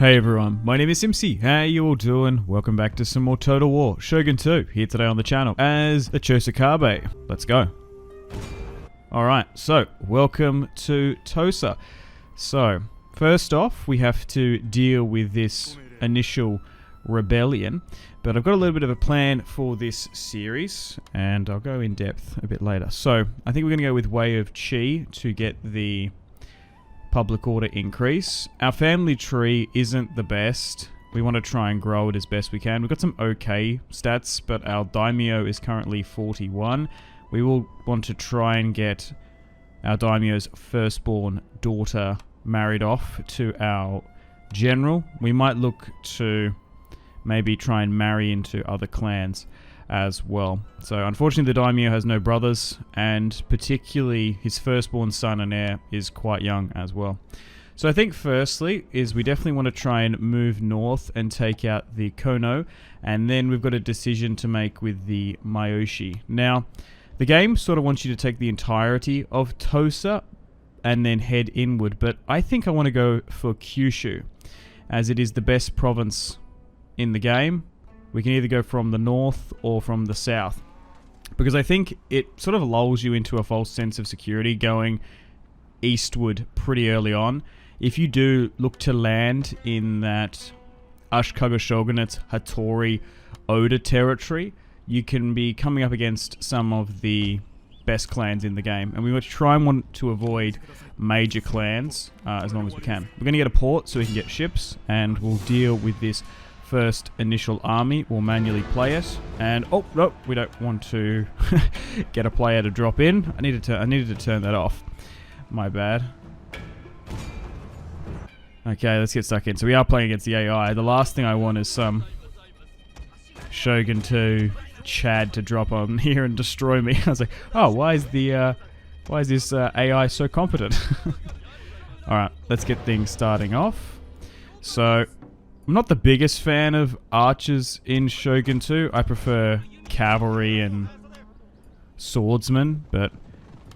Hey everyone, my name is Simsy. How you all doing? Welcome back to some more Total War Shogun 2 here today on the channel as the Chosokabe. Let's go. Alright, so welcome to Tosa. So, first off, we have to deal with this initial rebellion, but I've got a little bit of a plan for this series and I'll go in depth a bit later. So, I think we're going to go with Way of Chi to get the public order increase. Our family tree isn't the best. We want to try and grow it as best we can. We've got some okay stats, but our daimyo is currently 41. We will want to try and get our daimyo's firstborn daughter married off to our general. We might look to maybe try and marry into other clans as well. So unfortunately the daimyo has no brothers, and particularly his firstborn son and heir is quite young as well. So I think firstly is we definitely want to try and move north and take out the Kono, and then we've got a decision to make with the Myoshi. Now the game sort of wants you to take the entirety of Tosa and then head inward, but I think I want to go for Kyushu as it is the best province in the game. We can either go from the north or from the south, because I think it sort of lulls you into a false sense of security going eastward pretty early on. If you do look to land in that Ashikaga shogunate's Hattori Oda territory, you can be coming up against some of the best clans in the game, and we want to try and want to avoid major clans as long as we can. We're going to get a port so we can get ships, and we'll deal with this first initial army. We'll manually play it, and oh no, we don't want to get a player to drop in. I needed to turn that off. My bad. Okay, let's get stuck in. So we are playing against the AI. The last thing I want is some Shogun 2 Chad to drop on here and destroy me. I was like, oh, why is this AI so competent? All right, let's get things starting off. So I'm not the biggest fan of archers in Shogun 2. I prefer cavalry and swordsmen, but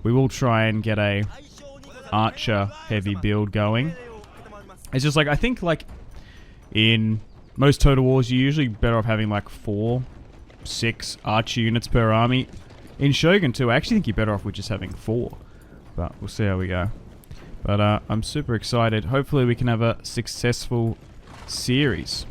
we will try and get a archer heavy build going. It's just like, I think like in most Total Wars you're usually better off having like 4-6 archer units per army. In Shogun 2 I actually think you're better off with just having 4, but we'll see how we go. But I'm super excited. Hopefully we can have a successful series.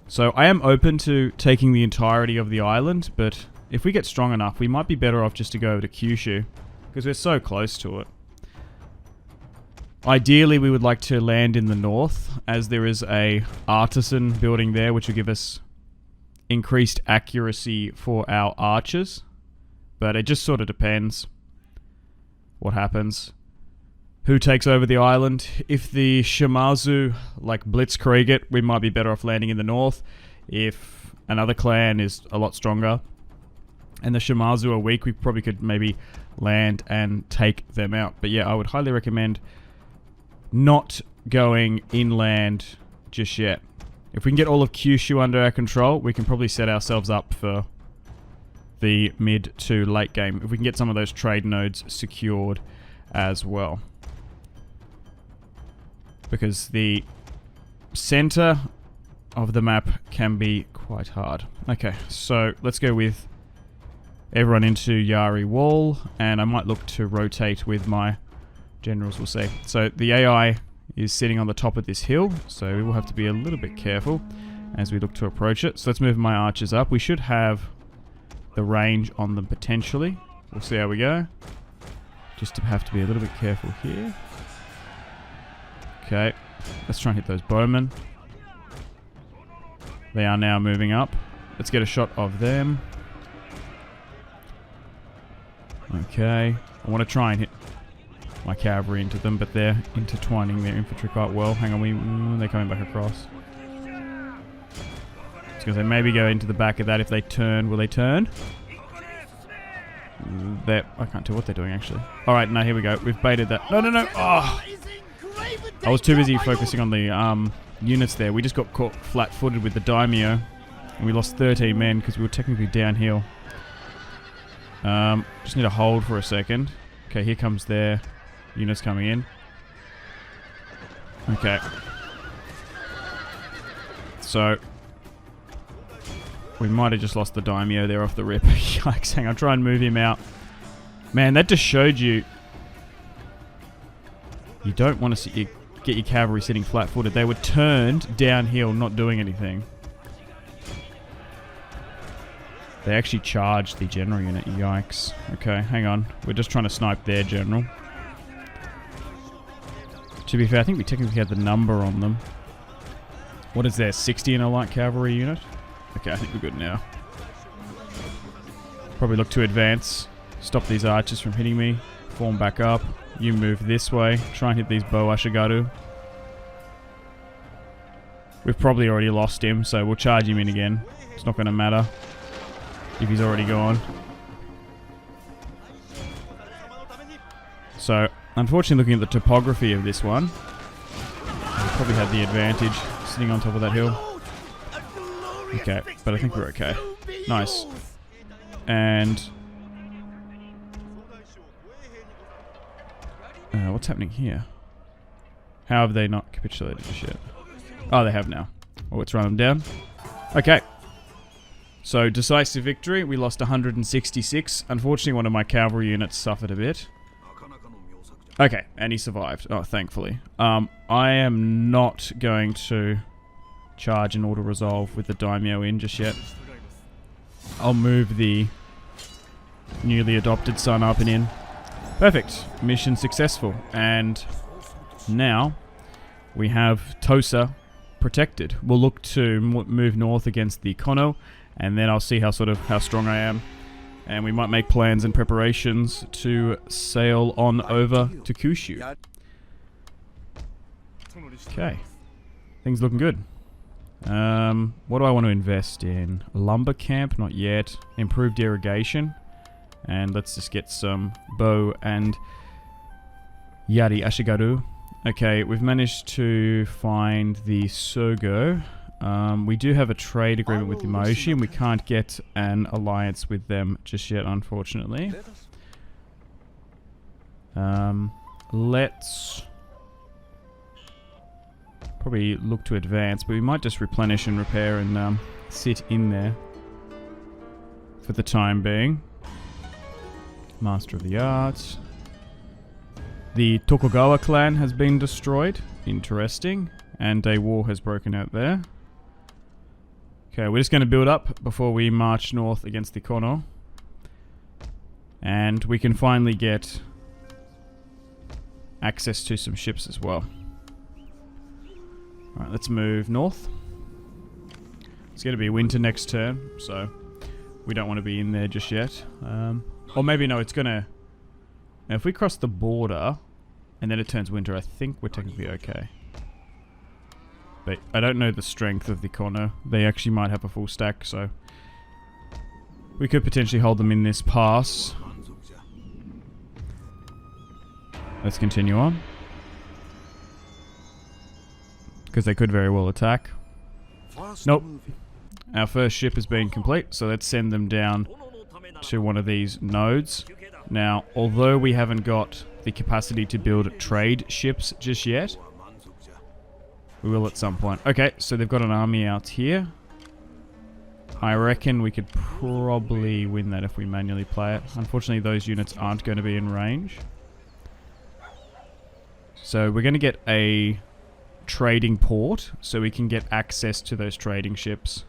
So I am open to taking the entirety of the island, but if we get strong enough we might be better off just to go over to Kyushu because we're so close to it. Ideally we would like to land in the north, as there is a artisan building there which will give us increased accuracy for our archers, but it just sort of depends what happens. Who takes over the island? If the Shimazu like blitzkrieg it, we might be better off landing in the north. If another clan is a lot stronger and the Shimazu are weak, we probably could maybe land and take them out. But yeah, I would highly recommend not going inland just yet. If we can get all of Kyushu under our control, we can probably set ourselves up for the mid to late game. If we can get some of those trade nodes secured as well. Because the center of the map can be quite hard. Okay, so let's go with everyone into Yari Wall, and I might look to rotate with my generals, we'll see. So the AI is sitting on the top of this hill, so we will have to be a little bit careful as we look to approach it. So let's move my archers up. We should have the range on them potentially. We'll see how we go. Just to have to be a little bit careful here. Okay, let's try and hit those bowmen. They are now moving up. Let's get a shot of them. Okay, I want to try and hit my cavalry into them, but they're intertwining their infantry quite well. Hang on, they're coming back across. It's because they maybe go into the back of that if they turn. Will they turn? I can't tell what they're doing actually. Alright, no, here we go. We've baited that. No, no, no! Oh! I was too busy focusing on the units there. We just got caught flat-footed with the daimyo, and we lost 13 men because we were technically downhill. Just need to hold for a second. Okay, here comes their units coming in. Okay. So we might have just lost the daimyo there off the rip. Yikes, hang on, try and move him out. Man, that just showed you don't want to get your cavalry sitting flat-footed. They were turned downhill, not doing anything. They actually charged the general unit. Yikes. Okay, hang on. We're just trying to snipe their general. To be fair, I think we technically had the number on them. What is there? 60 in a light cavalry unit? Okay, I think we're good now. Probably look to advance. Stop these archers from hitting me. Form back up. You move this way. Try and hit these bow Ashikaga. We've probably already lost him, so we'll charge him in again. It's not going to matter if he's already gone. So, unfortunately, looking at the topography of this one, we probably had the advantage sitting on top of that hill. Okay, but I think we're okay. Nice. And what's happening here? How have they not capitulated just yet? Oh, they have now. Well, let's run them down. Okay. So, decisive victory. We lost 166. Unfortunately, one of my cavalry units suffered a bit. Okay, and he survived. Oh, thankfully. I am not going to charge and auto-resolve with the daimyo in just yet. I'll move the newly adopted son up and in. Perfect. Mission successful. And now we have Tosa protected. We'll look to move north against the Kono, and then I'll see how strong I am. And we might make plans and preparations to sail on over to Kyushu. Okay. Things looking good. What do I want to invest in? Lumber camp? Not yet. Improved irrigation. And let's just get some bow and yari Ashikaga. Okay, we've managed to find the Sogo. We do have a trade agreement with the Maoshi, and we can't get an alliance with them just yet, unfortunately. Let's probably look to advance, but we might just replenish and repair and sit in there for the time being. Master of the Arts. The Tokugawa clan has been destroyed. Interesting. And a war has broken out there. Okay, we're just going to build up before we march north against the Kono. And we can finally get access to some ships as well. Alright, let's move north. It's going to be winter next turn, so we don't want to be in there just yet. Or maybe no, it's going to... Now, if we cross the border and then it turns winter, I think we're technically okay. But I don't know the strength of the Kono. They actually might have a full stack, so we could potentially hold them in this pass. Let's continue on. Because they could very well attack. Nope. Our first ship has been complete, so let's send them down to one of these nodes. Now, although we haven't got the capacity to build trade ships just yet, we will at some point. Okay, so they've got an army out here. I reckon we could probably win that if we manually play it. Unfortunately, those units aren't going to be in range. So we're going to get a trading port so we can get access to those trading ships.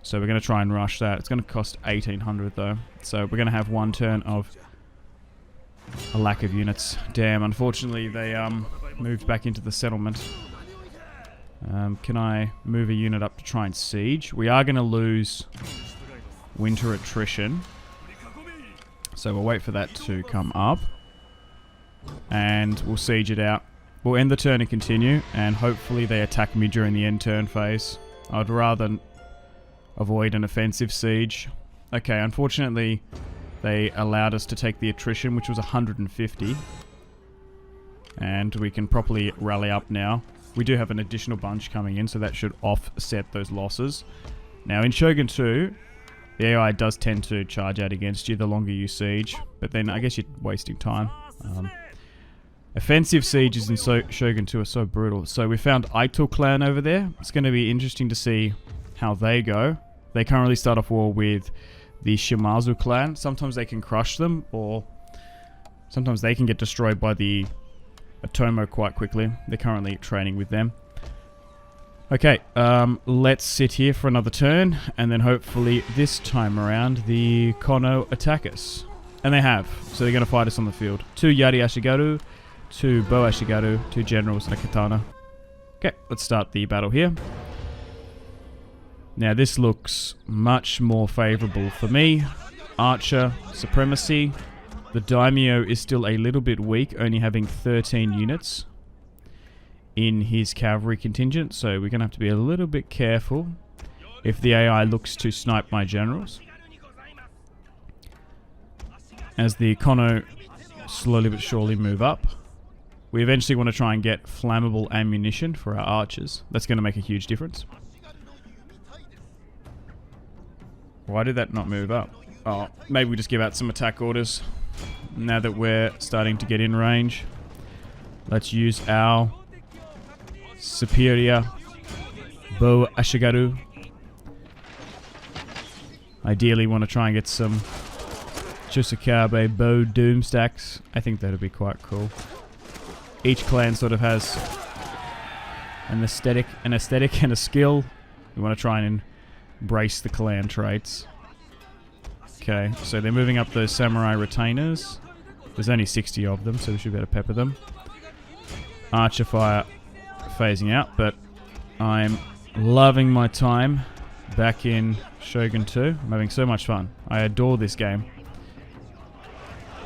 So we're going to try and rush that. It's going to cost 1,800 though. So we're going to have one turn of a lack of units. Damn, unfortunately they moved back into the settlement. Can I move a unit up to try and siege? We are going to lose winter attrition. So we'll wait for that to come up. And we'll siege it out. We'll end the turn and continue. And hopefully they attack me during the end turn phase. I'd rather avoid an offensive siege. Okay, unfortunately they allowed us to take the attrition, which was 150. And we can properly rally up now. We do have an additional bunch coming in, so that should offset those losses. Now, in Shogun 2, the AI does tend to charge out against you the longer you siege, but then I guess you're wasting time. Offensive sieges in Shogun 2 are so brutal. So we found Aito clan over there. It's going to be interesting to see how they go. They currently start off war with the Shimazu clan. Sometimes they can crush them, or sometimes they can get destroyed by the Otomo quite quickly. They're currently training with them. Okay, let's sit here for another turn, and then hopefully this time around the Kono attack us. And they have, so they're going to fight us on the field. 2 Yari Ashigaru, 2 Bo Ashigaru, 2 generals and a katana. Okay, let's start the battle here. Now this looks much more favourable for me. Archer, supremacy. The daimyo is still a little bit weak, only having 13 units in his cavalry contingent, so we're going to have to be a little bit careful if the AI looks to snipe my generals. As the Kono slowly but surely move up, we eventually want to try and get flammable ammunition for our archers. That's going to make a huge difference. Why did that not move up? Oh, maybe we just give out some attack orders now that we're starting to get in range. Let's use our superior Bo Ashigaru. Ideally want to try and get some Chosokabe Bo Doom stacks. I think that'd be quite cool. Each clan sort of has an aesthetic and a skill. We want to try and embrace the clan traits. Okay, so they're moving up those samurai retainers. There's only 60 of them, so we should be able to pepper them. Archer fire phasing out, but I'm loving my time back in Shogun 2. I'm having so much fun. I adore this game.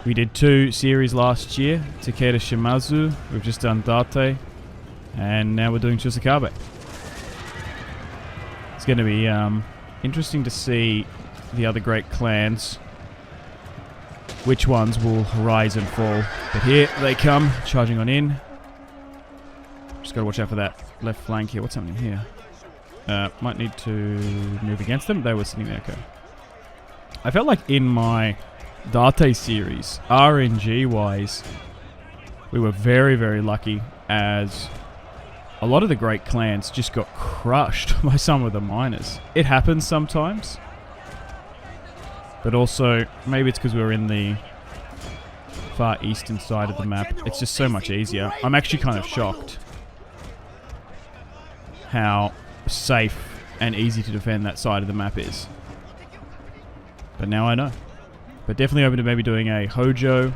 We did 2 series last year, Takeda Shimazu, we've just done Date, and now we're doing Chosokabe. It's going to be interesting to see the other great clans, which ones will rise and fall. But here they come, charging on in. Just got to watch out for that left flank here. What's happening here? Might need to move against them. They were sitting there, okay. I felt like in my Date series, RNG-wise, we were very, very lucky, as a lot of the great clans just got crushed by some of the miners. It happens sometimes, but also maybe it's because we were in the far eastern side of the map. It's just so much easier. I'm actually kind of shocked how safe and easy to defend that side of the map is. But now I know. But definitely open to maybe doing a Hojo,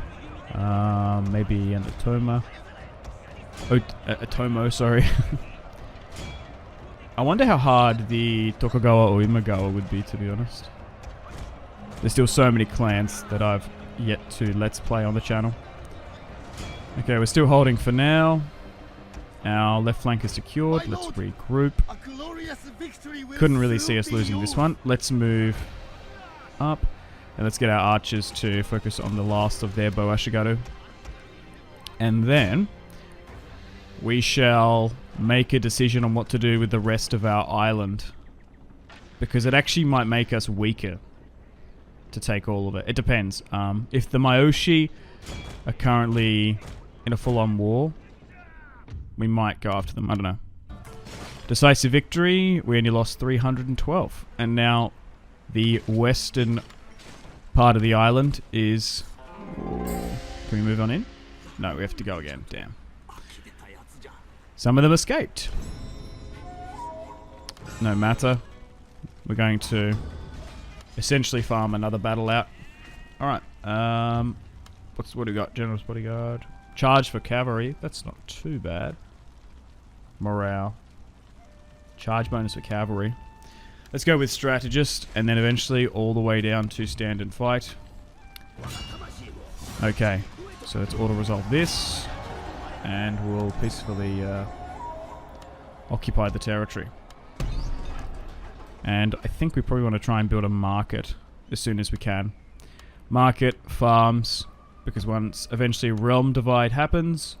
maybe an Otoma. Otomo, sorry. I wonder how hard the Tokugawa or Imagawa would be, to be honest. There's still so many clans that I've yet to let's play on the channel. Okay, we're still holding for now. Our left flank is secured. Let's regroup. Couldn't really see us losing this one. Let's move up. And let's get our archers to focus on the last of their Bo Ashigaru. And then we shall make a decision on what to do with the rest of our island. Because it actually might make us weaker to take all of it. It depends. If the Myoshi are currently in a full-on war, we might go after them. I don't know. Decisive victory. We only lost 312. And now the western part of the island is... Can we move on in? No, we have to go again. Damn. Some of them escaped. No matter. We're going to essentially farm another battle out. Alright. What do we got? General's bodyguard. Charge for cavalry. That's not too bad. Morale. Charge bonus for cavalry. Let's go with strategist, and then eventually all the way down to stand and fight. Okay, so let's auto-resolve this, and we'll peacefully occupy the territory. And I think we probably want to try and build a market as soon as we can. Market, farms, because once eventually realm divide happens,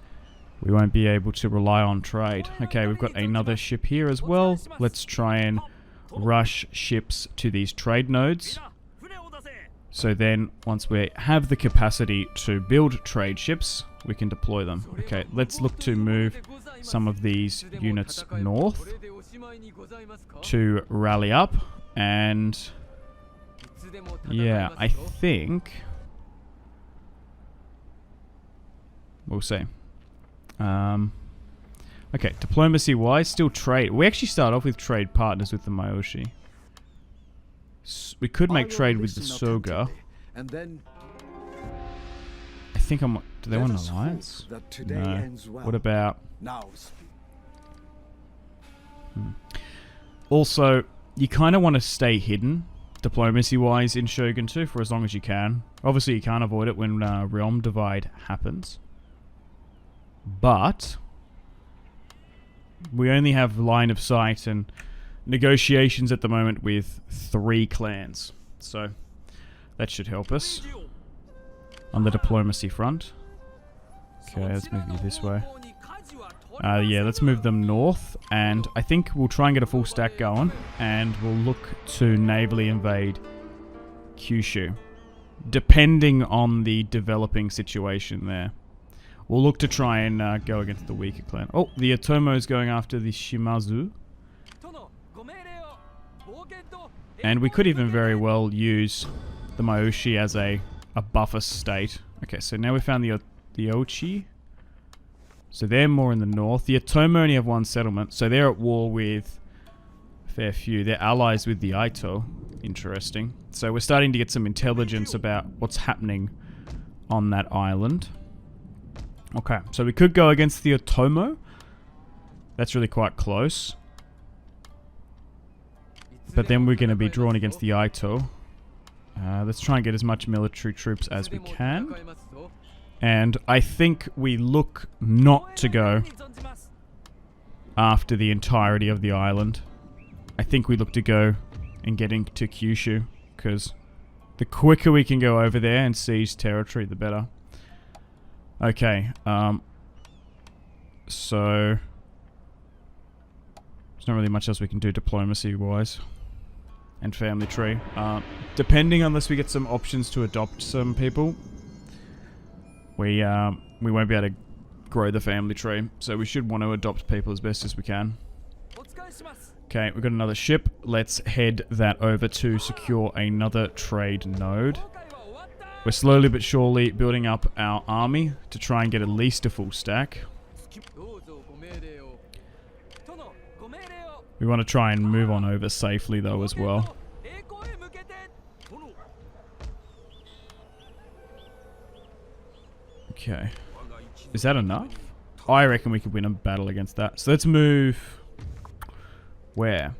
we won't be able to rely on trade. Okay, we've got another ship here as well. Let's try and rush ships to these trade nodes. So then, once we have the capacity to build trade ships, we can deploy them. Okay, let's look to move some of these units north to rally up. And yeah, I think we'll see. Okay, diplomacy-wise, still trade. We actually start off with trade partners with the Mayoshi. We could make trade with the Soga. I think I'm... Do they want an alliance? No. What about... Also, you kind of want to stay hidden, diplomacy-wise, in Shogun 2 for as long as you can. Obviously, you can't avoid it when realm divide happens. But... we only have line of sight and negotiations at the moment with 3 clans. So, that should help us on the diplomacy front. Okay, let's move you this way. Yeah, let's move them north, and I think we'll try and get a full stack going, and we'll look to navally invade Kyushu, depending on the developing situation there. We'll look to try and go against the weaker clan. Oh, the Otomo is going after the Shimazu. And we could even very well use the Mayoshi as a buffer state. Okay, so now we found the Ochi. So they're more in the north. The Otomo only have 1 settlement, so they're at war with a fair few. They're allies with the Aito. Interesting. So we're starting to get some intelligence about what's happening on that island. Okay, so we could go against the Otomo. That's really quite close. But then we're going to be drawn against the Aito. Let's try and get as much military troops as we can. And I think we look not to go after the entirety of the island. I think we look to go and get into Kyushu, because the quicker we can go over there and seize territory, the better. Okay, so there's not really much else we can do diplomacy-wise. And family tree. Depending, unless we get some options to adopt some people, we won't be able to grow the family tree. So we should want to adopt people as best as we can. Okay, we've got another ship. Let's head that over to secure another trade node. We're slowly but surely building up our army to try and get at least a full stack. We want to try and move on over safely though as well. Okay. Is that enough? I reckon we could win a battle against that. So let's move... Where?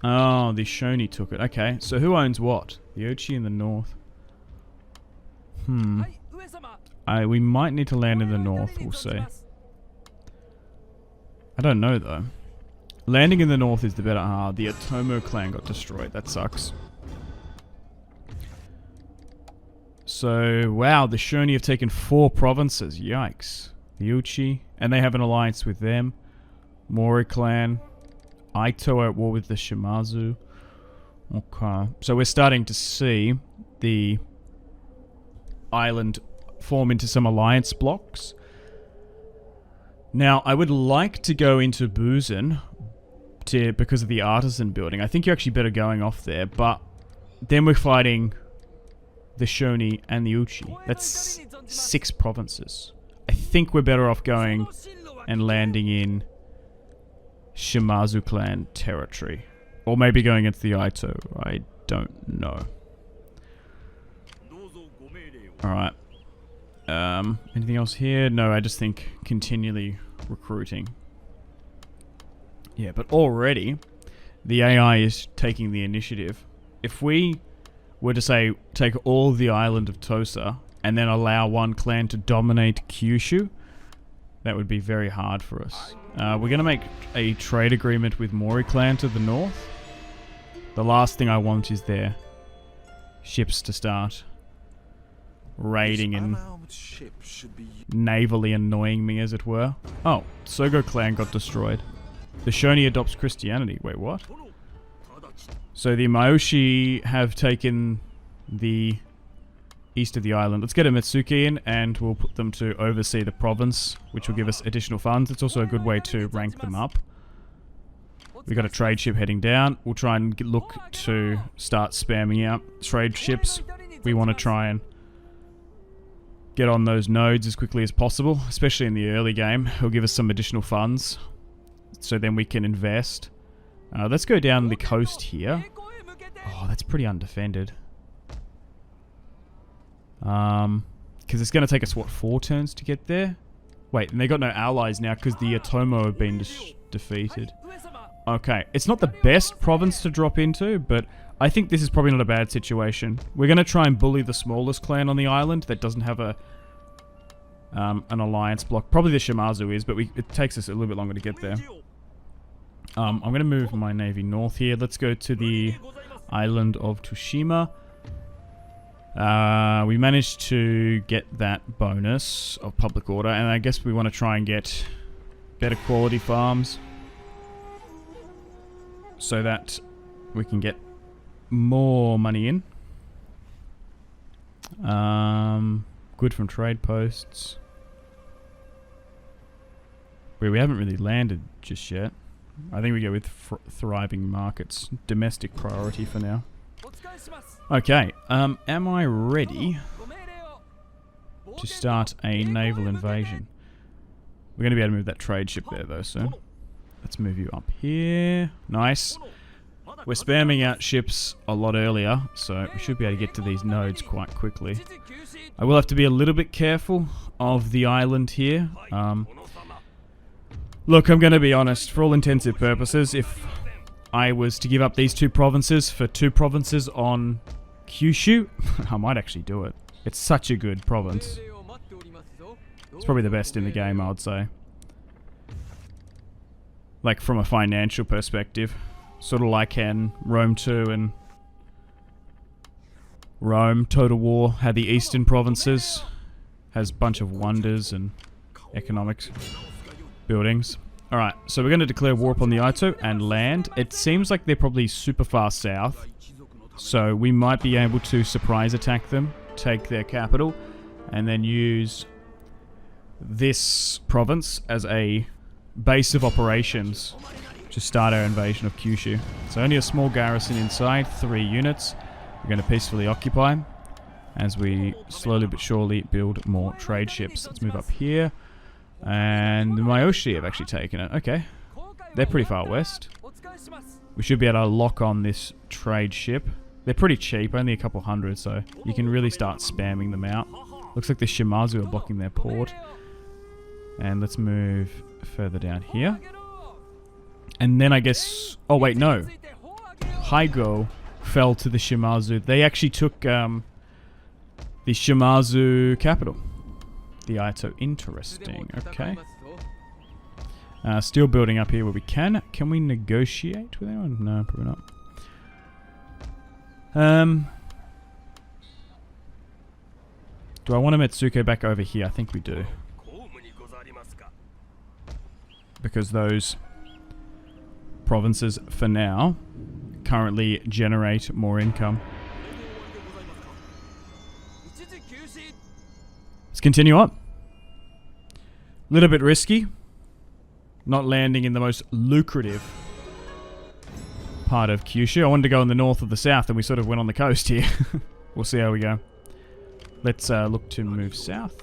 Oh, the Shony took it. Okay, so who owns what? The Ochi in the north. We might need to land in the north, we'll see. I don't know though. Landing in the north is the better. The Otomo clan got destroyed. That sucks. So, wow, the Shony have taken 4 provinces. Yikes. The Uchi, and they have an alliance with them. Mori clan. Aito are at war with the Shimazu. Okay. So we're starting to see the island form into some alliance blocks. Now, I would like to go into Busan because of the artisan building. I think you're actually better going off there, but then we're fighting the Shony and the Uchi. That's 6 provinces. I think we're better off going and landing in Shimazu clan territory. Or maybe going into the Aito. I don't know. Alright. Anything else here? No, I just think continually recruiting. Yeah, but already the AI is taking the initiative. If we were to say take all the island of Tosa and then allow one clan to dominate Kyushu, that would be very hard for us. We're going to make a trade agreement with Mori clan to the north. The last thing I want is their ships to start raiding and navally annoying me, as it were. Oh, Sogo clan got destroyed. The Shony adopts Christianity. Wait, what? So the Mayoshi have taken the east of the island. Let's get a Mitsuki in, and we'll put them to oversee the province, which will give us additional funds. It's also a good way to rank them up. We got a trade ship heading down. We'll try and look to start spamming out trade ships. We want to try and get on those nodes as quickly as possible, especially in the early game. It'll give us some additional funds, so then we can invest. Let's go down the coast here. Oh, that's pretty undefended. Because it's going to take us, what, 4 turns to get there? Wait, and they got no allies now because the Otomo have been defeated. Okay, it's not the best province to drop into, but I think this is probably not a bad situation. We're going to try and bully the smallest clan on the island that doesn't have a an alliance block. Probably the Shimazu is, but it takes us a little bit longer to get there. I'm going to move my navy north here. Let's go to the island of Tsushima. We managed to get that bonus of public order, and I guess we want to try and get better quality farms so that we can get more money in. Good from trade posts. We haven't really landed just yet. I think we go with thriving markets. Domestic priority for now. Okay, am I ready to start a naval invasion? We're going to be able to move that trade ship there though soon. Let's move you up here. Nice. We're spamming out ships a lot earlier, so we should be able to get to these nodes quite quickly. I will have to be a little bit careful of the island here. Look, I'm going to be honest. For all intensive purposes, if I was to give up these 2 provinces for 2 provinces on Kyushu, I might actually do it. It's such a good province. It's probably the best in the game, I would say. Like, from a financial perspective. Sort of like in Rome 2 and Rome, Total War, had the eastern provinces. Has a bunch of wonders and economics buildings. Alright, so we're going to declare war upon the Ito and land. It seems like they're probably super far south, so we might be able to surprise attack them, take their capital, and then use this province as a base of operations to start our invasion of Kyushu. So only a small garrison inside, 3 units. We're going to peacefully occupy as we slowly but surely build more trade ships. Let's move up here. And the Myoshi have actually taken it. Okay. They're pretty far west. We should be able to lock on this trade ship. They're pretty cheap, only a couple hundred, so you can really start spamming them out. Looks like the Shimazu are blocking their port. And let's move further down here. And then I guess... Oh, wait, no. Higo fell to the Shimazu. They actually took the Shimazu capital. The Ito. Interesting. Okay. Still building up here where we can. Can we negotiate with anyone? No, probably not. Do I want to Mitsuko back over here? I think we do. Because those provinces, for now, currently generate more income. Let's continue on. A little bit risky. Not landing in the most lucrative part of Kyushu. I wanted to go in the north or the south, and we sort of went on the coast here. We'll see how we go. Let's look to move south.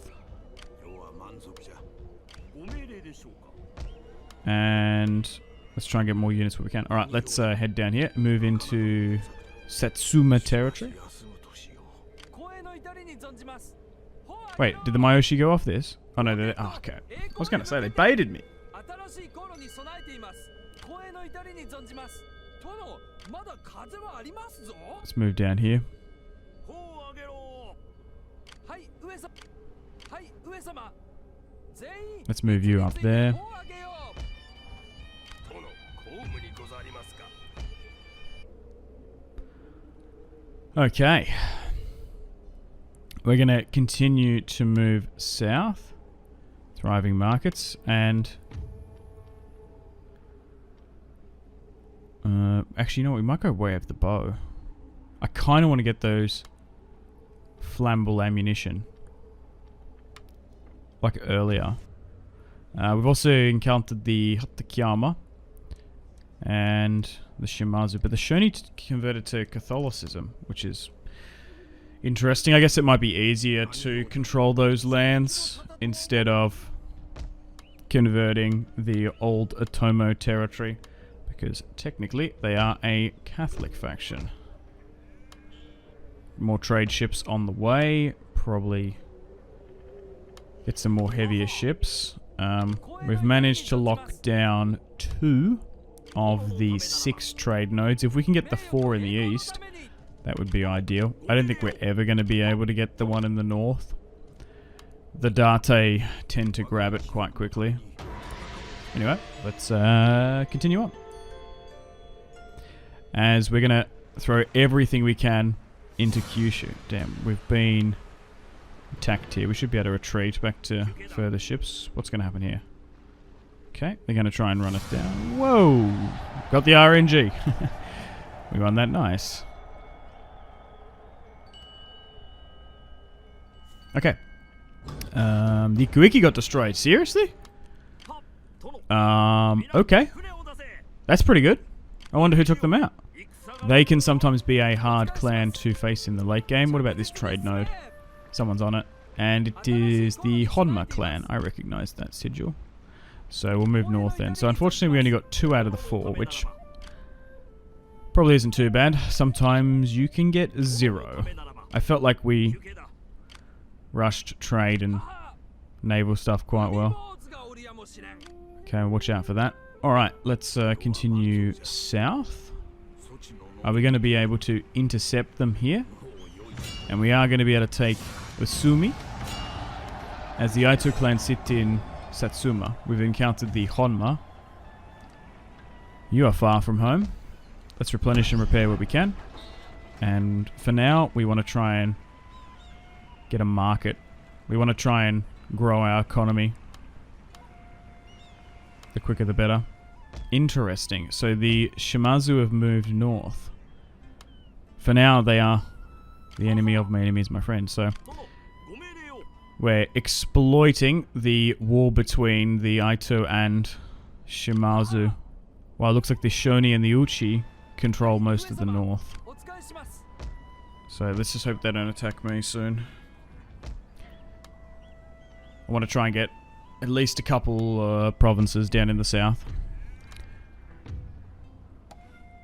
And let's try and get more units where we can. Alright, let's head down here. Move into Satsuma territory. Wait, did the Myoshi go off this? Oh no, they... Oh, okay. I was going to say, they baited me. Let's move down here. Let's move you up there. Okay. We're going to continue to move south. Thriving markets. And... actually, you know what? We might go way up the bow. I kind of want to get those flammable ammunition. Like earlier. We've also encountered the Hatakeyama and the Shimazu, but the Shony converted to Catholicism, which is interesting. I guess it might be easier to control those lands instead of converting the old Otomo territory, because technically they are a Catholic faction. More trade ships on the way, probably get some more heavier ships. We've managed to lock down 2 of the 6 trade nodes. If we can get the 4 in the east, that would be ideal. I don't think we're ever going to be able to get the one in the north. The Date tend to grab it quite quickly. Anyway, let's continue on. As we're going to throw everything we can into Kyushu. Damn, we've been attacked here. We should be able to retreat back to further ships. What's going to happen here? Okay, they're going to try and run it down. Whoa! Got the RNG. We won that nice. Okay. The Kuiki got destroyed. Seriously? Okay. That's pretty good. I wonder who took them out. They can sometimes be a hard clan to face in the late game. What about this trade node? Someone's on it. And it is the Honma clan. I recognize that sigil. So we'll move north then. So unfortunately we only got 2 out of the 4, which probably isn't too bad. Sometimes you can get 0. I felt like we rushed trade and naval stuff quite well. Okay, watch out for that. Alright, let's continue south. Are we going to be able to intercept them here? And we are going to be able to take Usumi. As the Aito clan sit in Satsuma, we've encountered the Honma. You are far from home. Let's replenish and repair what we can. And for now, we want to try and get a market. We want to try and grow our economy. The quicker the better. Interesting. So the Shimazu have moved north. For now, they are the enemy of my enemy is my friend. So we're exploiting the war between the Aito and Shimazu. While it looks like the Shony and the Uchi control most of the north. So let's just hope they don't attack me soon. I want to try and get at least a couple provinces down in the south.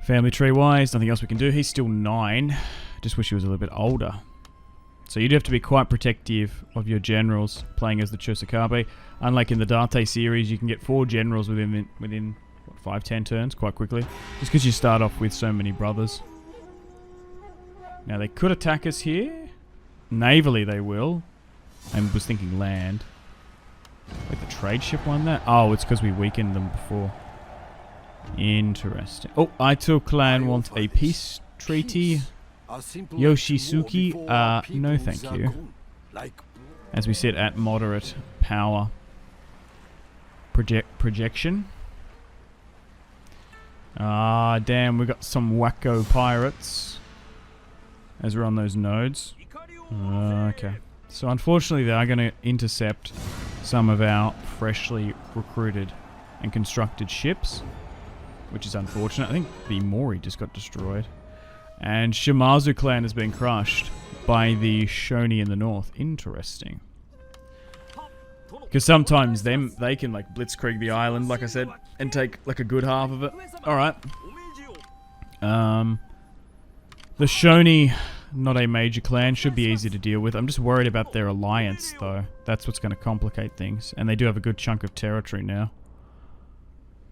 Family tree wise, nothing else we can do. He's still 9. Just wish he was a little bit older. So you do have to be quite protective of your generals playing as the Chosokabe. Unlike in the Date series, you can get 4 generals within what, 5-10 turns quite quickly. Just because you start off with so many brothers. Now they could attack us here. Navally they will. I was thinking land. Wait, the trade ship won that? Oh, it's because we weakened them before. Interesting. Oh, Aito clan want a peace treaty. Yoshisuke, no thank you. As we sit at moderate power projection. Ah, damn, we got some wacko pirates. As we're on those nodes. Okay. So unfortunately they are going to intercept some of our freshly recruited and constructed ships. Which is unfortunate. I think the Mori just got destroyed. And Shimazu clan has been crushed by the Shony in the north. Interesting. Because sometimes they can like blitzkrieg the island, like I said, and take like a good half of it. Alright. The Shony, not a major clan, should be easy to deal with. I'm just worried about their alliance though. That's what's going to complicate things. And they do have a good chunk of territory now.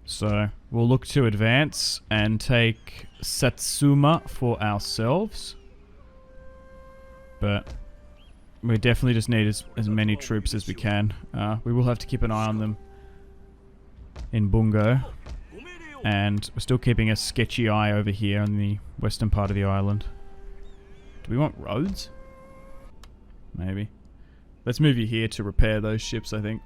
So, we'll look to advance and take Satsuma for ourselves. But we definitely just need as many troops as we can. We will have to keep an eye on them in Bungo. And we're still keeping a sketchy eye over here on the western part of the island. Do we want roads? Maybe. Let's move you here to repair those ships, I think.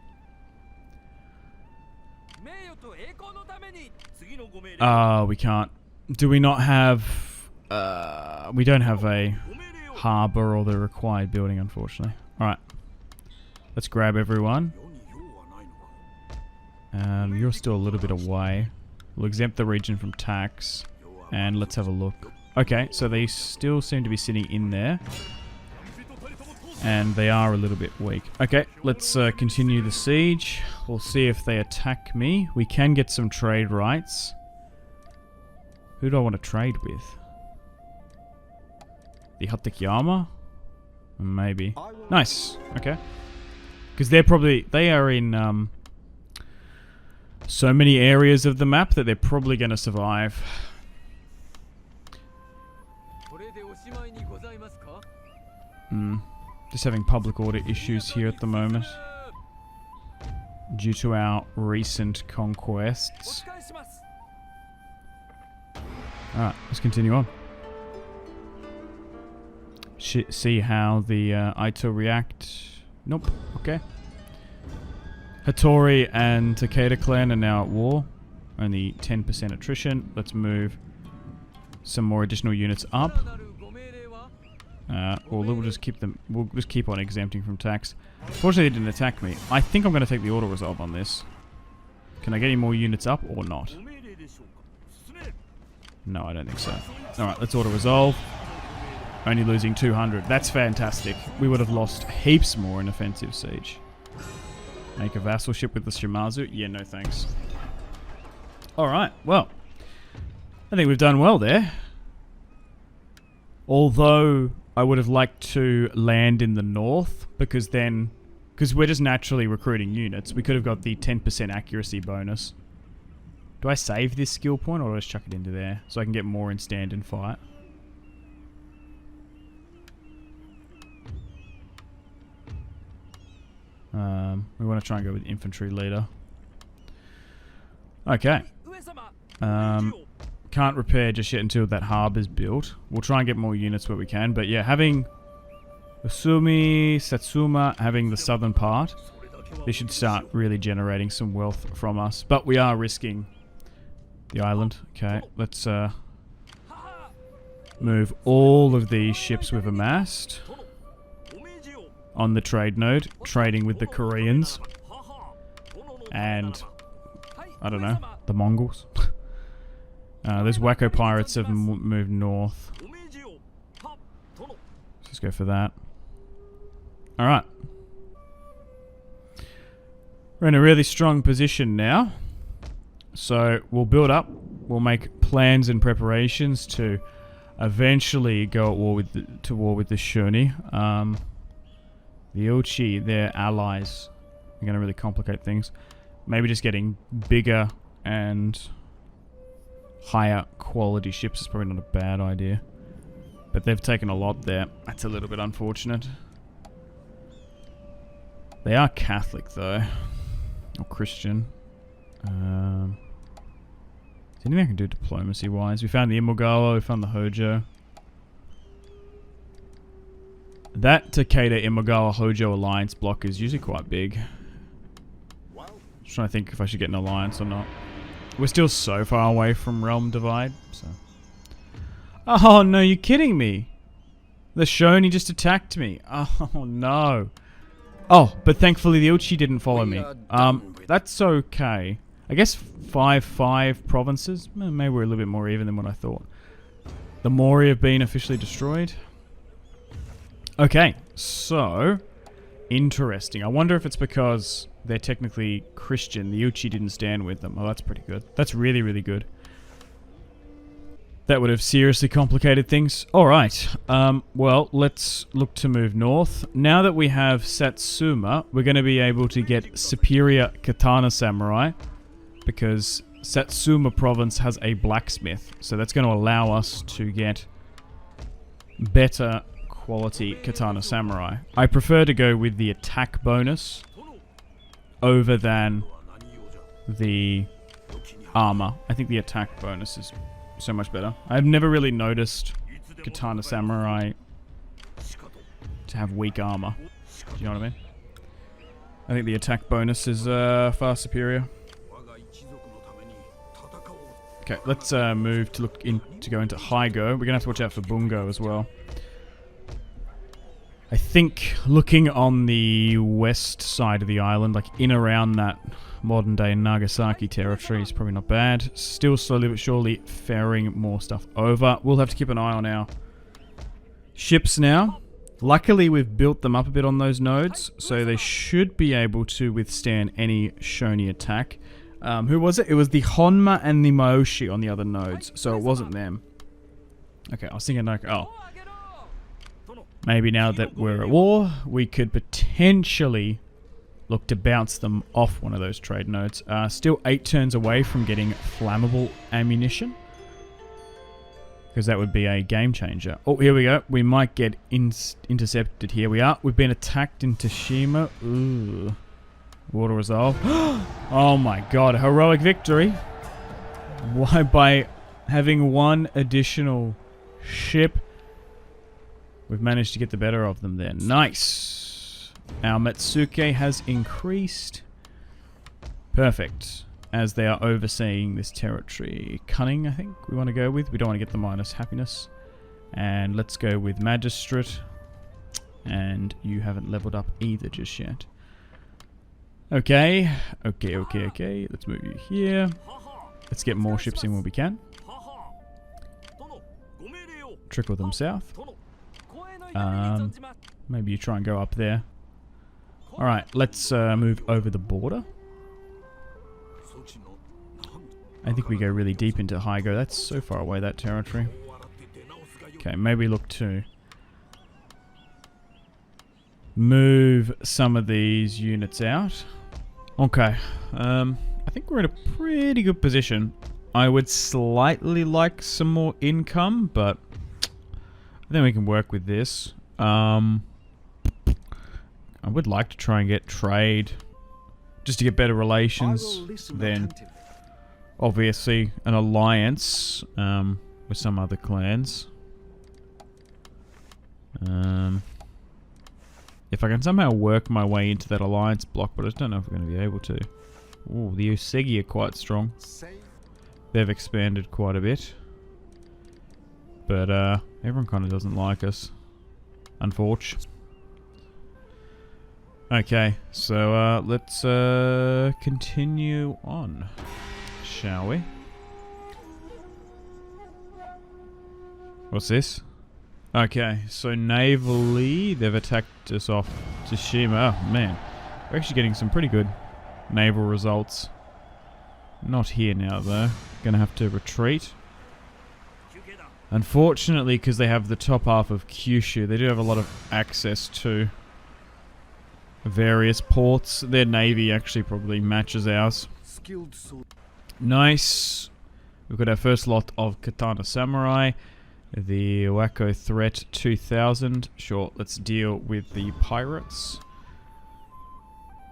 We can't. Do we not have... we don't have a harbour or the required building, unfortunately. Alright. Let's grab everyone. You're still a little bit away. We'll exempt the region from tax. And let's have a look. Okay, so they still seem to be sitting in there. And they are a little bit weak. Okay, let's continue the siege. We'll see if they attack me. We can get some trade rights. Who do I want to trade with? The Hatakeyama? Maybe. Nice. Okay. Because they are in so many areas of the map that they're probably going to survive. Just having public order issues here at the moment due to our recent conquests. Alright, let's continue on. See how the Aito react. Nope. Okay. Hattori and Takeda clan are now at war. Only 10% attrition. Let's move some more additional units up. Or we'll just keep them. We'll just keep on exempting from tax. Fortunately, they didn't attack me. I think I'm going to take the auto resolve on this. Can I get any more units up or not? No, I don't think so. All right, let's auto resolve. Only losing 200. That's fantastic. We would have lost heaps more in offensive siege. Make a vassalship with the Shimazu? Yeah, no thanks. All right. Well, I think we've done well there. Although I would have liked to land in the north, because we're just naturally recruiting units, we could have got the 10% accuracy bonus. Do I save this skill point or do I just chuck it into there so I can get more in stand and fight? We want to try and go with infantry leader. Okay. Can't repair just yet until that harbor's built. We'll try and get more units where we can. But yeah, having Usumi, Satsuma, having the southern part, they should start really generating some wealth from us. But we are risking the island. Okay, let's move all of these ships we've amassed on the trade node, trading with the Koreans and, I don't know, the Mongols. Those wacko pirates have moved north. Let's go for that. Alright. We're in a really strong position now. So we'll build up. We'll make plans and preparations to eventually go at war with the Shony. The Uchi, their allies, are going to really complicate things. Maybe just getting bigger and higher quality ships is probably not a bad idea. But they've taken a lot there. That's a little bit unfortunate. They are Catholic though. Or Christian. Is there anything I can do diplomacy wise? We found the Imagawa, we found the Hojo. That Takeda Imagawa Hojo alliance block is usually quite big. Just trying to think if I should get an alliance or not. We're still so far away from Realm Divide, so. Oh no, you're kidding me. The Shony just attacked me. Oh no. Oh, but thankfully the Uchi didn't follow me. That's okay. I guess 5 provinces. Maybe we're a little bit more even than what I thought. The Mori have been officially destroyed. Okay, so interesting. I wonder if it's because they're technically Christian. The Uchi didn't stand with them. Oh, that's pretty good. That's really, really good. That would have seriously complicated things. Alright, well, let's look to move north. Now that we have Satsuma, we're going to be able to get superior katana samurai, because Satsuma province has a blacksmith. So that's going to allow us to get better quality katana samurai. I prefer to go with the attack bonus over than the armor. I think the attack bonus is so much better. I've never really noticed katana samurai to have weak armor. Do you know what I mean? I think the attack bonus is far superior. Okay, let's move to go into Higo. We're gonna have to watch out for Bungo as well. I think looking on the west side of the island, like in around that modern day Nagasaki territory, is probably not bad. Still slowly but surely ferrying more stuff over. We'll have to keep an eye on our ships now. Luckily we've built them up a bit on those nodes, so they should be able to withstand any Shony attack. Who was it? It was the Honma and the Maoshi on the other nodes, so it wasn't them. Okay, I was thinking like, oh, maybe now that we're at war, we could potentially look to bounce them off one of those trade nodes. Still 8 turns away from getting flammable ammunition, because that would be a game changer. Oh, here we go. We might get intercepted. Here we are. We've been attacked in Toshima. Ooh. Water resolve. Oh my god, heroic victory. Why? By having one additional ship, we've managed to get the better of them there. Nice. Our Matsuke has increased. Perfect. As they are overseeing this territory. Cunning, I think we want to go with. We don't want to get the minus happiness. And let's go with Magistrate. And you haven't leveled up either just yet. Okay. Okay. Let's move you here. Let's get more ships in when we can. Trickle them south. Maybe you try and go up there. Alright, let's move over the border. I think we go really deep into Higo. That's so far away, that territory. Okay, maybe look to move some of these units out. Okay, I think we're in a pretty good position. I would slightly like some more income, but I think we can work with this. I would like to try and get trade, just to get better relations. Then, obviously, an alliance with some other clans. If I can somehow work my way into that alliance block, but I just don't know if we're going to be able to. Ooh, the Usegi are quite strong. They've expanded quite a bit. But everyone kind of doesn't like us. Unfortunately. Okay, so let's continue on, shall we? What's this? Okay, so navally, they've attacked us off Tsushima. Oh, man. We're actually getting some pretty good naval results. Not here now, though. Gonna have to retreat. Unfortunately, because they have the top half of Kyushu, they do have a lot of access to various ports. Their navy actually probably matches ours. Nice. We've got our first lot of Katana Samurai. The Wako Threat 2000. Sure, let's deal with the pirates.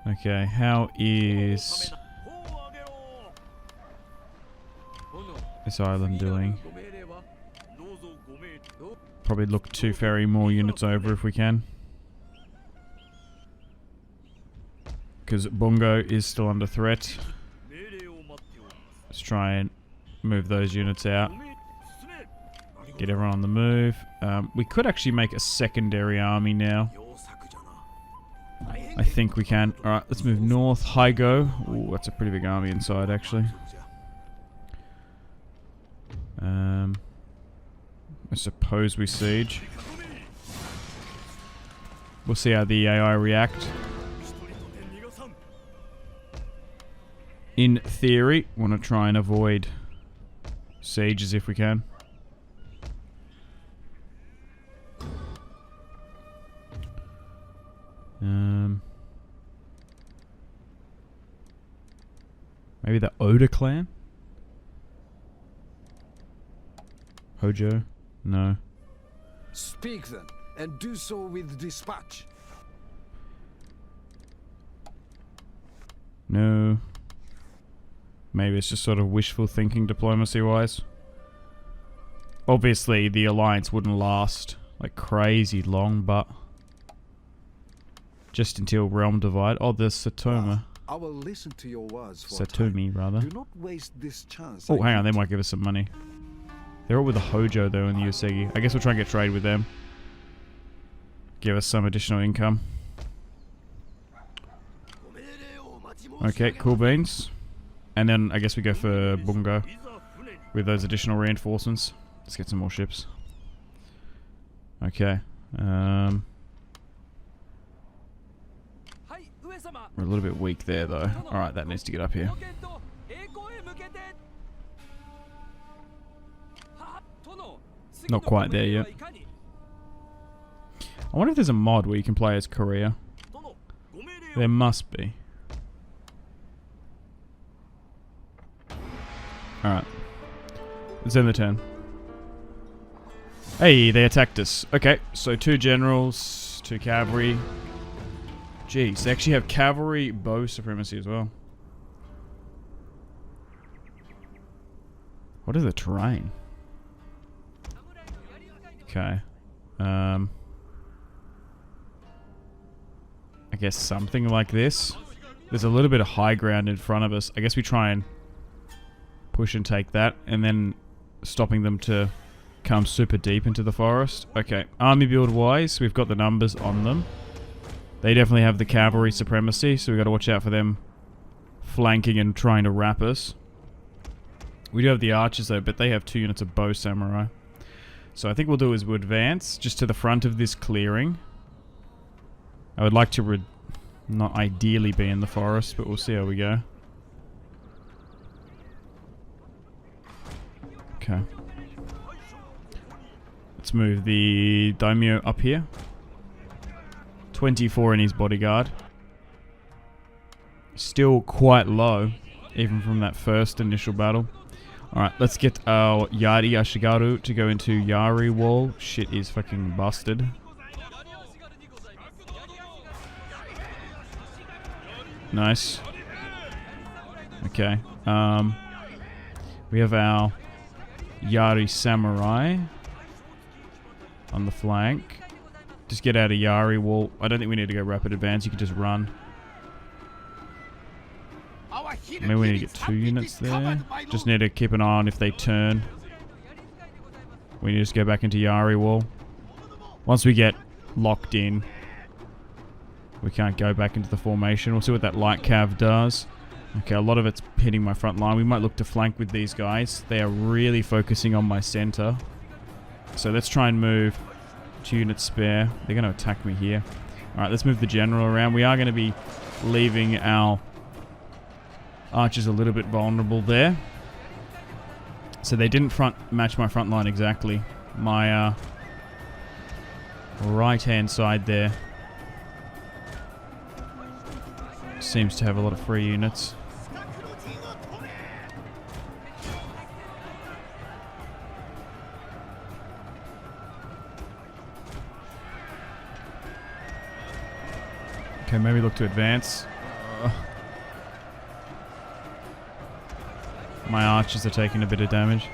Okay, how is this island doing? Probably look to ferry more units over if we can. Because Bungo is still under threat. Let's try and move those units out. Get everyone on the move. We could actually make a secondary army now. I think we can. Alright, let's move north. Higo. Ooh, that's a pretty big army inside, actually. I suppose we siege. We'll see how the AI react. In theory, want to try and avoid sieges if we can. Maybe the Oda clan? Hojo? No. Speak then, and do so with dispatch. No. Maybe it's just sort of wishful thinking diplomacy-wise. Obviously, the alliance wouldn't last like crazy long, but just until realm divide. Oh, there's Satoma. I will listen to your words for Satumi, rather. Do not waste this chance. Oh, hang on, they might give us some money. They're all with the Hojo, though, in the Usegi. I guess we'll try and get trade with them. give us some additional income. Okay, cool beans. And then I guess we go for Bungo with those additional reinforcements. Let's get some more ships. Okay. We're a little bit weak there though. Alright, that needs to get up here. Not quite there yet. I wonder if there's a mod where you can play as Korea. There must be. Alright. Let's end the turn. Hey, they attacked us. Okay, so 2 generals, 2 cavalry. Jeez, they actually have cavalry bow supremacy as well. What is the terrain? Okay. I guess something like this. There's a little bit of high ground in front of us. I guess we try and push and take that, and then stopping them to come super deep into the forest. Okay, army build wise, we've got the numbers on them. They definitely have the cavalry supremacy, so we've got to watch out for them flanking and trying to wrap us. We do have the archers though, but they have 2 units of bow samurai. So I think we'll do is we'll advance just to the front of this clearing. I would like to not ideally be in the forest, but we'll see how we go. Okay. Let's move the daimyo up here. 24 in his bodyguard. Still quite low, even from that first initial battle. Alright, let's get our Yari Ashikaga to go into Yari wall. Shit is fucking busted. Nice. Okay. We have our Yari Samurai on the flank. Just get out of Yari wall. I don't think we need to go rapid advance. You can just run. Maybe we need to get 2 units there. Just need to keep an eye on if they turn. We need to just go back into Yari wall. Once we get locked in, we can't go back into the formation. We'll see what that light cav does. Okay, a lot of it's hitting my front line. We might look to flank with these guys. They are really focusing on my center. So let's try and move 2 units spare. They're going to attack me here. Alright, let's move the general around. We are going to be leaving our archers a little bit vulnerable there. So they didn't match my front line exactly. My right-hand side there seems to have a lot of free units. Okay, maybe look to advance. My archers are taking a bit of damage.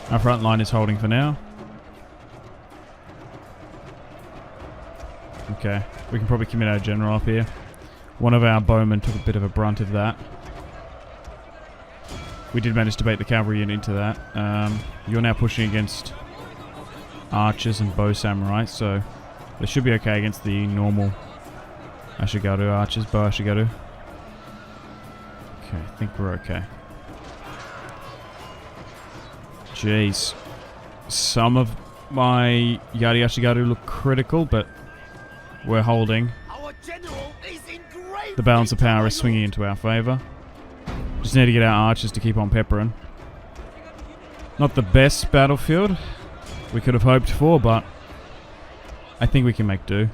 Our front line is holding for now. Okay, we can probably commit our general up here. One of our bowmen took a bit of a brunt of that. We did manage to bait the cavalry unit into that. You're now pushing against archers and bow samurai, so they should be okay against the normal Ashikaga archers, bow Ashikaga. Okay, I think we're okay. Jeez. Some of my Yari Ashikaga look critical, but we're holding. The balance of power is swinging into our favour. Just need to get our archers to keep on peppering. Not the best battlefield we could have hoped for, but I think we can make do.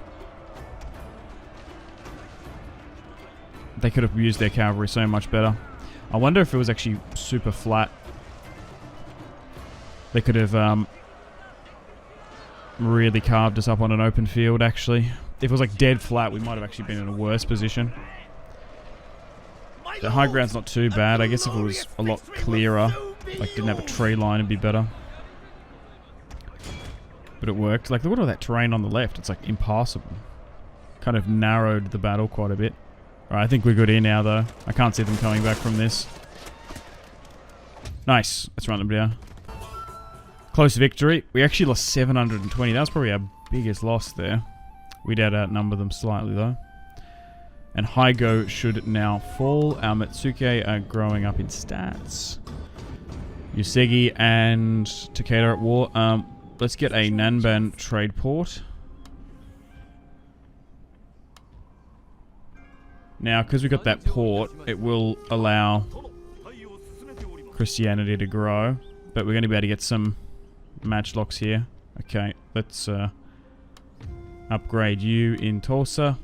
They could have used their cavalry so much better. I wonder if it was actually super flat. They could have really carved us up on an open field, actually. If it was like dead flat, we might have actually been in a worse position. The high ground's not too bad. I guess if it was a lot clearer, like didn't have a tree line, it'd be better. But it worked. Like, look at all that terrain on the left. It's like impassable. Kind of narrowed the battle quite a bit. Alright, I think we're good here now though. I can't see them coming back from this. Nice. Let's run them down. Close victory. We actually lost 720. That was probably our biggest loss there. We did outnumber them slightly though. And Higo should now fall. Our Mitsuke are growing up in stats. Yusegi and Takeda at war. Let's get a Nanban trade port. Now, because we got that port, it will allow Christianity to grow. But we're going to be able to get some matchlocks here. Okay, let's upgrade you in Tosa.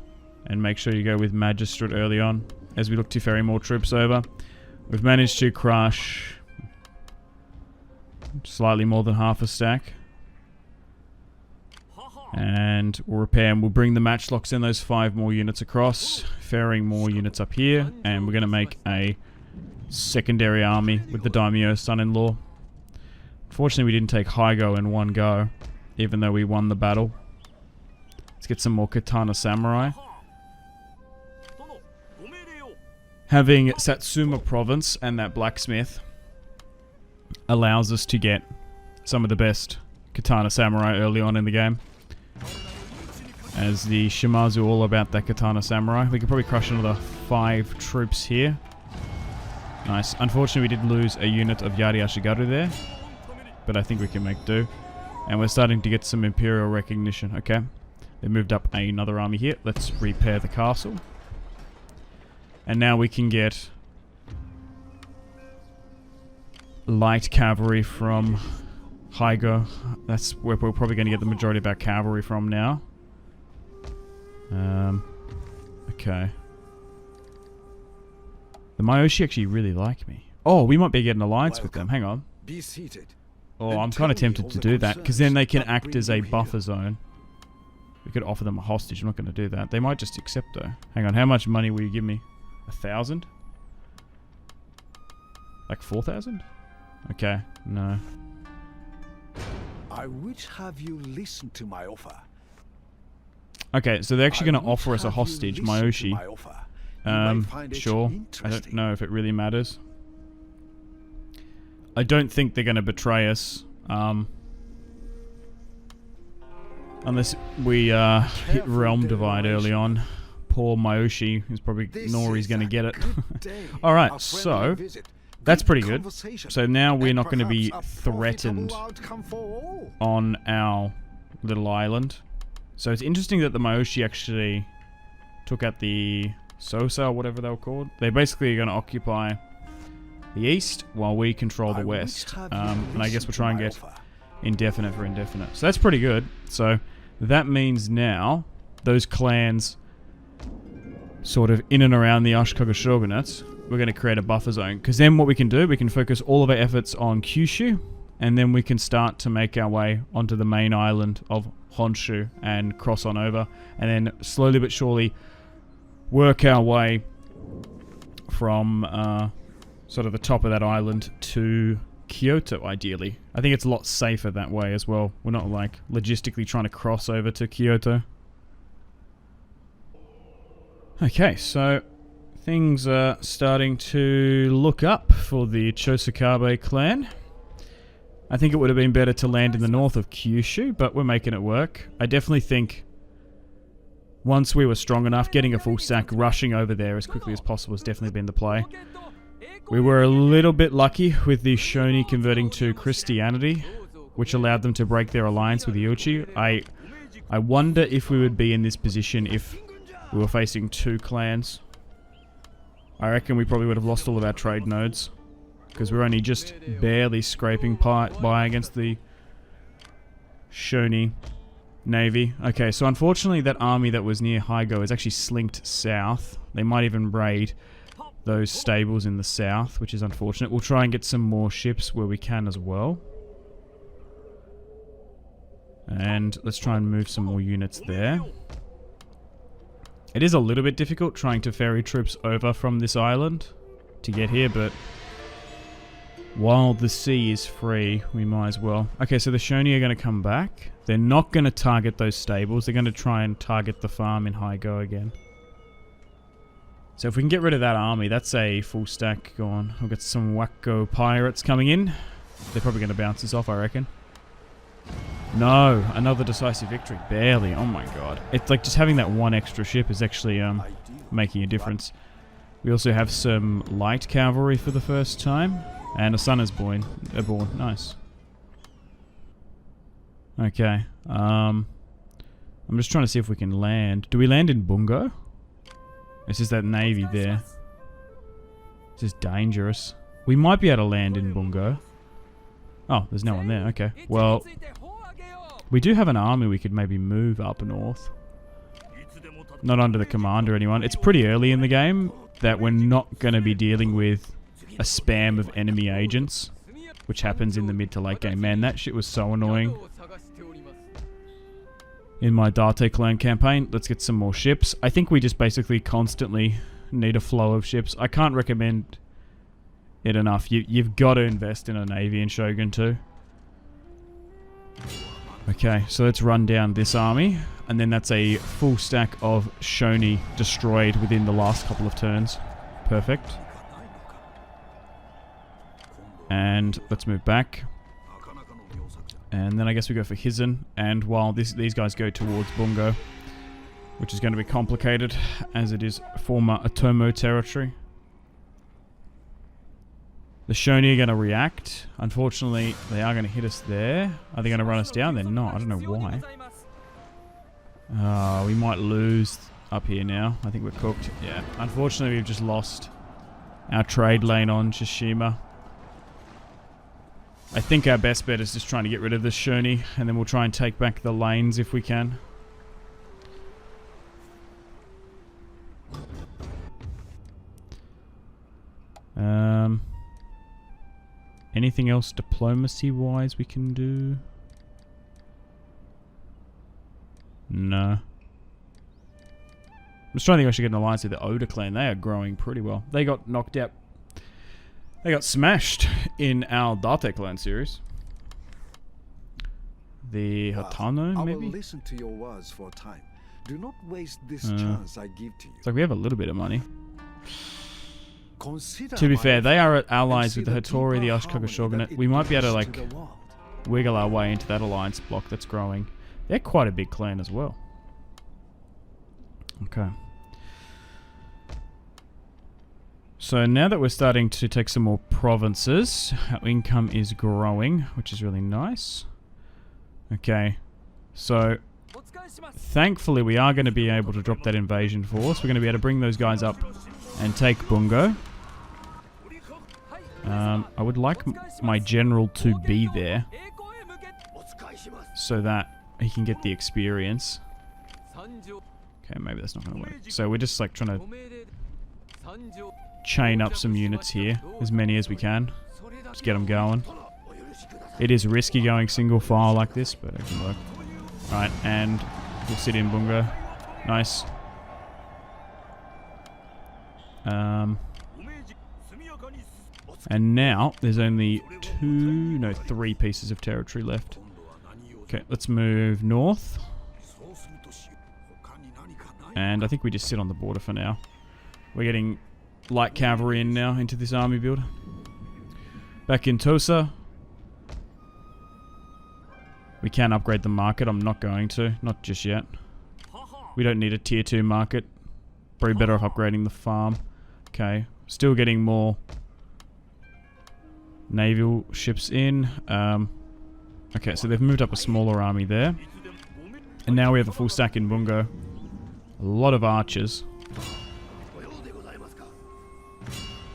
And make sure you go with Magistrate early on as we look to ferry more troops over. We've managed to crush slightly more than half a stack. And we'll repair and we'll bring the matchlocks in those 5 more units across. Ferrying more units up here. And we're going to make a secondary army with the Daimyo son-in-law. Unfortunately, we didn't take Higo in one go, even though we won the battle. Let's get some more Katana Samurai. Having Satsuma province and that blacksmith allows us to get some of the best Katana Samurai early on in the game. As the Shimazu all about that Katana Samurai. We could probably crush another 5 troops here. Nice. Unfortunately, we did lose a unit of Yari Ashigaru there. But I think we can make do. And we're starting to get some Imperial recognition. Okay. They moved up another army here. Let's repair the castle. And now we can get light cavalry from Higo. That's where we're probably going to get the majority of our cavalry from now. Okay. The Myoshi actually really like me. Oh, we might be getting an alliance with them. Hang on. Be seated. Oh, I'm kind of tempted to do that, because then they can act as a buffer zone. We could offer them a hostage. I'm not going to do that. They might just accept, though. Hang on, how much money will you give me? 1,000? Like 4,000? Okay, no. I would have you listen to my offer. Okay, so they're actually going to offer us a hostage, Myoshi. Sure. I don't know if it really matters. I don't think they're going to betray us. Unless we hit Realm Divide early on. Poor Myoshi is probably Nori's going to get it. Alright, so that's pretty good. So now we're not going to be threatened on our little island. So it's interesting that the Myoshi actually took out the Tosa, or whatever they were called. They're basically going to occupy the east while we control the west. And I guess we'll try and get indefinite for indefinite. So that's pretty good. So that means now those clans sort of in and around the Ashikaga shogunate, we're going to create a buffer zone. Because then what we can do, we can focus all of our efforts on Kyushu, and then we can start to make our way onto the main island of Honshu and cross on over, and then slowly but surely work our way from sort of the top of that island to Kyoto, ideally. I think it's a lot safer that way as well. We're not like logistically trying to cross over to Kyoto. Okay, so things are starting to look up for the Chosokabe clan. I think it would have been better to land in the north of Kyushu, but we're making it work. I definitely think once we were strong enough, getting a full stack, rushing over there as quickly as possible has definitely been the play. We were a little bit lucky with the Shony converting to Christianity, which allowed them to break their alliance with Yuchi. I wonder if we would be in this position if we were facing 2 clans. I reckon we probably would have lost all of our trade nodes, because we're only just barely scraping by against the Shony navy. Okay, so unfortunately that army that was near Higo is actually slinked south. They might even raid those stables in the south, which is unfortunate. We'll try and get some more ships where we can as well. And let's try and move some more units there. It is a little bit difficult trying to ferry troops over from this island to get here, but While the sea is free, we might as well. Okay, so the Shony are going to come back. They're not going to target those stables. They're going to try and target the farm in Higo again. So if we can get rid of that army, that's a full stack gone. We'll get some wacko pirates coming in. They're probably going to bounce this off, I reckon. No, another decisive victory. Barely. Oh my god. It's like just having that one extra ship is actually making a difference. We also have some light cavalry for the first time. And a son is born. Nice. Okay. I'm just trying to see if we can land. Do we land in Bungo? It's just that navy there. It's just dangerous. We might be able to land in Bungo. Oh, there's no one there. Okay. Well, we do have an army we could maybe move up north. Not under the command or anyone. It's pretty early in the game that we're not going to be dealing with a spam of enemy agents, which happens in the mid to late game. Man, that shit was so annoying. In my Date clan campaign, let's get some more ships. I think we just basically constantly need a flow of ships. I can't recommend it enough. You've got to invest in a navy in Shogun 2. Okay, so let's run down this army, and then that's a full stack of Shony destroyed within the last couple of turns. Perfect. And let's move back. And then I guess we go for Hizen, and while these guys go towards Bungo, which is going to be complicated, as it is former Atomo territory. The Shony are going to react. Unfortunately, they are going to hit us there. Are they going to run us down? They're not. I don't know why. We might lose up here now. I think we're cooked. Yeah. Unfortunately, we've just lost our trade lane on Tsushima. I think our best bet is just trying to get rid of the Shony, and then we'll try and take back the lanes if we can. Anything else diplomacy-wise we can do? No. I'm just trying to think I should get an alliance with the Oda clan. They are growing pretty well. They got knocked out. They got smashed in our Date clan series. The Hatano, maybe? I will listen to your words for a time. Do not waste this chance I give to you. It's like we have a little bit of money. To be fair, they are allies with the Hattori, the Ashikaga shogunate. We might be able to, like, wiggle our way into that alliance block that's growing. They're quite a big clan as well. Okay. So now that we're starting to take some more provinces, our income is growing, which is really nice. Okay. So, thankfully we are going to be able to drop that invasion force. We're going to be able to bring those guys up and take Bungo. I would like my general to be there so that he can get the experience. Okay, maybe that's not going to work. So we're just like trying to chain up some units here, as many as we can. Just get them going. It is risky going single file like this, but it can work. Right, and we'll sit in Bungo. Nice. And now there's only 3 pieces of territory left. Okay, let's move north. And I think we just sit on the border for now. We're getting light cavalry in now into this army build. Back in Tosa. We can upgrade the market. I'm not going to. Not just yet. We don't need a tier 2 market. Probably better off upgrading the farm. Okay. Still getting more naval ships in. Okay, so they've moved up a smaller army there. And now we have a full stack in Bungo. A lot of archers.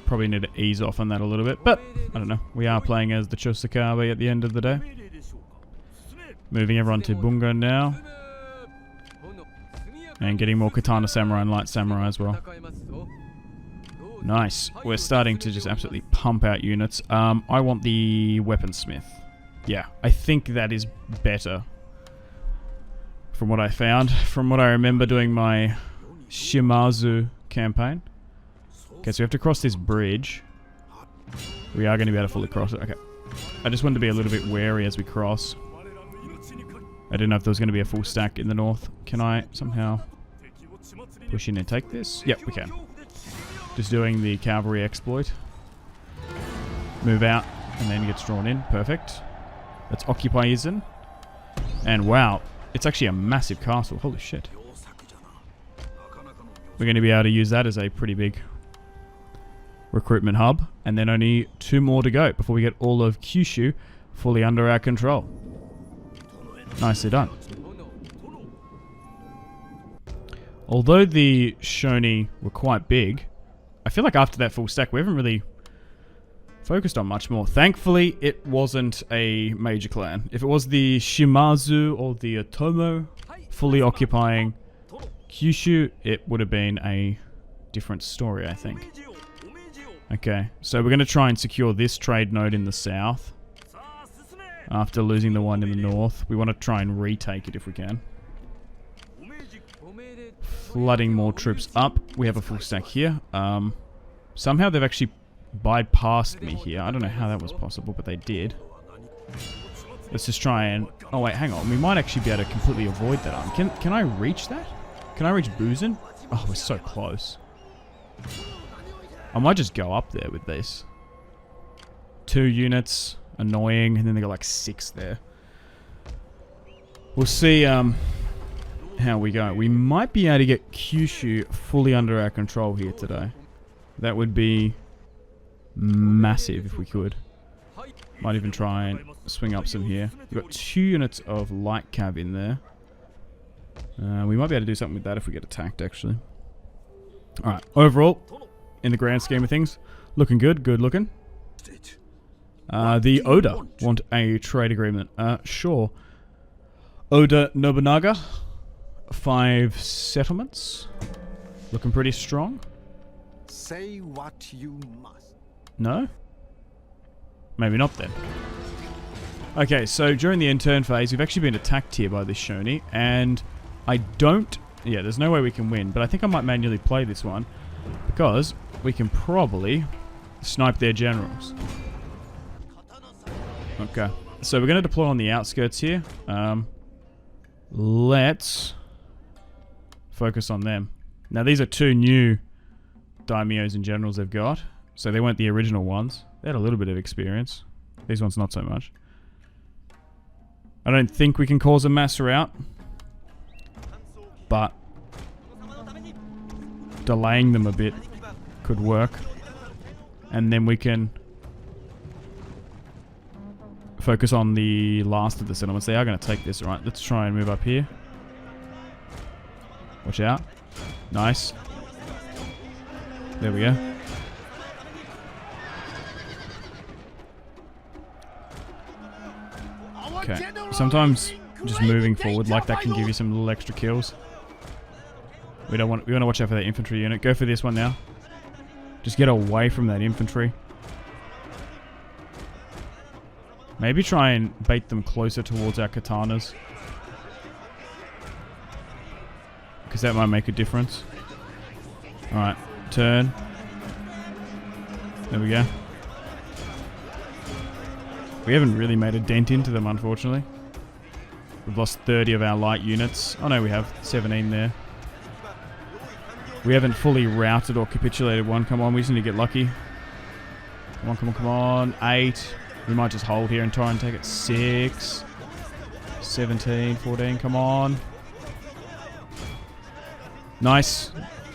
Probably need to ease off on that a little bit, but I don't know. We are playing as the Chosokabe at the end of the day. Moving everyone to Bungo now. And getting more Katana Samurai and Light Samurai as well. Nice. We're starting to just absolutely pump out units. I want the Weaponsmith. Yeah, I think that is better. From what I found. From what I remember doing my Shimazu campaign. Okay, so we have to cross this bridge. We are going to be able to fully cross it. Okay. I just wanted to be a little bit wary as we cross. I didn't know if there was going to be a full stack in the north. Can I somehow push in and take this? Yep, we can. Just doing the cavalry exploit. Move out, and then gets drawn in. Perfect. Let's occupy Izen. And wow, it's actually a massive castle. Holy shit. We're going to be able to use that as a pretty big recruitment hub. And then only 2 more to go before we get all of Kyushu fully under our control. Nicely done. Although the Shony were quite big, I feel like after that full stack we haven't really focused on much more. Thankfully, it wasn't a major clan. If it was the Shimazu or the Otomo fully occupying Kyushu, it would have been a different story, I think. Okay, so we're going to try and secure this trade node in the south. After losing the one in the north, we want to try and retake it if we can. Flooding more troops up. We have a full stack here. Somehow they've actually bypassed me here. I don't know how that was possible, but they did. Let's just try and... Oh wait, hang on. We might actually be able to completely avoid that arm. Can I reach that? Can I reach Buzen? Oh, we're so close. I might just go up there with this. 2 units. Annoying. And then they got like 6 there. We'll see how we go. We might be able to get Kyushu fully under our control here today. That would be massive if we could. Might even try and swing up some here. We've got 2 units of light cav in there. We might be able to do something with that if we get attacked, actually. Alright, overall, in the grand scheme of things, looking good. Good looking. The Oda want a trade agreement. Sure. Oda Nobunaga. 5 settlements. Looking pretty strong. Say what you must. No? Maybe not then. Okay, so during the intern phase, we've actually been attacked here by this Shony, and I don't... Yeah, there's no way we can win, but I think I might manually play this one, because we can probably snipe their generals. Okay, so we're going to deploy on the outskirts here. Let's focus on them. Now, these are 2 new daimyos and generals they've got, so they weren't the original ones. They had a little bit of experience. These ones not so much. I don't think we can cause a mass rout, but delaying them a bit could work, and then we can focus on the last of the settlements. They are going to take this. Alright, let's try and move up here. Watch out. Nice. There we go. Okay. Sometimes just moving forward like that can give you some little extra kills. We want to watch out for that infantry unit. Go for this one now. Just get away from that infantry. Maybe try and bait them closer towards our katanas, because that might make a difference. Alright, turn. There we go. We haven't really made a dent into them, unfortunately. We've lost 30 of our light units. Oh no, we have 17 there. We haven't fully routed or capitulated one. Come on, we just need to get lucky. Come on, come on, come on. 8. We might just hold here and try and take it. 6. 17, 14, come on. Nice.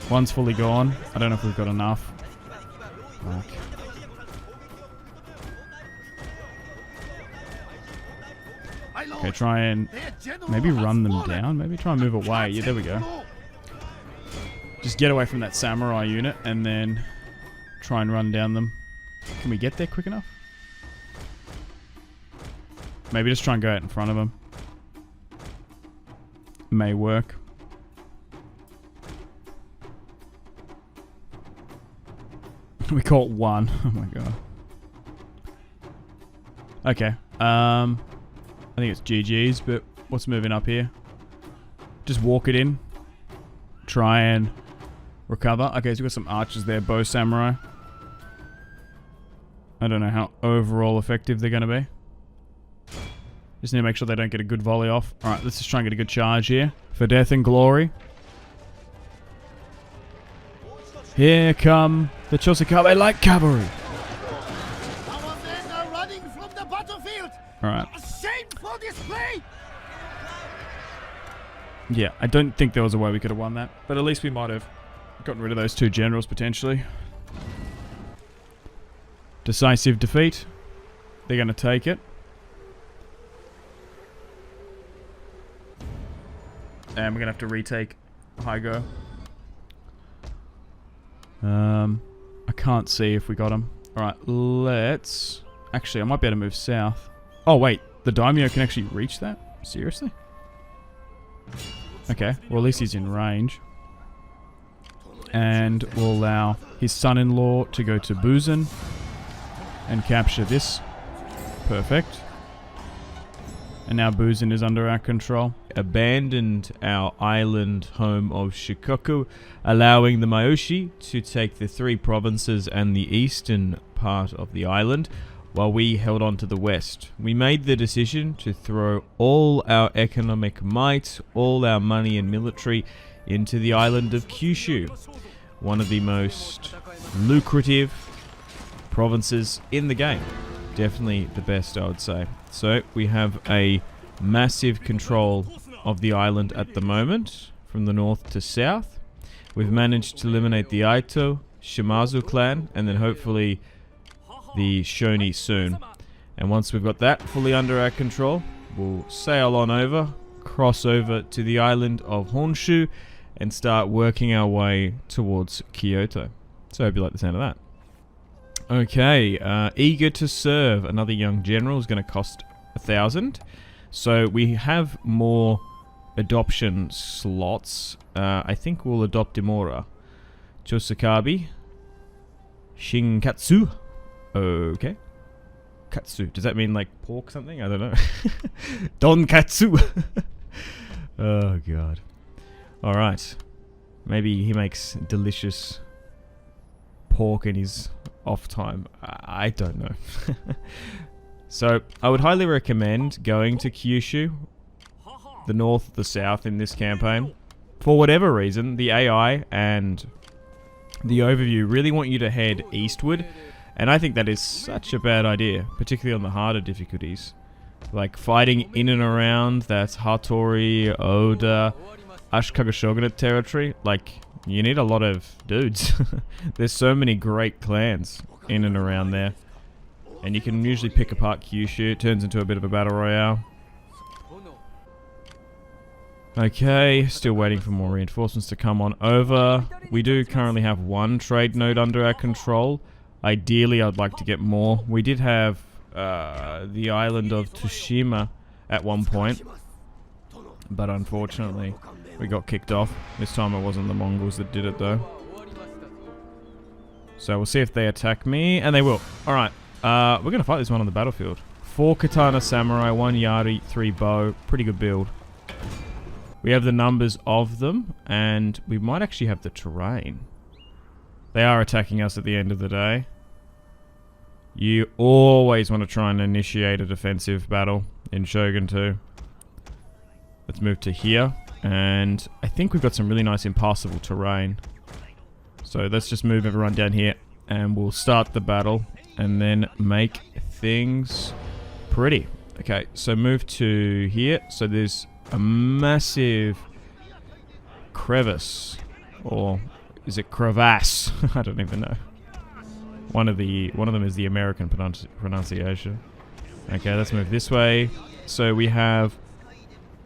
One's fully gone. I don't know if we've got enough. Okay, try and maybe run them down. Maybe try and move away. Yeah, there we go. Just get away from that samurai unit and then try and run down them. Can we get there quick enough? Maybe just try and go out in front of them. May work. We caught 1. Oh my god. Okay. I think it's GG's, but what's moving up here? Just walk it in. Try and recover. Okay, so we've got some archers there. Bow samurai. I don't know how overall effective they're going to be. Just need to make sure they don't get a good volley off. Alright, let's just try and get a good charge here. For death and glory. Here come the Chosokabe light cavalry. Our men are running from the battlefield. Alright. A shameful display. Yeah, I don't think there was a way we could have won that. But at least we might have gotten rid of those two generals, potentially. Decisive defeat. They're going to take it. And we're going to have to retake Higo. I can't see if we got him. Alright, let's... Actually, I might be able to move south. Oh, wait. The daimyo can actually reach that? Seriously? Okay, well at least he's in range. And we'll allow his son-in-law to go to Busan and capture this. Perfect. And now Busan is under our control. Abandoned our island home of Shikoku, allowing the Myoshi to take the 3 provinces and the eastern part of the island, while we held on to the west. We made the decision to throw all our economic might, all our money and military into the island of Kyushu, one of the most lucrative provinces in the game. Definitely the best, I would say. So we have a massive control of the island at the moment, from the north to south. We've managed to eliminate the Aito, Shimazu clan, and then hopefully the Shony soon. And once we've got that fully under our control, we'll sail on over, cross over to the island of Honshu, and start working our way towards Kyoto. So I hope you like the sound of that. Okay, eager to serve. Another young general is going to cost 1,000. So we have more adoption slots. I think we'll adopt Imora. Chosokabe. Shinkatsu. Okay. Katsu. Does that mean like pork something? I don't know. Donkatsu. Oh god. Alright. Maybe he makes delicious pork in his off time. I don't know. So, I would highly recommend going to Kyushu, the north, the south in this campaign. For whatever reason, the AI and the overview really want you to head eastward. And I think that is such a bad idea, particularly on the harder difficulties. Like fighting in and around that Hattori, Oda, Ashikaga shogunate territory. Like, you need a lot of dudes. There's so many great clans in and around there. And you can usually pick apart Kyushu. It turns into a bit of a battle royale. Okay, still waiting for more reinforcements to come on over. We do currently have 1 trade node under our control. Ideally, I'd like to get more. We did have the island of Tsushima at one point, but unfortunately, we got kicked off. This time it wasn't the Mongols that did it, though. So we'll see if they attack me, and they will. Alright, we're going to fight this one on the battlefield. 4 katana samurai, 1 yari, 3 bow. Pretty good build. We have the numbers of them, and we might actually have the terrain. They are attacking us at the end of the day. You always want to try and initiate a defensive battle in Shogun 2. Let's move to here. And I think we've got some really nice impassable terrain. So let's just move everyone down here. And we'll start the battle. And then make things pretty. Okay, so move to here. So there's a massive crevice. Or... is it crevasse? I don't even know. One of them is the American pronunciation. Okay, let's move this way. So we have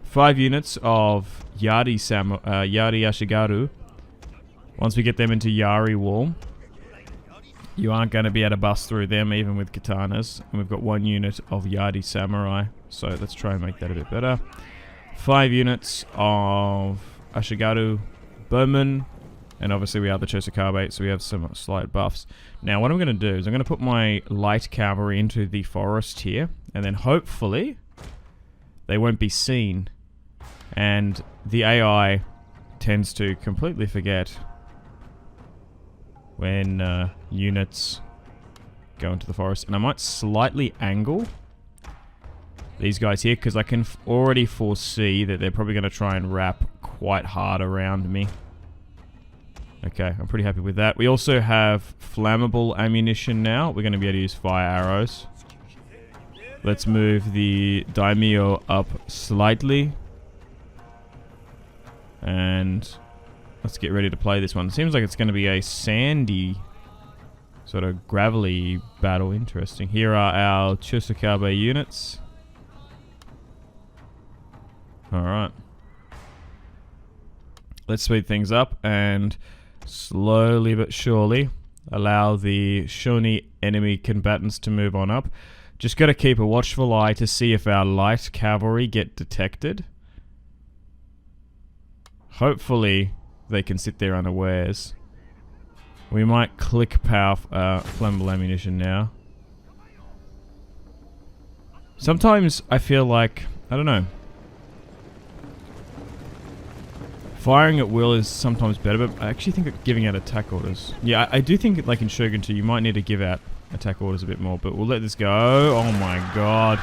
5 units of Yari Ashigaru. Once we get them into Yari Wall, you aren't going to be able to bust through them even with katanas. And we've got 1 unit of Yari Samurai. So let's try and make that a bit better. 5 units of Ashigaru Bowmen. And obviously we are the Chosokabe, so we have some slight buffs. Now what I'm going to do is I'm going to put my light cavalry into the forest here. And then hopefully they won't be seen. And the AI tends to completely forget when units go into the forest. And I might slightly angle these guys here, because I can already foresee that they're probably going to try and wrap quite hard around me. Okay, I'm pretty happy with that. We also have flammable ammunition now. We're going to be able to use fire arrows. Let's move the daimyo up slightly. And let's get ready to play this one. It seems like it's going to be a sandy, sort of gravelly battle. Interesting. Here are our Chosokabe units. Alright. Let's speed things up and slowly but surely allow the Shony enemy combatants to move on up. Just got to keep a watchful eye to see if our light cavalry get detected. Hopefully they can sit there unawares. We might click power flammable ammunition now. Sometimes I feel like, I don't know, firing at will is sometimes better, but I actually think that giving out attack orders. Yeah, I do think, like in Shogun 2, you might need to give out attack orders a bit more, but we'll let this go. Oh my god.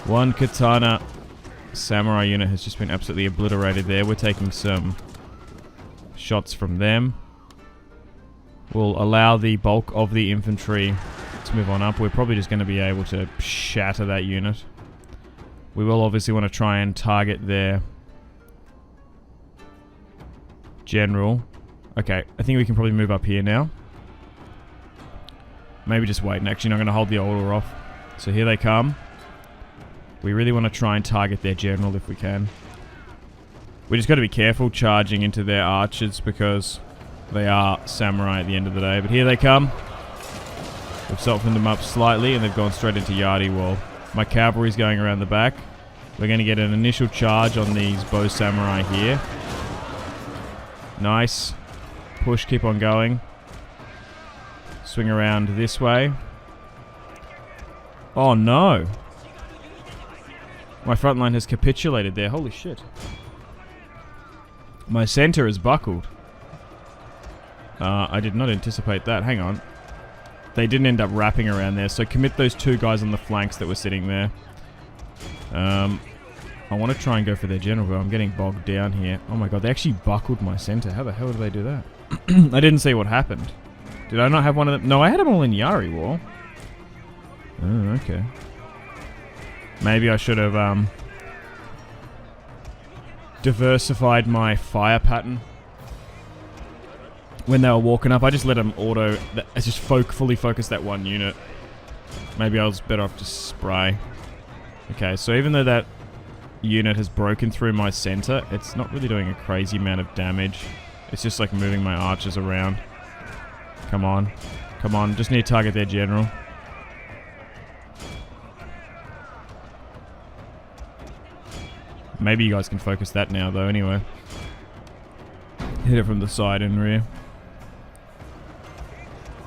One katana samurai unit has just been absolutely obliterated there. We're taking some shots from them. We'll allow the bulk of the infantry to move on up. We're probably just going to be able to shatter that unit. We will obviously want to try and target their general. Okay, I think we can probably move up here now. Maybe just wait. And actually, I'm going to hold the order off. So here they come. We really want to try and target their general if we can. We just got to be careful charging into their archers because they are samurai at the end of the day. But here they come. We've softened them up slightly and they've gone straight into Yardie wall. My cavalry's going around the back. We're going to get an initial charge on these bow samurai here. Nice. Push, keep on going. Swing around this way. Oh no. My front line has capitulated there. Holy shit. My center is buckled. I did not anticipate that. Hang on. They didn't end up wrapping around there, so commit those two guys on the flanks that were sitting there. I want to try and go for their general, but I'm getting bogged down here. Oh my god, they actually buckled my center. How the hell did they do that? I didn't see what happened. Did I not have one of them? No, I had them all in Yari War. Oh, okay. Maybe I should have diversified my fire pattern. When they were walking up, I just let them auto... I just fully focus that one unit. Maybe I was better off to spray. Okay, so even though that unit has broken through my center, it's not really doing a crazy amount of damage. It's just like moving my archers around. Come on. Come on, just need to target their general. Maybe you guys can focus that now though, anyway. Hit it from the side and rear.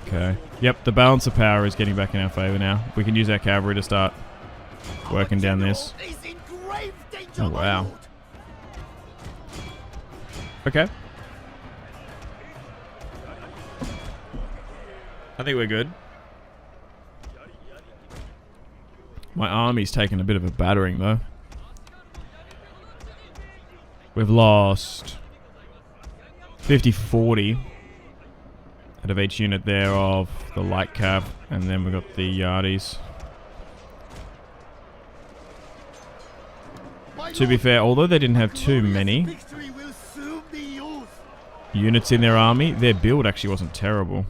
Okay. Yep, the balance of power is getting back in our favor now. We can use our cavalry to start working down this. Oh, wow. Okay. I think we're good. My army's taken a bit of a battering, though. We've lost 50-40 out of each unit there of the light cav, and then we've got the yardies. To be fair, although they didn't have too many units in their army, their build actually wasn't terrible.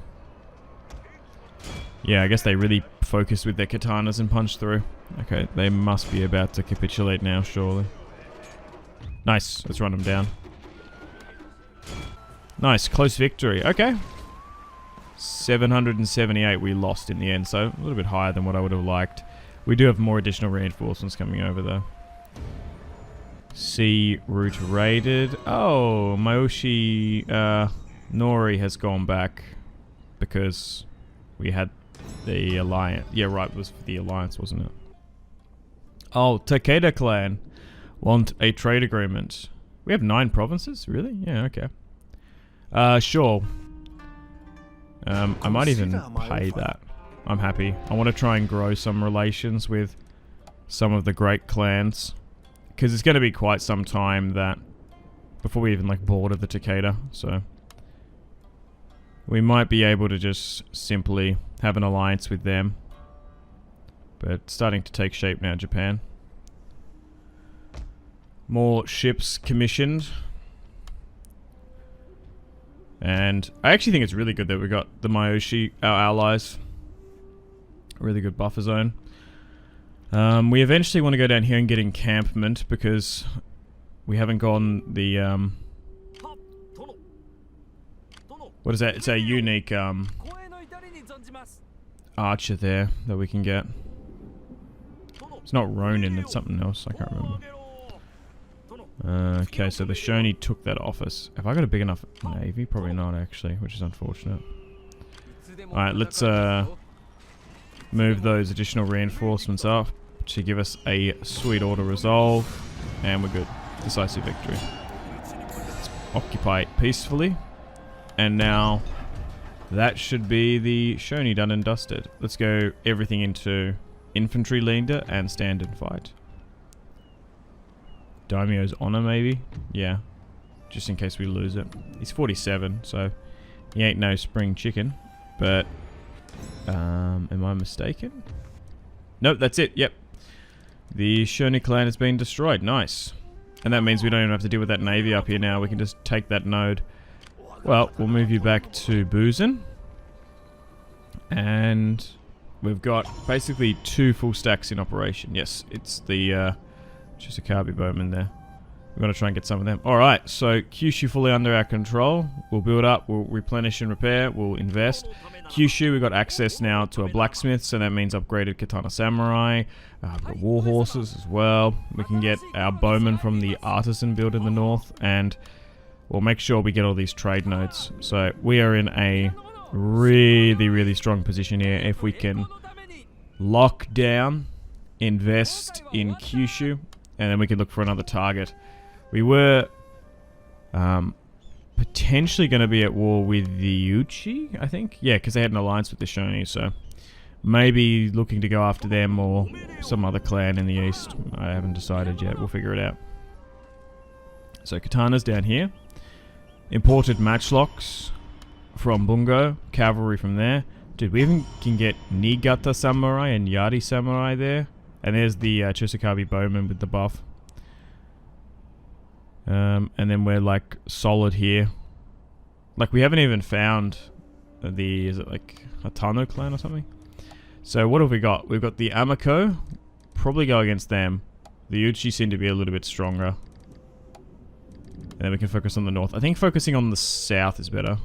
Yeah, I guess they really focused with their katanas and punched through. Okay, they must be about to capitulate now, surely. Nice, let's run them down. Nice, close victory. Okay. 778 we lost in the end, so a little bit higher than what I would have liked. We do have more additional reinforcements coming over though. Sea route raided. Oh, Maoshi Nori has gone back because we had the alliance. Yeah, right, it was for the alliance, wasn't it? Oh, Takeda clan want a trade agreement. We have 9 provinces? Really? Yeah, okay. Sure. I might even pay that. I'm happy. I want to try and grow some relations with some of the great clans. Because it's going to be quite some time that... before we even, like, border the Takeda. So... we might be able to just simply have an alliance with them. But it's starting to take shape now, Japan. More ships commissioned. And I actually think it's really good that we got the Myoshi, our allies. A really good buffer zone. We eventually want to go down here and get encampment because we haven't gone the... what is that? It's a unique archer there that we can get. It's not Ronin, it's something else. I can't remember. Okay, so the Shony took that office. Have I got a big enough navy? Probably not, actually, which is unfortunate. Alright, let's move those additional reinforcements up to give us a sweet order resolve. And we're good. Decisive victory. Let's occupy it peacefully. And now that should be the Shony done and dusted. Let's go everything into infantry leader and stand and fight. Daimyo's honor, maybe? Yeah. Just in case we lose it. He's 47, so he ain't no spring chicken. But, am I mistaken? Nope, that's it. Yep. The Shony clan has been destroyed. Nice. And that means we don't even have to deal with that navy up here now. We can just take that node. Well, we'll move you back to Busan. And we've got basically 2 full stacks in operation. Yes, it's the Chosokabe bowmen there. We're going to try and get some of them. Alright, so Kyushu fully under our control. We'll build up, we'll replenish and repair, we'll invest. Kyushu, we've got access now to a blacksmith, so that means upgraded katana samurai. We've got war horses as well. We can get our bowmen from the artisan build in the north, and we'll make sure we get all these trade nodes. So we are in a really, really strong position here. If we can lock down, invest in Kyushu, and then we can look for another target. We were potentially going to be at war with the Uchi, I think. Yeah, because they had an alliance with the Shony, so maybe looking to go after them or some other clan in the east. I haven't decided yet. We'll figure it out. So katanas down here. Imported matchlocks from Bungo. Cavalry from there. Dude, we even can get Niigata samurai and Yari samurai there. And there's the Chosokabe bowman with the buff. And then we're like solid here. Like we haven't even found the, is it like Hatano clan or something? So what have we got? We've got the Amako. Probably go against them. The Uchi seem to be a little bit stronger. And then we can focus on the north. I think focusing on the south is better.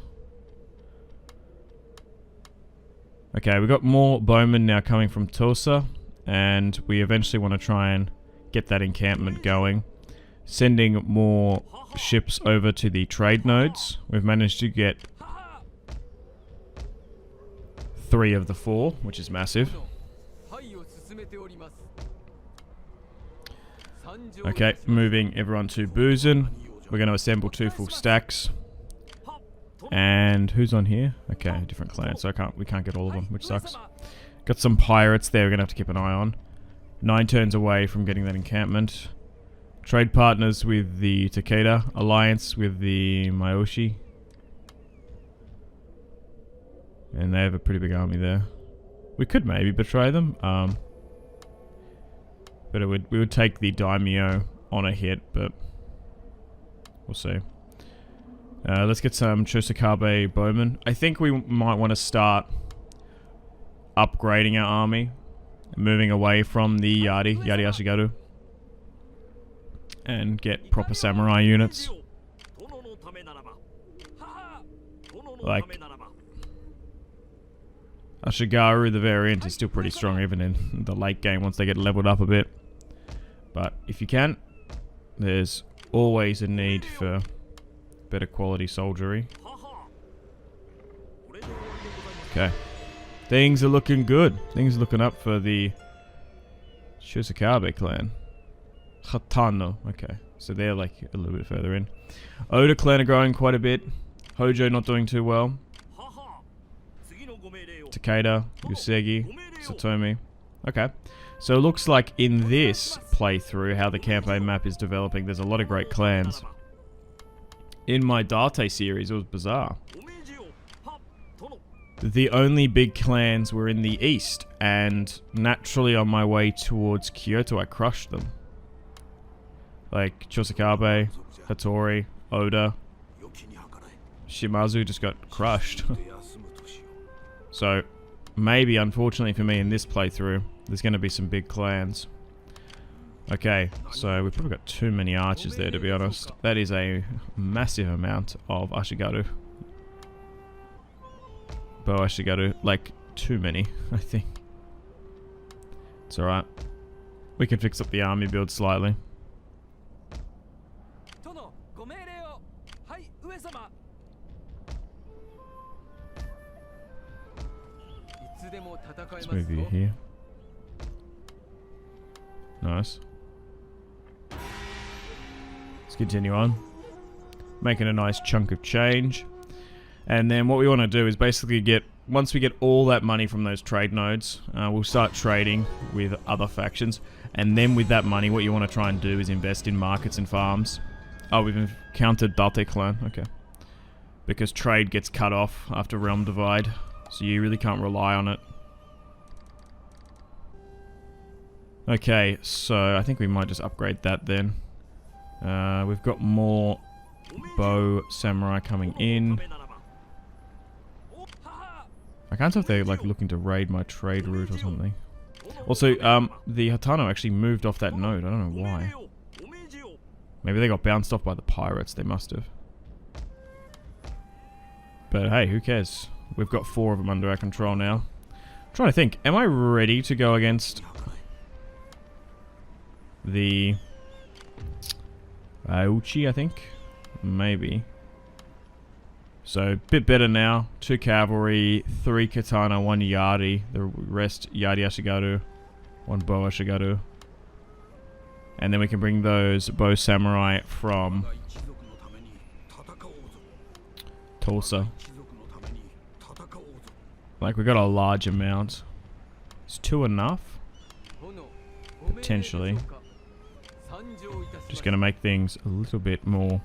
Okay, we've got more bowmen now coming from Tosa. And we eventually want to try and get that encampment going. Sending more ships over to the trade nodes. We've managed to get 3 of the 4, which is massive. Okay, moving everyone to Busan. We're going to assemble 2 full stacks. And who's on here? Okay, different clan, so we can't get all of them, which sucks. Got some pirates there we're going to have to keep an eye on. 9 turns away from getting that encampment. Trade partners with the Takeda. Alliance with the Myoshi. And they have a pretty big army there. We could maybe betray them. But we would take the Daimyo on a hit, but we'll see. Let's get some Chosokabe bowmen. I think we might want to start upgrading our army. Moving away from the Yari Ashikaga. And get proper samurai units. Like Ashikaga, the variant, is still pretty strong even in the late game once they get leveled up a bit. But if you can, there's always a need for better quality soldiery. Okay. Things are looking good. Things are looking up for the Chosokabe clan. Hatano. Okay. So they're like a little bit further in. Oda clan are growing quite a bit. Hojo not doing too well. Takeda, Usagi, Satomi. Okay. So it looks like in this playthrough, how the campaign map is developing, there's a lot of great clans. In my Date series, it was bizarre. The only big clans were in the east, and naturally on my way towards Kyoto, I crushed them. Like Chosokabe, Hattori, Oda, Shimazu just got crushed. So, maybe, unfortunately for me in this playthrough, there's going to be some big clans. Okay, so we've probably got too many archers there, to be honest. That is a massive amount of Ashikaga. Bow Ashikaga, like, too many, I think. It's alright. We can fix up the army build slightly. Let's move you here. Nice. Let's continue on. Making a nice chunk of change. And then what we want to do is basically get, once we get all that money from those trade nodes, we'll start trading with other factions. And then with that money, what you want to try and do is invest in markets and farms. Oh, we've encountered Date clan. Okay. Because trade gets cut off after realm divide. So you really can't rely on it. Okay, so I think we might just upgrade that then. We've got more bow samurai coming in. I can't tell if they're like looking to raid my trade route or something. Also, the Hatano actually moved off that node. I don't know why. Maybe they got bounced off by the pirates. They must have. But hey, who cares? We've got 4 of them under our control now. I'm trying to think. Am I ready to go against the Uchi, I think? Maybe. So, a bit better now. 2 cavalry, 3 katana, 1 yari. The rest, yari ashigaru. 1 bow ashigaru. And then we can bring those bow samurai from Tosa. Like, we got a large amount. Is 2 enough? Potentially. Just gonna make things a little bit more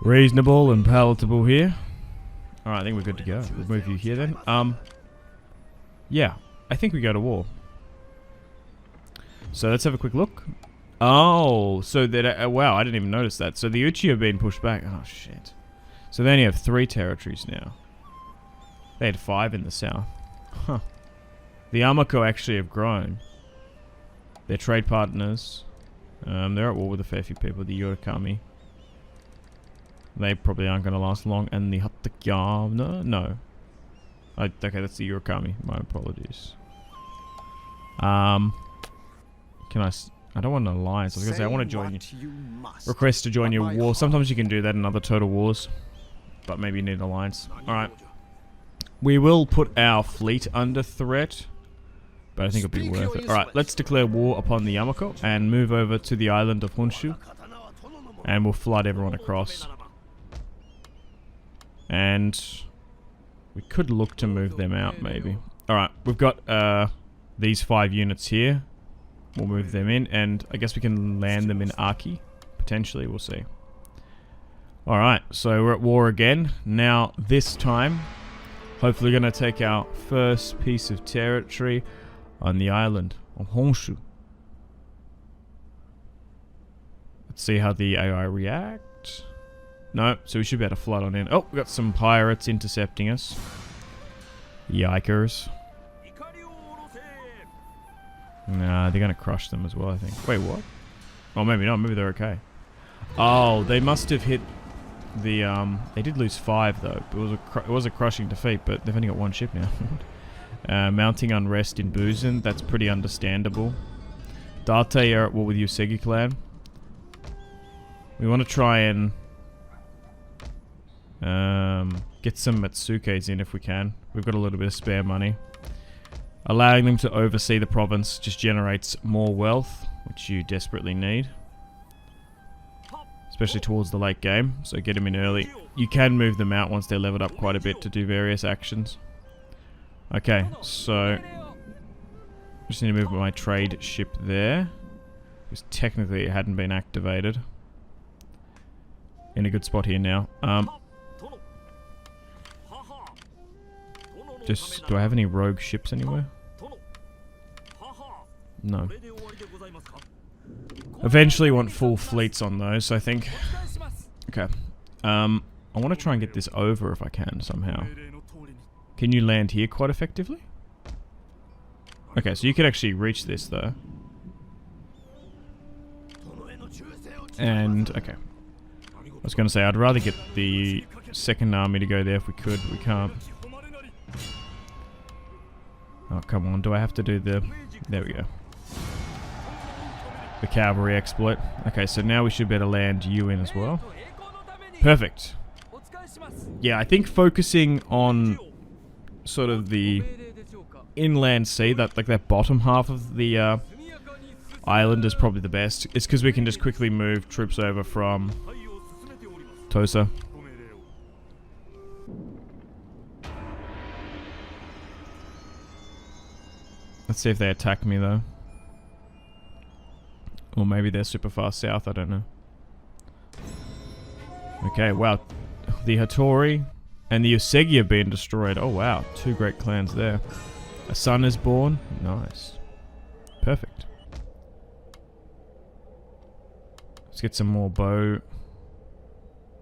reasonable and palatable here. Alright, I think we're good to go. We'll move you here then. Yeah, I think we go to war. So let's have a quick look. Oh, so that, wow, I didn't even notice that. So the Uchi have been pushed back. Oh, shit. So they only have 3 territories now. They had 5 in the south. Huh. The Amako actually have grown. They're trade partners. They're at war with a fair few people. The Yorikami. They probably aren't going to last long. And the Hatakya... No. Okay, that's the Yorikami. My apologies. Can I don't want an alliance. I was going to say, I want to join you. Request to join your war. Sometimes you can do that in other Total Wars. But maybe you need an alliance. Alright. We will put our fleet under threat. But I think it'll be worth it. Alright, let's declare war upon the Yamako. And move over to the island of Honshu. And we'll flood everyone across. And we could look to move them out, maybe. Alright, we've got these 5 units here. We'll move them in. And I guess we can land them in Aki. Potentially, we'll see. Alright, so we're at war again. Now, this time, hopefully we're going to take our first piece of territory on the island of Honshu. Let's see how the AI react. No, so we should be able to flood on in. Oh, we got some pirates intercepting us. Yikers. Nah, they're going to crush them as well, I think. Wait, what? Oh, maybe not. Maybe they're okay. Oh, they must have hit the... They did lose 5, though. It was a crushing defeat, but they've only got 1 ship now. Mounting unrest in Busan. That's pretty understandable. Date are at war with Usagi clan. We want to try and... get some Matsukes in if we can. We've got a little bit of spare money. Allowing them to oversee the province just generates more wealth, which you desperately need. Let's especially towards the late game, so get them in early. You can move them out once they're leveled up quite a bit to do various actions. Okay, so just need to move my trade ship there, because technically it hadn't been activated. In a good spot here now. Just, do I have any rogue ships anywhere? No. Eventually want full fleets on those, I think. Okay. I want to try and get this over if I can somehow. Can you land here quite effectively? Okay, so you could actually reach this though. And, okay. I was going to say, I'd rather get the second army to go there if we could. We can't. Oh, come on. Do I have to do the... There we go. The cavalry exploit. Okay, so now we should better land you in as well. Perfect. Yeah, I think focusing on sort of the inland sea, that like that bottom half of the island is probably the best. It's because we can just quickly move troops over from Tosa. Let's see if they attack me though. Or maybe they're super far south, I don't know. Okay, wow. The Hattori and the Usegi have been destroyed. Oh wow, 2 great clans there. A son is born. Nice. Perfect. Let's get some more bow.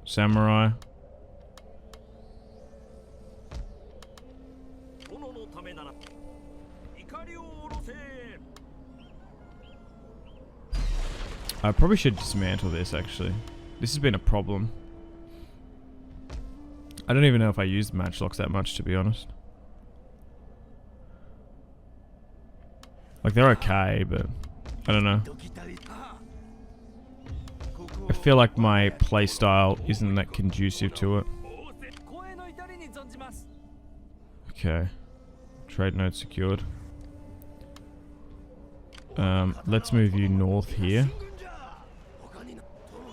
Samurai. I probably should dismantle this actually. This has been a problem. I don't even know if I used matchlocks that much, to be honest. Like, they're okay, but I don't know. I feel like my playstyle isn't that conducive to it. Okay. Trade node secured. Let's move you north here.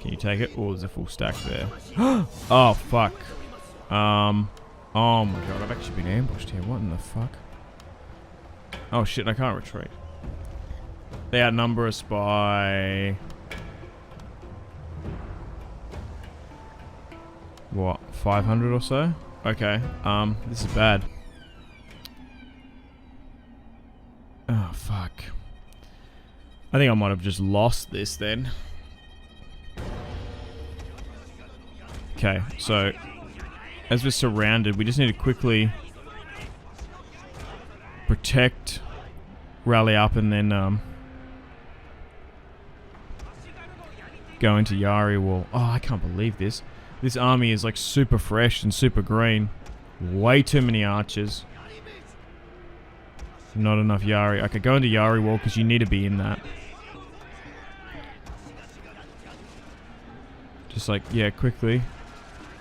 Can you take it? Oh, there's a full stack there. Oh, fuck. Oh my god, I've actually been ambushed here. What in the fuck? Oh shit, I can't retreat. They outnumber us by... what, 500 or so? Okay, this is bad. Oh, fuck. I think I might have just lost this then. Okay, so as we're surrounded, we just need to quickly protect, rally up, and then go into Yari Wall. Oh, I can't believe this. This army is like super fresh and super green. Way too many archers. Not enough Yari. Okay, go into Yari Wall because you need to be in that. Just like, yeah, quickly.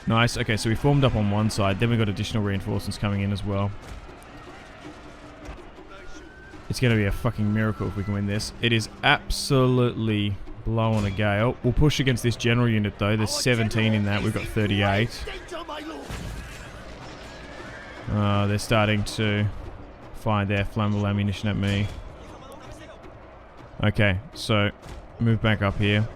Nice. Okay, so we formed up on one side. Then we got additional reinforcements coming in as well. It's going to be a fucking miracle if we can win this. It is absolutely blowing a gale. We'll push against this general unit though. There's 17 in that. We've got 38. They're starting to fire their flammable ammunition at me. Okay, so move back up here.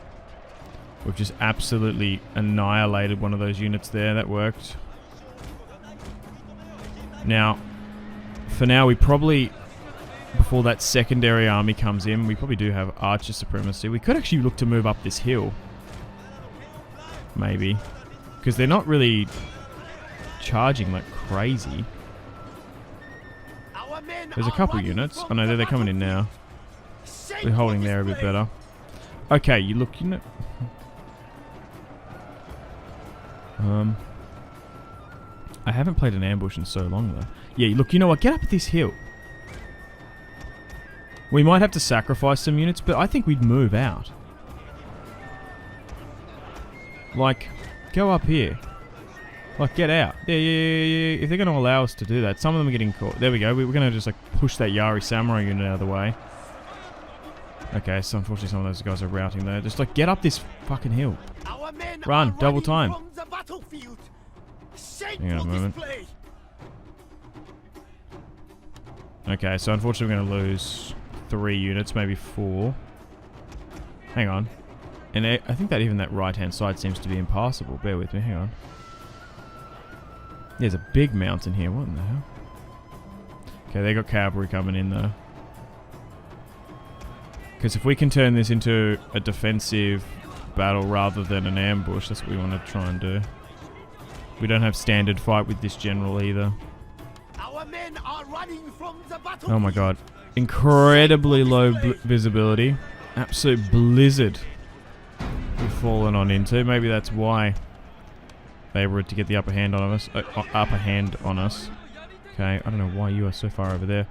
We've just absolutely annihilated one of those units there. That worked. Now, for now, we probably, before that secondary army comes in, we probably do have archer supremacy. We could actually look to move up this hill. Maybe. Because they're not really charging like crazy. There's a couple units. Oh no, they're coming in now. We're holding there a bit better. Okay, you look, you know... I haven't played an ambush in so long though. Yeah, look, you know what? Get up this hill. We might have to sacrifice some units, but I think we'd move out. Like, go up here. Like, get out. Yeah. If they're going to allow us to do that. Some of them are getting caught. There we go. We're going to just, like, push that Yari Samurai unit out of the way. Okay, so unfortunately some of those guys are routing there. Just like, get up this fucking hill. Our men Run, are double running time. from the battlefield. Hang on a Shameful moment. display. Okay, so unfortunately we're going to lose 3 units, maybe 4. Hang on. And I think that even that right-hand side seems to be impassable. Bear with me, hang on. There's a big mountain here, what in the hell? Okay, they got cavalry coming in though. Because if we can turn this into a defensive battle rather than an ambush, that's what we want to try and do. We don't have standard fight with this general either. Our men are running from the battlefield. Oh my god. Incredibly low visibility. Absolute blizzard we've fallen on into. Maybe that's why they were to get the upper hand on us. Okay, I don't know why you are so far over there.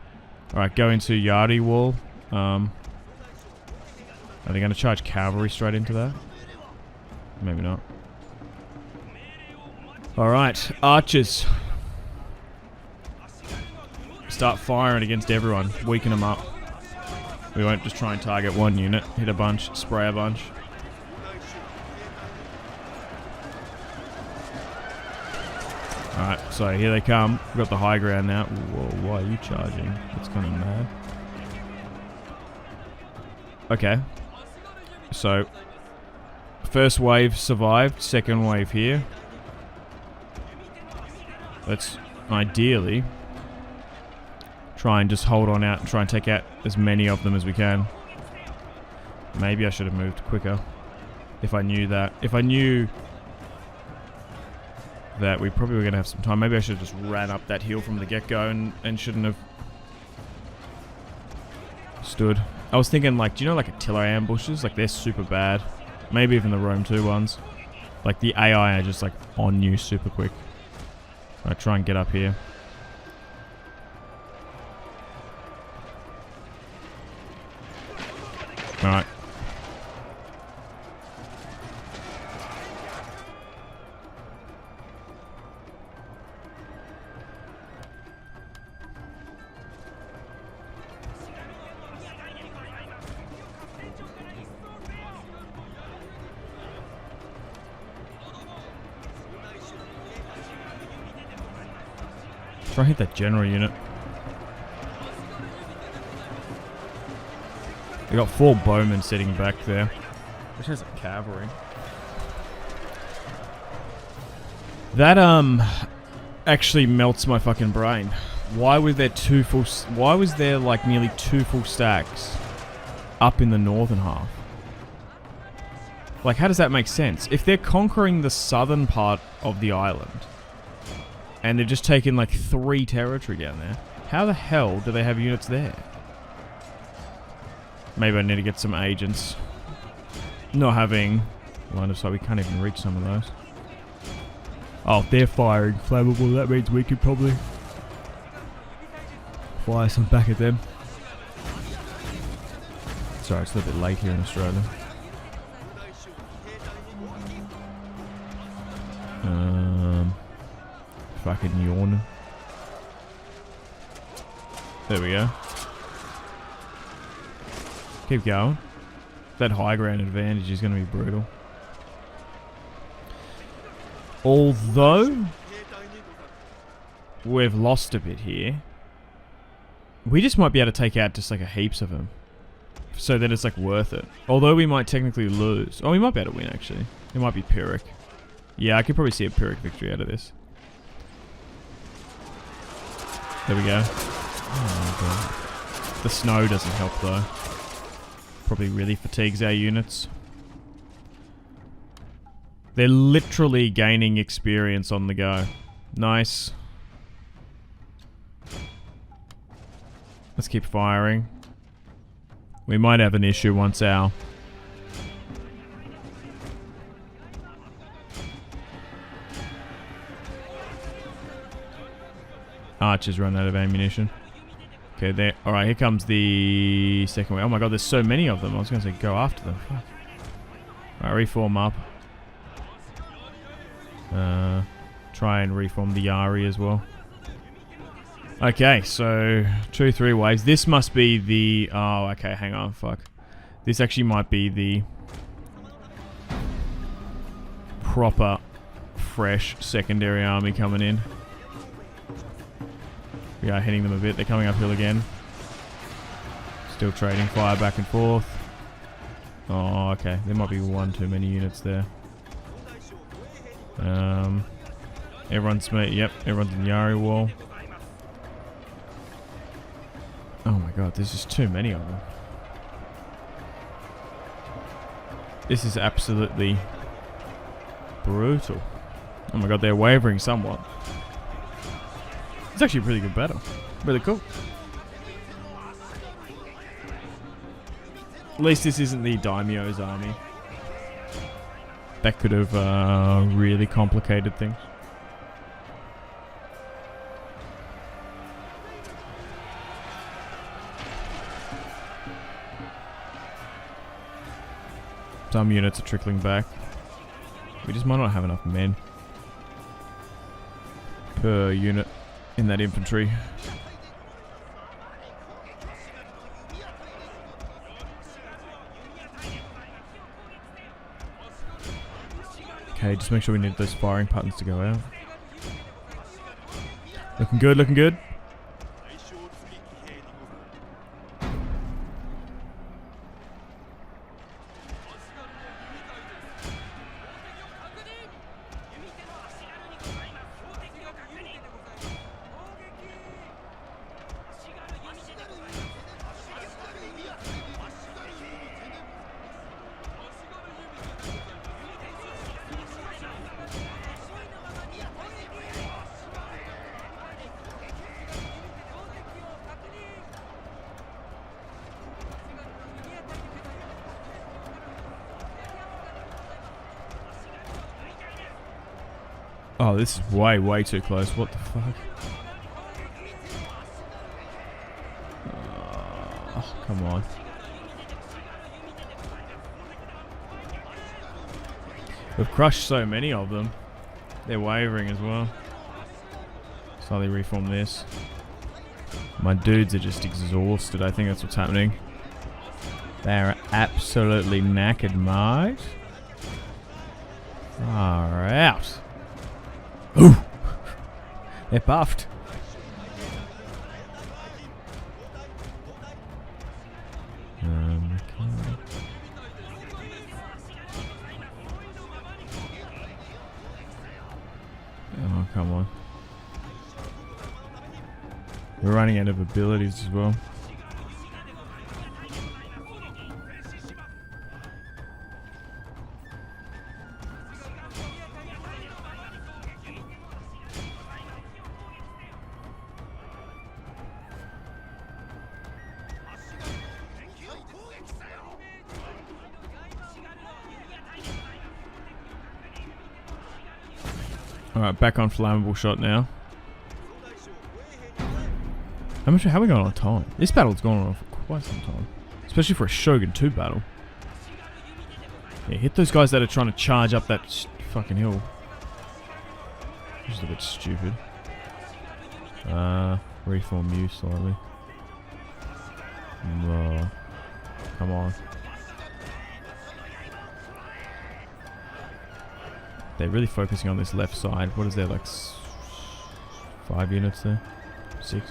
Alright, go into Yari wall. Are they going to charge cavalry straight into that? Maybe not. Alright, archers. Start firing against everyone. Weaken them up. We won't just try and target one unit. Hit a bunch. Spray a bunch. Alright, so here they come. We've got the high ground now. Whoa, why are you charging? That's kind of mad. Okay. So, first wave survived. Second wave here. Let's ideally try and just hold on out and try and take out as many of them as we can. Maybe I should have moved quicker. If I knew that. If I knew that we probably were going to have some time. Maybe I should have just ran up that hill from the get-go and shouldn't have stood. I was thinking, like, do you know, like, artillery ambushes? Like, they're super bad. Maybe even the Rome 2 ones. Like, the AI are just, like, on you super quick. Alright, try and get up here. Alright. Try and hit that general unit. We got 4 bowmen sitting back there. Which has a cavalry. That actually melts my fucking brain. Why was there why was there like nearly 2 full stacks up in the northern half? Like, how does that make sense? If they're conquering the southern part of the island and they've just taken like 3 territory down there, how the hell do they have units there? Maybe I need to get some agents. Not having line of sight, we can't even reach some of those. Oh, they're firing flammable. That means we could probably fire some back at them. Sorry, it's a little bit late here in Australia. Fucking yawn. There we go. Keep going. That high ground advantage is going to be brutal. Although we've lost a bit here, we just might be able to take out just like a heaps of them, so that it's like worth it. Although we might technically lose. Oh, we might be able to win actually. It might be Pyrrhic. Yeah, I could probably see a Pyrrhic victory out of this. There we go. Oh my god. The snow doesn't help though. Probably really fatigues our units. They're literally gaining experience on the go. Nice. Let's keep firing. We might have an issue once our archers run out of ammunition. Okay, there. Alright, here comes the second wave. Oh my god, there's so many of them. I was going to say go after them. Fuck. Alright, reform up. Try and reform the Yari as well. Okay, so 2-3 waves. This must be the... Oh, okay, hang on, fuck. This actually might be the proper, fresh secondary army coming in. We are hitting them a bit. They're coming uphill again. Still trading fire back and forth. Oh, okay. There might be one too many units there. Everyone's yep, everyone's in Yari wall. Oh my god, there's just too many of them. This is absolutely brutal. Oh my god, they're wavering somewhat. It's actually a pretty good battle. Really cool. At least this isn't the Daimyo's army. That could have really complicated things. Some units are trickling back. We just might not have enough men per unit in that infantry. Okay, just make sure we need those firing patterns to go out. Looking good, looking good. Oh, this is way too close. What the fuck? Oh, come on. We've crushed so many of them. They're wavering as well. Slowly reform this. My dudes are just exhausted. I think that's what's happening. They're absolutely knackered, mate. Far out. Ooh! They're buffed. Okay. Oh, come on. We're running out of abilities as well. Alright, back on flammable shot now. How we going on time? This battle's gone on for quite some time. Especially for a Shogun 2 battle. Yeah, hit those guys that are trying to charge up that fucking hill. Which is a bit stupid. Reform you slightly. Come on. They're really focusing on this left side. What is there, like 5 units there? 6?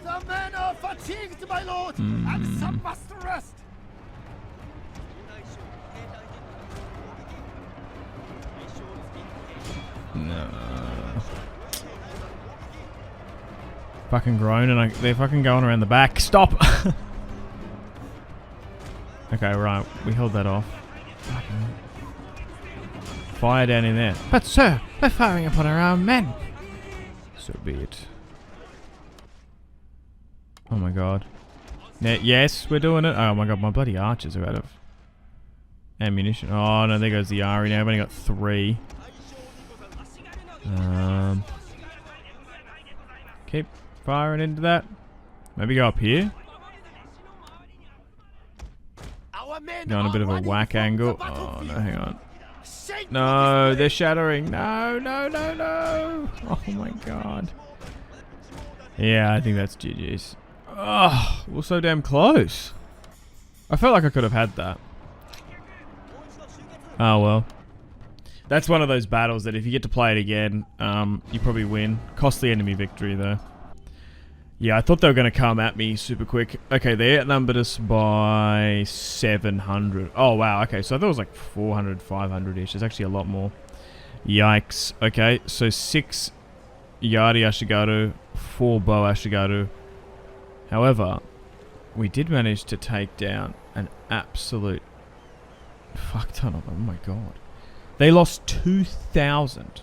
The men are fatigued, my lord, and some must rest. No. Fucking groaning. They're fucking going around the back. Stop! Okay, right. We held that off. Fire down in there. But sir, we're firing upon our own men. So be it. Oh my god. Yes, we're doing it. Oh my god, my bloody archers are out of ammunition. Oh no, there goes the Ari now. I've only got 3. Keep firing into that. Maybe go up here. Go on a bit of a whack angle. Oh no, hang on. No, they're shattering. No, no, no, no. Oh my god. Yeah, I think that's GG's. Oh, we're so damn close. I felt like I could have had that. Oh well. That's one of those battles that if you get to play it again, you probably win. Costly enemy victory though. Yeah, I thought they were going to come at me super quick. Okay, they outnumbered us by 700. Oh wow, okay, so I thought it was like 400, 500-ish. There's actually a lot more. Yikes. Okay, so 6 Yari Ashigaru, 4 Bow Ashigaru. However, we did manage to take down an absolute fuck ton of them. Oh my god. They lost 2,000.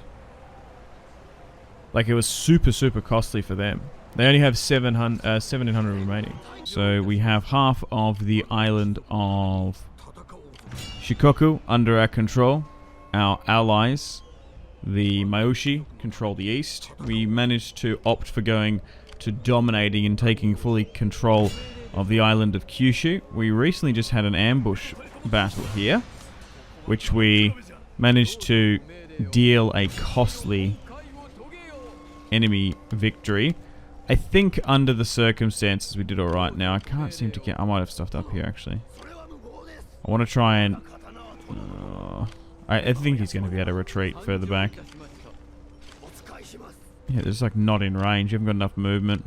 Like, it was super, super costly for them. They only have 1,700 remaining. So we have half of the island of Shikoku under our control. Our allies, the Maoshi, control the east. We managed to opt for going to dominating and taking fully control of the island of Kyushu. We recently just had an ambush battle here, which we managed to deal a costly enemy victory. I think under the circumstances we did alright. Now I can't seem to get... I might have stuffed up here actually. I want to try and... I think he's going to be able to retreat further back. Yeah, there's like not in range. You haven't got enough movement.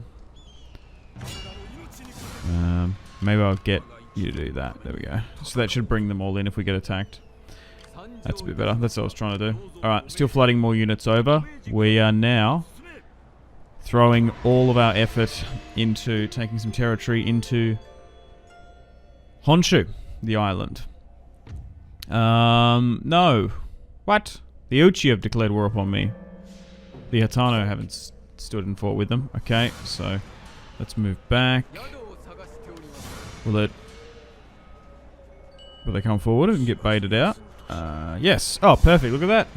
Maybe I'll get you to do that. There we go. So that should bring them all in if we get attacked. That's a bit better. That's what I was trying to do. Alright, still flooding more units over. We are now throwing all of our effort into taking some territory into Honshu, the island. No. What? The Uchi have declared war upon me. The Hatano haven't stood and fought with them. Okay, so let's move back. Will they come forward and get baited out? Yes. Oh, perfect. Look at that.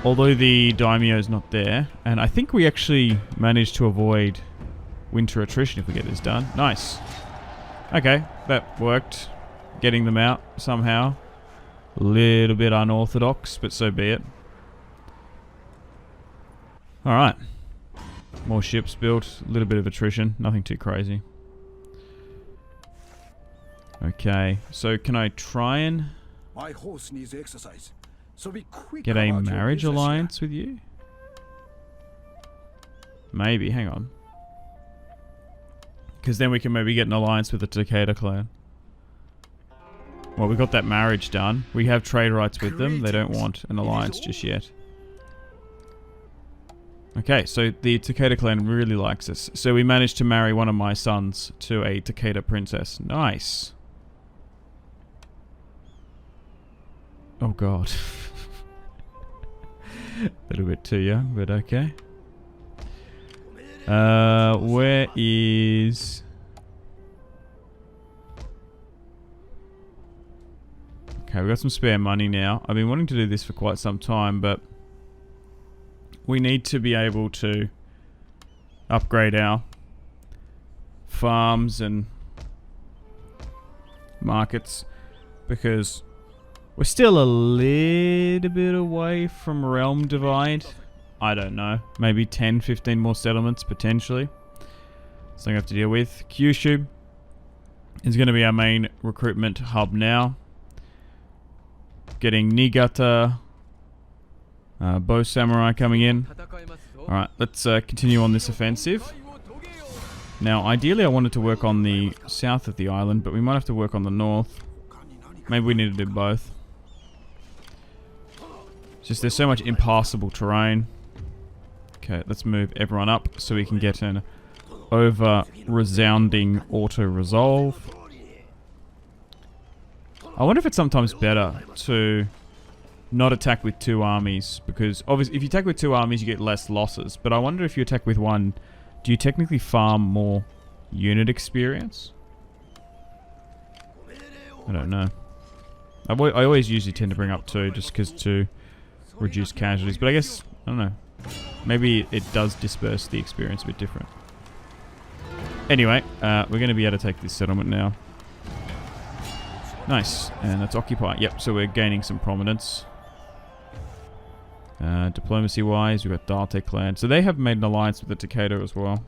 Although the daimyo's not there, and I think we actually managed to avoid winter attrition if we get this done. Nice. Okay, that worked. Getting them out somehow. A little bit unorthodox, but so be it. Alright. More ships built. A little bit of attrition. Nothing too crazy. Okay, so can I try and My horse needs exercise. So be quick get a about your marriage business alliance with you? Maybe, hang on. Because then we can maybe get an alliance with the Takeda clan. Well, we got that marriage done. We have trade rights with them. They don't want an alliance just yet. Okay, so the Takeda clan really likes us. So we managed to marry one of my sons to a Takeda princess. Nice. Oh god. A little bit too young, but okay. Where is... Okay, we've got some spare money now. I've been wanting to do this for quite some time, but we need to be able to upgrade our farms and markets because we're still a little bit away from realm divide. I don't know. Maybe 10, 15 more settlements potentially. Something I have to deal with. Kyushu is going to be our main recruitment hub now. Getting Niigata, Bow Samurai coming in. Alright, let's continue on this offensive. Now, ideally I wanted to work on the south of the island, but we might have to work on the north. Maybe we need to do both. It's just there's so much impassable terrain. Okay, let's move everyone up so we can get an over-resounding auto-resolve. I wonder if it's sometimes better to not attack with 2 armies, because obviously if you attack with 2 armies you get less losses, but I wonder if you attack with 1, do you technically farm more unit experience? I don't know. I always usually tend to bring up 2 just because to reduce casualties, but I guess, I don't know. Maybe it does disperse the experience a bit different. Anyway, we're going to be able to take this settlement now. Nice, and let's occupy. Yep, so we're gaining some prominence. Diplomacy-wise, we've got Date clan. So they have made an alliance with the Takeda as well.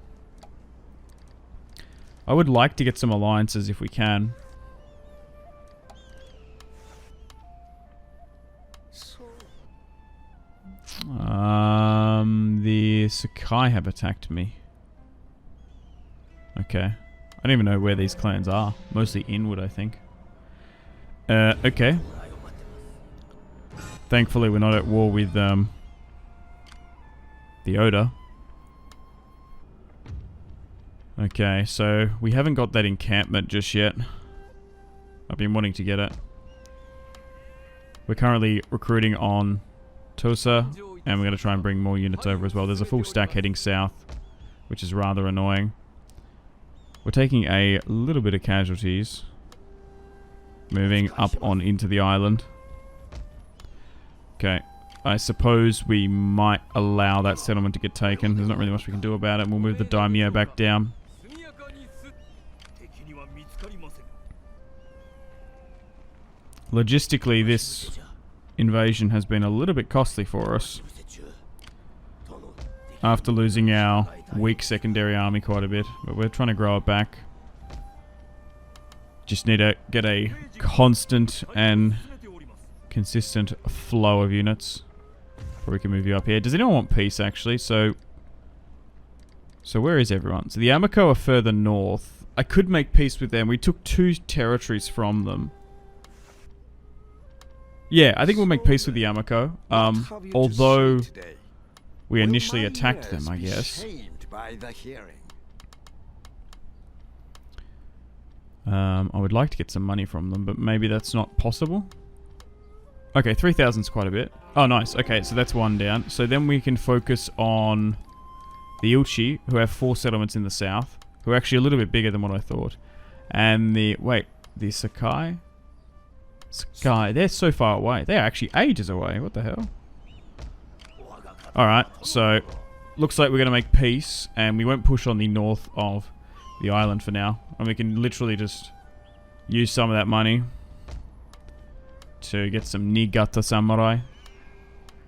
I would like to get some alliances if we can. The Sakai have attacked me. Okay. I don't even know where these clans are. Mostly inward, I think. Okay. Thankfully, we're not at war with, the Oda. Okay, so we haven't got that encampment just yet. I've been wanting to get it. We're currently recruiting on Tosa, and we're going to try and bring more units over as well. There's a full stack heading south, which is rather annoying. We're taking a little bit of casualties. Moving up on into the island. Okay. I suppose we might allow that settlement to get taken. There's not really much we can do about it. We'll move the daimyo back down. Logistically, this invasion has been a little bit costly for us. After losing our weak secondary army quite a bit. But we're trying to grow it back. Just need to get a constant and consistent flow of units. Before we can move you up here. Does anyone want peace, actually? So where is everyone? So the Amiko are further north. I could make peace with them. We took 2 territories from them. Yeah, I think we'll make peace with the Amiko. Although we initially attacked them, I guess. I would like to get some money from them, but maybe that's not possible. Okay, 3,000 is quite a bit. Oh, nice. Okay, so that's 1 down. So then we can focus on the Uchi, who have 4 settlements in the south, who are actually a little bit bigger than what I thought. And the Sakai? Sakai, they're so far away. They're actually ages away. What the hell? Alright, so looks like we're going to make peace, and we won't push on the north of the island for now. And we can literally just use some of that money to get some Niigata samurai.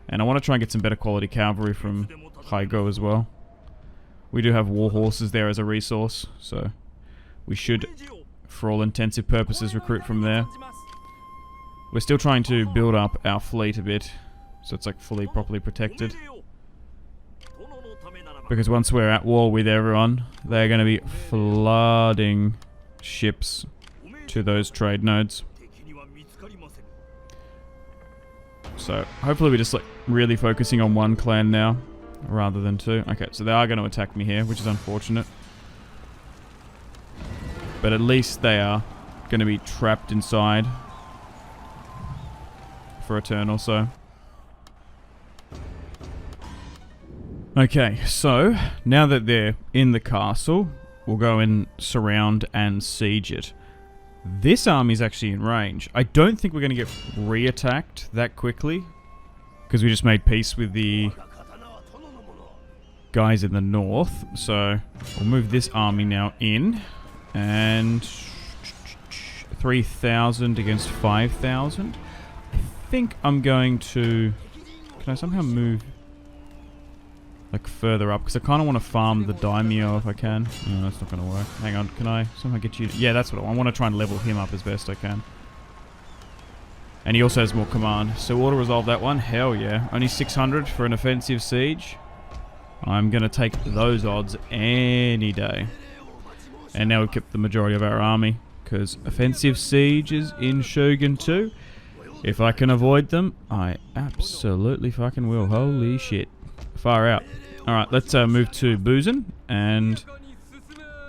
And I want to try and get some better quality cavalry from Higo as well. We do have war horses there as a resource, so we should, for all intensive purposes, recruit from there. We're still trying to build up our fleet a bit, so it's like fully properly protected. Because once we're at war with everyone, they're going to be flooding ships to those trade nodes. So hopefully we're just like really focusing on 1 clan now, rather than 2. Okay, so they are going to attack me here, which is unfortunate. But at least they are going to be trapped inside for a turn or so. Okay, so now that they're in the castle, we'll go and surround and siege it. This army's actually in range. I don't think we're going to get re-attacked that quickly, because we just made peace with the guys in the north. So we'll move this army now in, and 3,000 against 5,000. I think I'm going to... Can I somehow move like further up? Because I kind of want to farm the daimyo if I can. No, that's not going to work. Hang on, can I somehow get you... Yeah, that's what I want to try and level him up as best I can. And he also has more command. So auto-resolve that one. Hell yeah. Only 600 for an offensive siege. I'm going to take those odds any day. And now we've kept the majority of our army, because offensive sieges in Shogun 2, if I can avoid them, I absolutely fucking will. Holy shit. Far out. Alright, let's move to Buzen and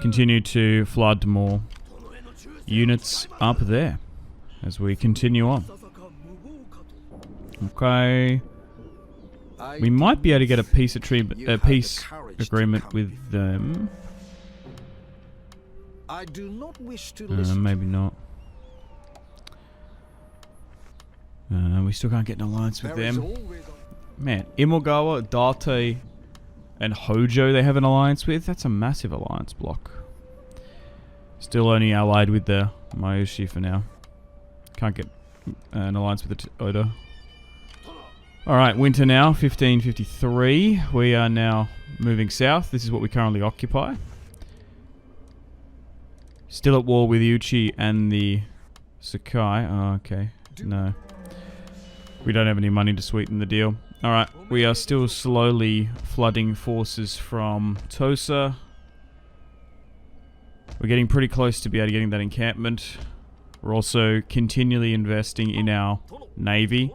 continue to flood more units up there as we continue on. Okay. We might be able to get a peace agreement with them. I do not wish to Maybe not. We still can't get an alliance with them. Man, Imagawa, Date, and Hojo they have an alliance with. That's a massive alliance block. Still only allied with the Mayushi for now. Can't get an alliance with the Oda. Alright, winter now, 1553. We are now moving south. This is what we currently occupy. Still at war with Uchi and the Sakai. Oh, okay. No. We don't have any money to sweeten the deal. Alright, we are still slowly flooding forces from Tosa. We're getting pretty close to be able to getting that encampment. We're also continually investing in our navy.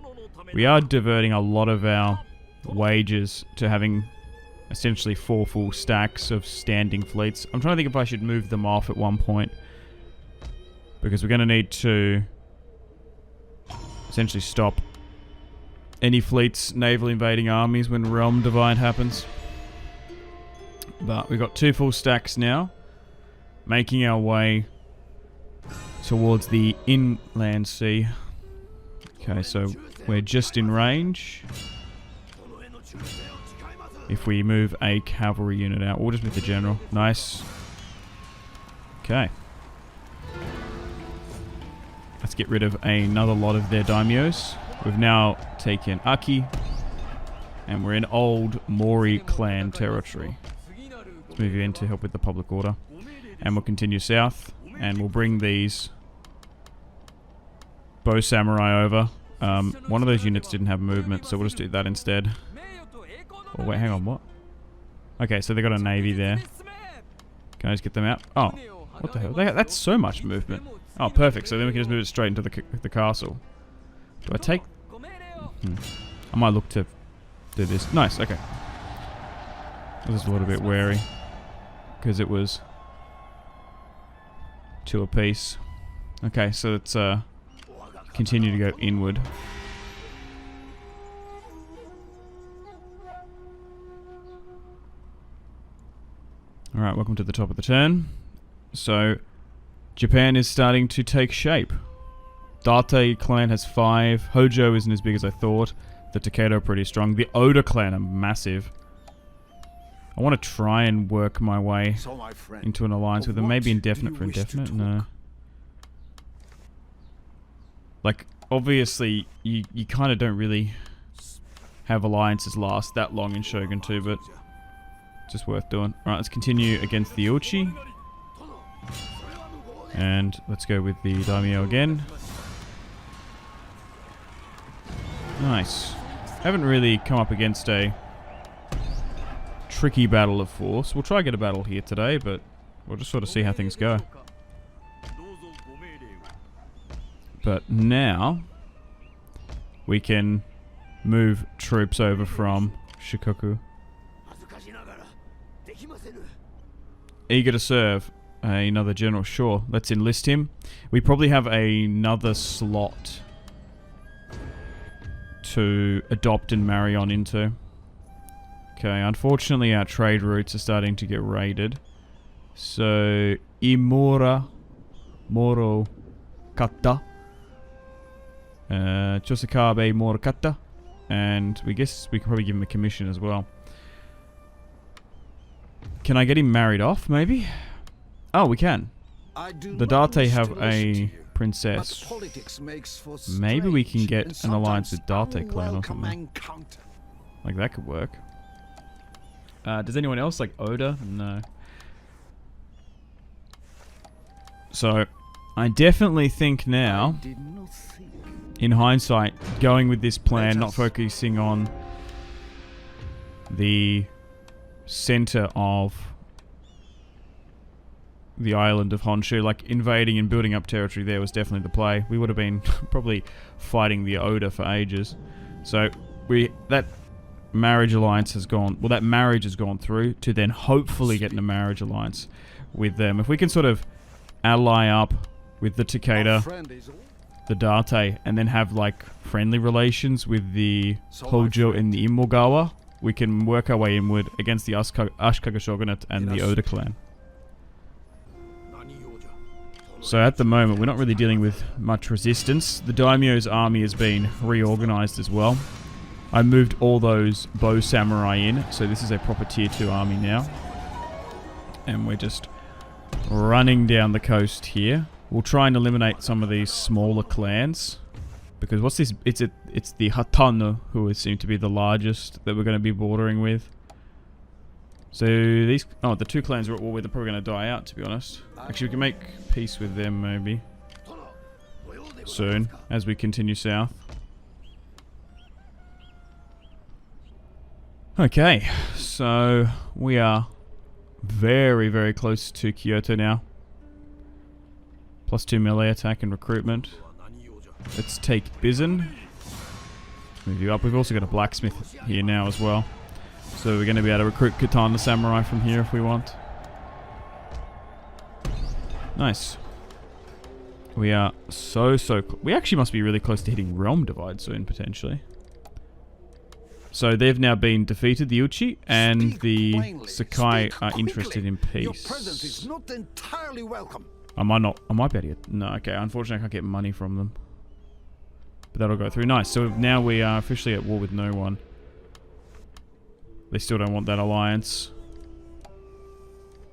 We are diverting a lot of our wages to having essentially 4 full stacks of standing fleets. I'm trying to think if I should move them off at one point, because we're going to need to essentially stop any fleets naval invading armies when Realm Divide happens. But we've got 2 full stacks now, making our way towards the inland sea. Okay, so we're just in range. If we move a cavalry unit out, we'll just move the general. Nice. Okay. Let's get rid of another lot of their daimyos. We've now taken Aki, and we're in old Mori clan territory. Let's move you in to help with the public order. And we'll continue south, and we'll bring these bow samurai over. One of those units didn't have movement, so we'll just do that instead. Oh, wait, hang on, what? Okay, so they got a navy there. Can I just get them out? Oh, what the hell? That's so much movement. Oh, perfect. So then we can just move it straight into the castle. Do I take... I might look to do this. Nice, okay. I was a little bit wary, because it was 2 apiece. Okay, so let's continue to go inward. Alright, welcome to the top of the turn. So, Japan is starting to take shape. Date clan has 5. Hojo isn't as big as I thought. The Takeda are pretty strong. The Oda clan are massive. I want to try and work my way into an alliance with them. Maybe indefinite for indefinite? No. Like, obviously, you kind of don't really have alliances last that long in Shogun 2, but just worth doing. Alright, let's continue against the Uchi. And let's go with the daimyo again. Nice. Haven't really come up against a tricky battle of force. We'll try and get a battle here today, but we'll just sort of see how things go. But now we can move troops over from Shikoku. Eager to serve. Another general, sure. Let's enlist him. We probably have another slot to adopt and marry on into. Okay, unfortunately our trade routes are starting to get raided. So, Imura Moro Kata. Chosokabe Moro Kata. And we guess we can probably give him a commission as well. Can I get him married off, maybe? Oh, we can. The Date have a princess. Maybe we can get an alliance with Date clan or something. Like, that could work. Does anyone else like Oda? No. So, I definitely think now, in hindsight, going with this plan, not focusing on the center of the island of Honshu, like invading and building up territory there was definitely the play. We would have been probably fighting the Oda for ages. So that marriage alliance has gone, well, that marriage has gone through to then hopefully get in a marriage alliance with them. If we can sort of ally up with the Takeda, the Date, and then have like friendly relations with the Hojo and the Imagawa, we can work our way inward against the Ashikaga shogunate and the Oda clan. So at the moment, we're not really dealing with much resistance. The daimyo's army has been reorganized as well. I moved all those bow samurai in, so this is a proper tier 2 army now. And we're just running down the coast here. We'll try and eliminate some of these smaller clans. Because what's this? It's the Hatano, who seem to be the largest that we're going to be bordering with. So these... Oh, the 2 clans we're at war with are probably going to die out, to be honest. Actually, we can make peace with them, maybe. Soon, as we continue south. Okay, so we are very, very close to Kyoto now. +2 melee attack and recruitment. Let's take Bizen. Move you up. We've also got a blacksmith here now as well. So we're going to be able to recruit Katana Samurai from here if we want. Nice. We are so we actually must be really close to hitting Realm Divide soon, potentially. So they've now been defeated, the Uchi, and the Sakai are interested in peace. Your presence is not entirely welcome. I might be able to get... No, okay, unfortunately I can't get money from them. But that'll go through. Nice, so now we are officially at war with no one. They still don't want that alliance.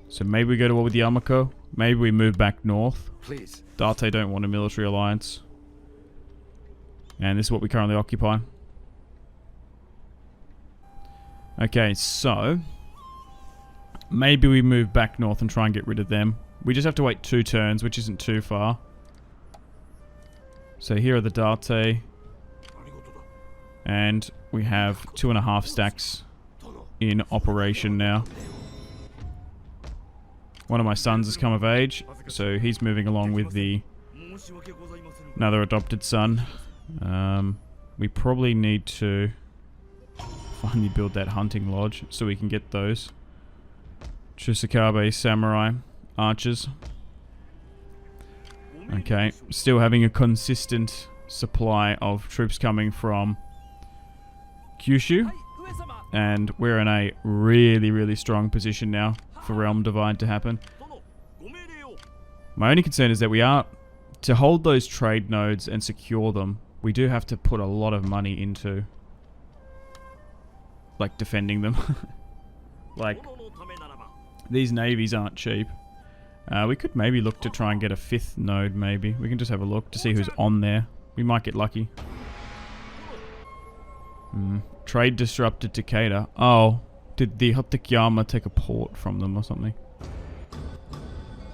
So maybe we go to war with the Yamako. Maybe we move back north. Please. Date don't want a military alliance. And this is what we currently occupy. Okay, so... maybe we move back north and try and get rid of them. We just have to wait 2 turns, which isn't too far. So here are the Date. And we have 2.5 stacks in operation now. One of my sons has come of age, so he's moving along with the another adopted son. We probably need to finally build that hunting lodge so we can get those Chosokabe samurai archers. Okay, still having a consistent supply of troops coming from Kyushu. And we're in a really strong position now for Realm Divide to happen. My only concern is that we are... to hold those trade nodes and secure them, we do have to put a lot of money into... like, defending them. Like, these navies aren't cheap. We could maybe look to try and get a 5th node, maybe. We can just have a look to see who's on there. We might get lucky. Trade disrupted Takeda. Oh, did the Hotakeyama take a port from them or something?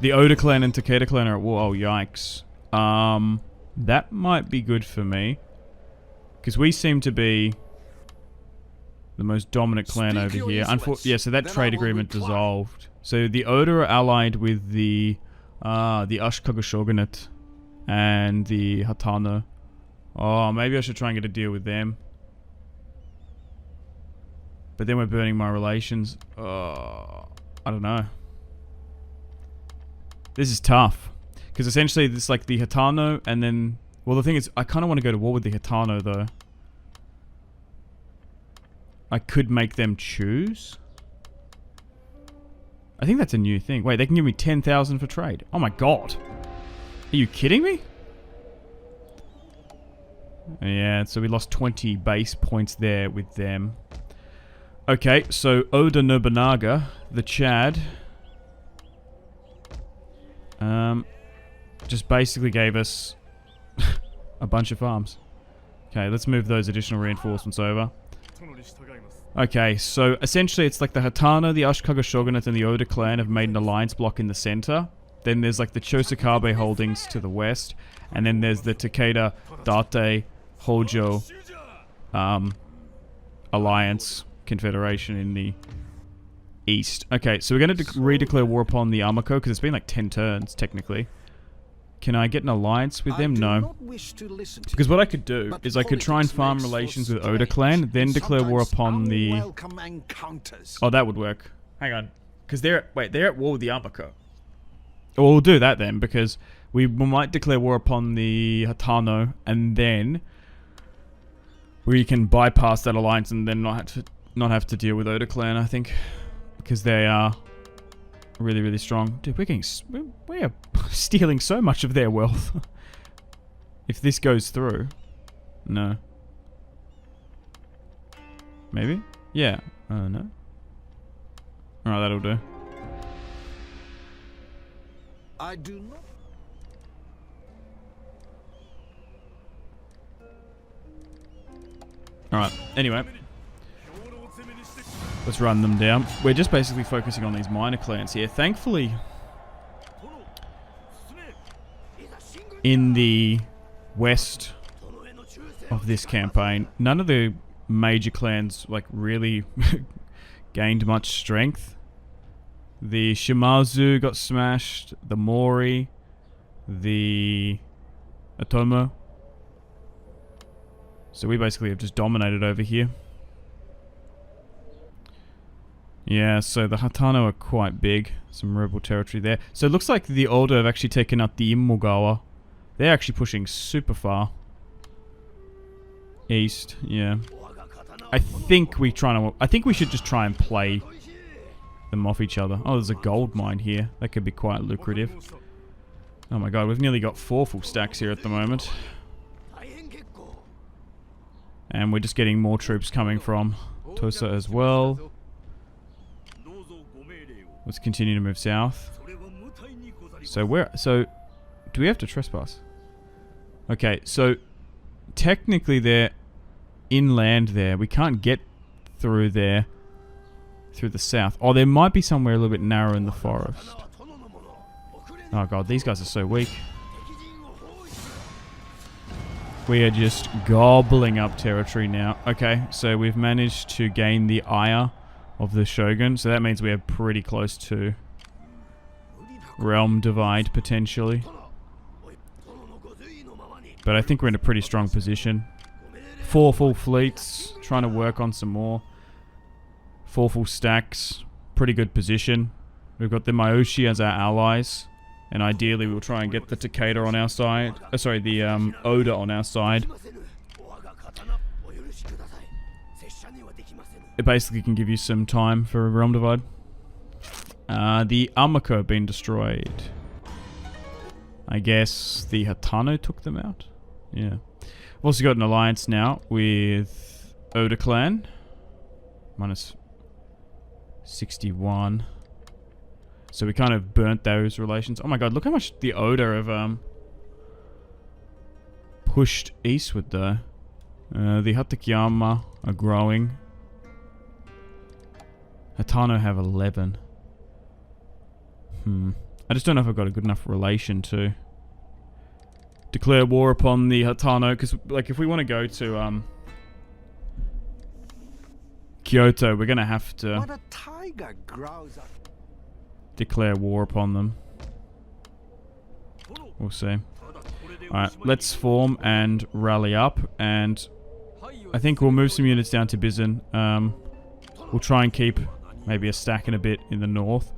The Oda clan and Takeda clan are at war. Oh, yikes. That might be good for me. Because we seem to be the most dominant clan over here. Yeah, so that trade agreement dissolved. So the Oda are allied with the Ashikaga shogunate and the Hatano. Oh, maybe I should try and get a deal with them. But then we're burning my relations. I don't know. This is tough. Because essentially, it's like the Hatano, and then... well, the thing is, I kind of want to go to war with the Hatano, though. I could make them choose. I think that's a new thing. Wait, they can give me 10,000 for trade. Oh my god. Are you kidding me? Yeah, so we lost 20 base points there with them. Okay, so Oda Nobunaga, the Chad, just basically gave us a bunch of farms. Okay, let's move those additional reinforcements over. Okay, so essentially it's like the Hatano, the Ashikaga shogunate, and the Oda clan have made an alliance block in the center. Then there's like the Chosokabe holdings to the west, and then there's the Takeda, Date, Hojo alliance confederation in the east. Okay, so we're going to redeclare war upon the Yamako because it's been like 10 turns technically. Can I get an alliance with them? No. Because what I could do is I could try and farm relations with Oda clan, then declare war upon the... oh, that would work. Hang on. Because they're at war with the Yamako. Well, we'll do that then, because we might declare war upon the Hatano, and then we can bypass that alliance and then not have to deal with Oda clan, I think. Because they are really, really strong. Dude, we are stealing so much of their wealth. If this goes through. No. Maybe? Yeah. No. Alright, that'll do. I do not. Alright, anyway. Let's run them down. We're just basically focusing on these minor clans here. Thankfully, in the west of this campaign, none of the major clans like really gained much strength. The Shimazu got smashed, the Mori, the Otomo. So we basically have just dominated over here. Yeah, so the Hatano are quite big. Some rebel territory there. So it looks like the Oda have actually taken out the Immogawa. They're actually pushing super far east, yeah. I think we should just try and play them off each other. Oh, there's a gold mine here. That could be quite lucrative. Oh my god, we've nearly got 4 full stacks here at the moment. And we're just getting more troops coming from Tosa as well. Let's continue to move south. So do we have to trespass? Okay, so technically they're inland there. We can't get through there through the south. Oh, there might be somewhere a little bit narrow in the forest. Oh god, these guys are so weak. We are just gobbling up territory now. Okay, so we've managed to gain the ire of the Shogun. So that means we are pretty close to realm divide, potentially. But I think we're in a pretty strong position. 4 full fleets. Trying to work on some more. 4 full stacks. Pretty good position. We've got the Myoshi as our allies. And ideally we'll try and get the Takeda on our side. Sorry, the Oda on our side. It basically can give you some time for a realm divide. The Amako have been destroyed. I guess the Hatano took them out. Yeah. We've also got an alliance now with Oda clan. Minus 61. So we kind of burnt those relations. Oh my god, look how much the Oda have pushed eastward though. The Hatakeyama are growing. Hatano have 11. I just don't know if I've got a good enough relation to declare war upon the Hatano, because like if we want to go to Kyoto, we're gonna have to What a tiger growls up. declare war upon them. We'll see. Alright, let's form and rally up, and I think we'll move some units down to Bizen. We'll try and keep maybe a stack and a bit in the north.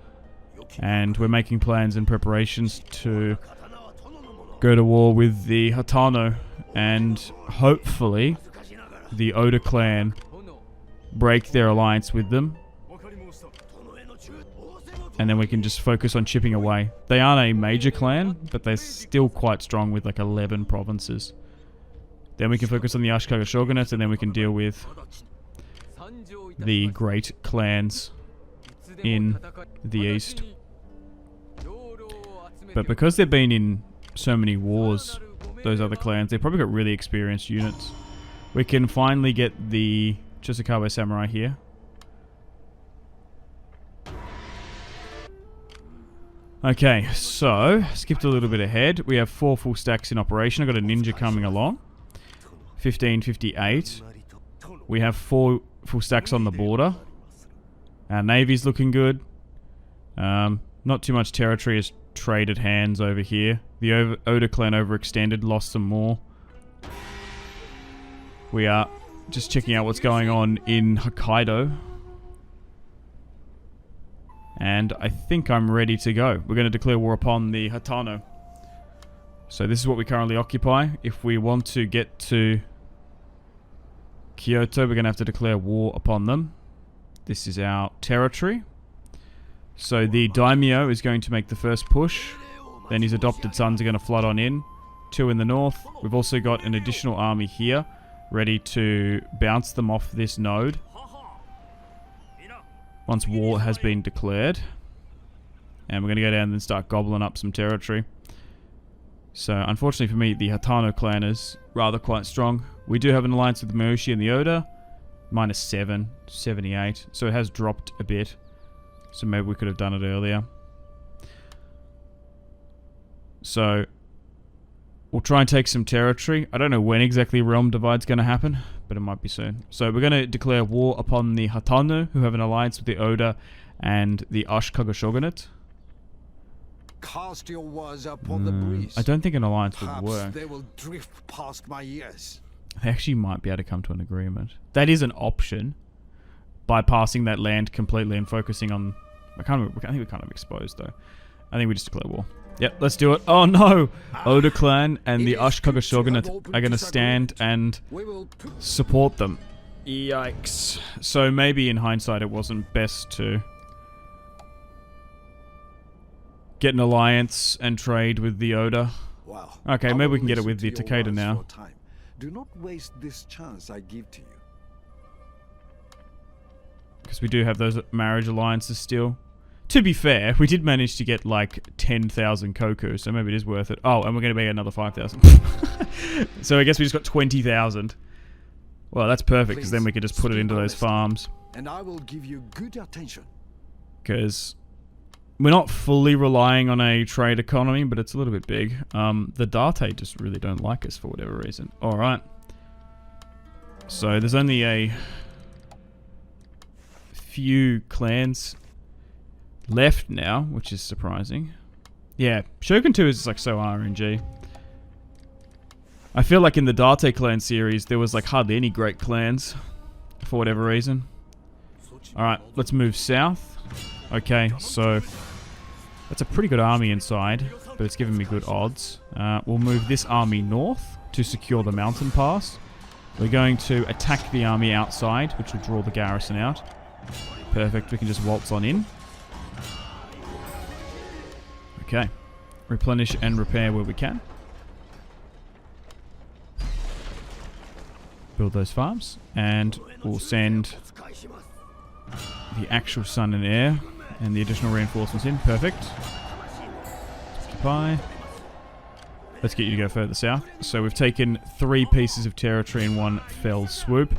And we're making plans and preparations to go to war with the Hatano, and hopefully the Oda clan break their alliance with them, and then we can just focus on chipping away. They aren't a major clan, but they're still quite strong with like 11 provinces. Then we can focus on the Ashikaga shogunate, and then we can deal with the great clans in the east. But because they've been in so many wars, those other clans, they've probably got really experienced units. We can finally get the Chosokabe samurai here. Okay, so skipped a little bit ahead. We have 4 full stacks in operation. I've got a ninja coming along. 1558. We have 4 full stacks on the border. Our navy's looking good. Not too much territory has traded hands over here. The Oda clan overextended, lost some more. We are just checking out what's going on in Hokkaido. And I think I'm ready to go. We're going to declare war upon the Hatano. So this is what we currently occupy. If we want to get to Kyoto, we're going to have to declare war upon them. This is our territory. So the daimyo is going to make the first push. Then his adopted sons are going to flood on in. 2 in the north. We've also got an additional army here, ready to bounce them off this node once war has been declared. And we're going to go down and start gobbling up some territory. So, unfortunately for me, the Hatano clan is rather quite strong. We do have an alliance with the Miyoshi and the Oda. -7, 78. So it has dropped a bit. So maybe we could have done it earlier. So, we'll try and take some territory. I don't know when exactly Realm Divide's going to happen, but it might be soon. So we're going to declare war upon the Hatano, who have an alliance with the Oda and the Ashikaga shogunate. Cast your words upon the breeze. I don't think an alliance would Perhaps work. they will drift past my ears. They actually might be able to come to an agreement. That is an option. Bypassing that land completely and focusing on... I think we're kind of exposed, though. I think we just declare war. Yep, let's do it. Oh no! Oda clan and the Ashikaga shogunate are going to stand and support them. Yikes. So maybe in hindsight it wasn't best to get an alliance and trade with the Oda. Wow. Okay, maybe we can get it with the Takeda now. Do not waste this chance I give to you. Because we do have those marriage alliances still. To be fair, we did manage to get like 10,000 koku, so maybe it is worth it. Oh, and we're going to make another 5,000. So I guess we just got 20,000. Well, that's perfect, because then we could just put it into those farms. And I will give you good attention. Because we're not fully relying on a trade economy, but it's a little bit big. The Date just really don't like us for whatever reason. Alright. So there's only a few clans left now, which is surprising. Yeah, Shogun 2 is just like so RNG. I feel like in the Date clan series, there was like hardly any great clans for whatever reason. Alright, let's move south. Okay, so that's a pretty good army inside, but it's giving me good odds. We'll move this army north to secure the mountain pass. We're going to attack the army outside, which will draw the garrison out. Perfect, we can just waltz on in. Okay, replenish and repair where we can. Build those farms, and we'll send the actual sun and air and the additional reinforcements in. Perfect. Occupy. Let's get you to go further south. So we've taken 3 pieces of territory in one fell swoop.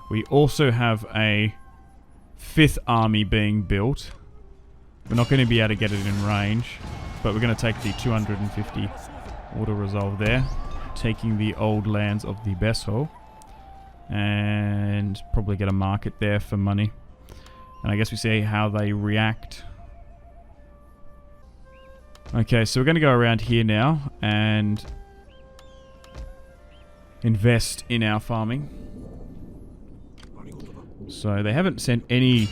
We also have a 5th army being built. We're not going to be able to get it in range, but we're going to take the 250 auto resolve there, taking the old lands of the Besso, and probably get a market there for money. And I guess we see how they react. Okay, so we're going to go around here now and invest in our farming. So they haven't sent any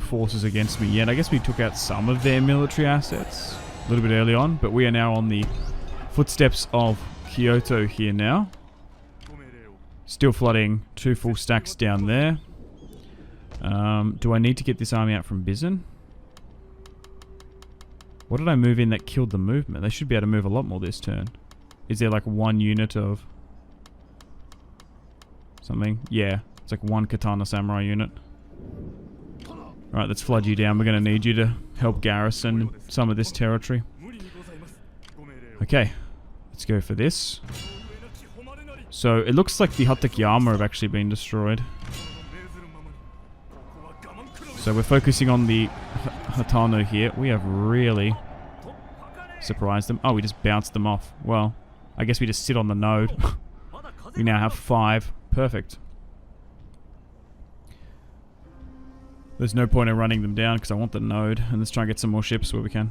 forces against me yet. I guess we took out some of their military assets a little bit early on, but we are now on the footsteps of Kyoto here now. Still flooding 2 full stacks down there. Do I need to get this army out from Bizen? What did I move in that killed the movement? They should be able to move a lot more this turn. Is there like 1 unit of something? Yeah, it's like 1 Katana Samurai unit. Alright, let's flood you down. We're going to need you to help garrison some of this territory. Okay, let's go for this. So, it looks like the Hatakeyama have actually been destroyed. So, we're focusing on the Hatano here. We have really surprised them. Oh, we just bounced them off. Well, I guess we just sit on the node. We now have 5. Perfect. There's no point in running them down because I want the node. And let's try and get some more ships where we can.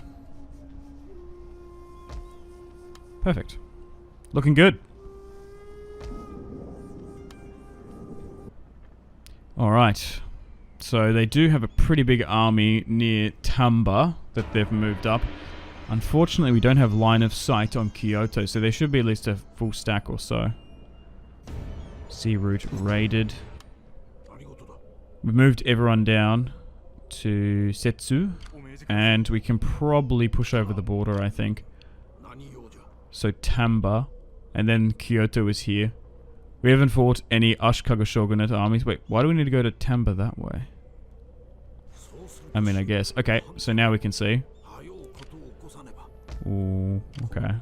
Perfect. Looking good. Alright. So they do have a pretty big army near Tamba that they've moved up. Unfortunately, we don't have line of sight on Kyoto, so there should be at least a full stack or so. Sea route raided. We've moved everyone down to Settsu. And we can probably push over the border, I think. So Tamba. And then Kyoto is here. We haven't fought any Ashikaga shogunate armies. Wait, why do we need to go to Tamba that way? I mean, I guess. Okay, so now we can see. Ooh, okay.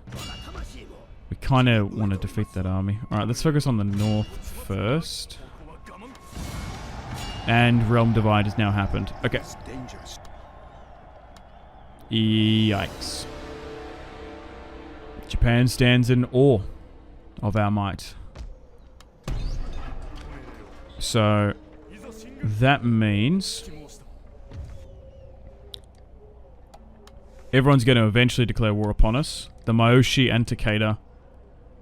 We kind of want to defeat that army. Alright, let's focus on the north first. And Realm Divide has now happened. Okay. Yikes. Japan stands in awe of our might. So, that means everyone's going to eventually declare war upon us. The Miyoshi and Takeda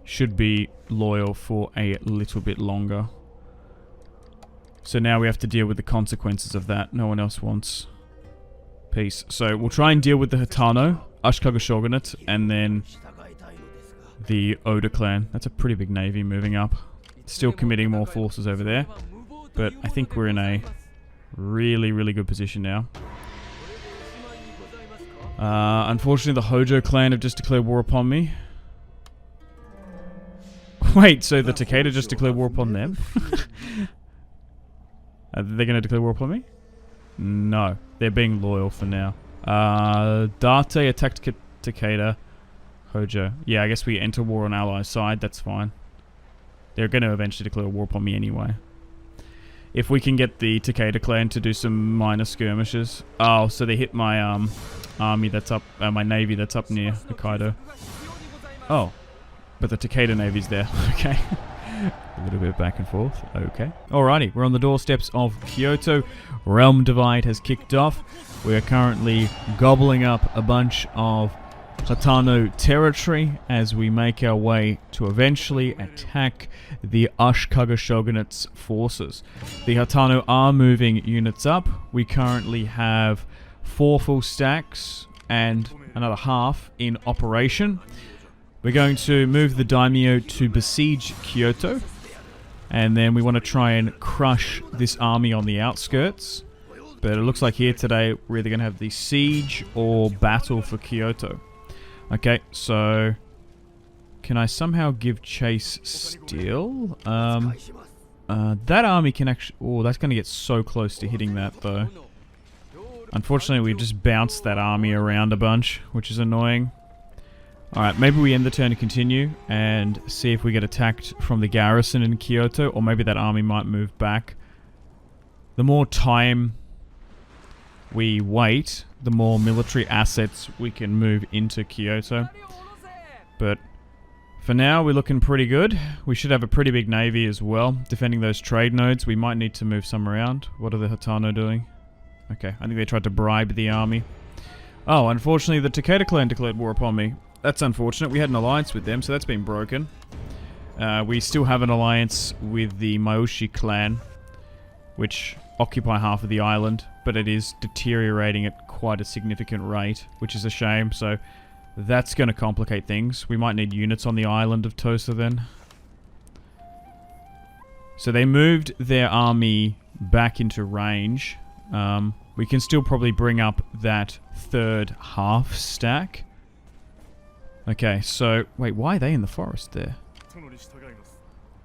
should be loyal for a little bit longer. So now we have to deal with the consequences of that. No one else wants peace. So we'll try and deal with the Hitano, Ashikaga Shogunate, and then the Oda clan. That's a pretty big navy moving up. Still committing more forces over there. But I think we're in a really, really good position now. Unfortunately, the Hojo clan have just declared war upon me. Wait, so the Takeda just declared war upon them? Are they going to declare war upon me? No. They're being loyal for now. Date attacked Takeda. Hojo. Yeah, I guess we enter war on Allies' side. That's fine. They're going to eventually declare war upon me anyway. If we can get the Takeda clan to do some minor skirmishes. Oh, so they hit my army that's up, my navy that's up near Hokkaido. Oh, but the Takeda navy's there. Okay. A little bit back and forth. Okay. Alrighty, we're on the doorsteps of Kyoto. Realm Divide has kicked off. We are currently gobbling up a bunch of Hitano territory as we make our way to eventually attack the Ashikaga Shogunate's forces. The Hitano are moving units up. We currently have 4 full stacks and another half in operation. We're going to move the daimyo to besiege Kyoto, and then we want to try and crush this army on the outskirts. But it looks like here today we're either going to have the siege or battle for Kyoto. Okay, so can I somehow give chase still? That army can actually... Oh, that's going to get so close to hitting that though. Unfortunately, we just bounced that army around a bunch, which is annoying. Alright, maybe we end the turn and continue and see if we get attacked from the garrison in Kyoto, or maybe that army might move back. The more time we wait, the more military assets we can move into Kyoto. But for now, we're looking pretty good. We should have a pretty big navy as well, defending those trade nodes. We might need to move some around. What are the Hitano doing? Okay, I think they tried to bribe the army. Oh, unfortunately, the Takeda clan declared war upon me. That's unfortunate. We had an alliance with them, so that's been broken. We still have an alliance with the Miyoshi clan, which occupy half of the island, but it is deteriorating at quite a significant rate, which is a shame, so that's going to complicate things. We might need units on the island of Tosa then. So they moved their army back into range. We can still probably bring up that third half stack. Okay, so... Wait, why are they in the forest there?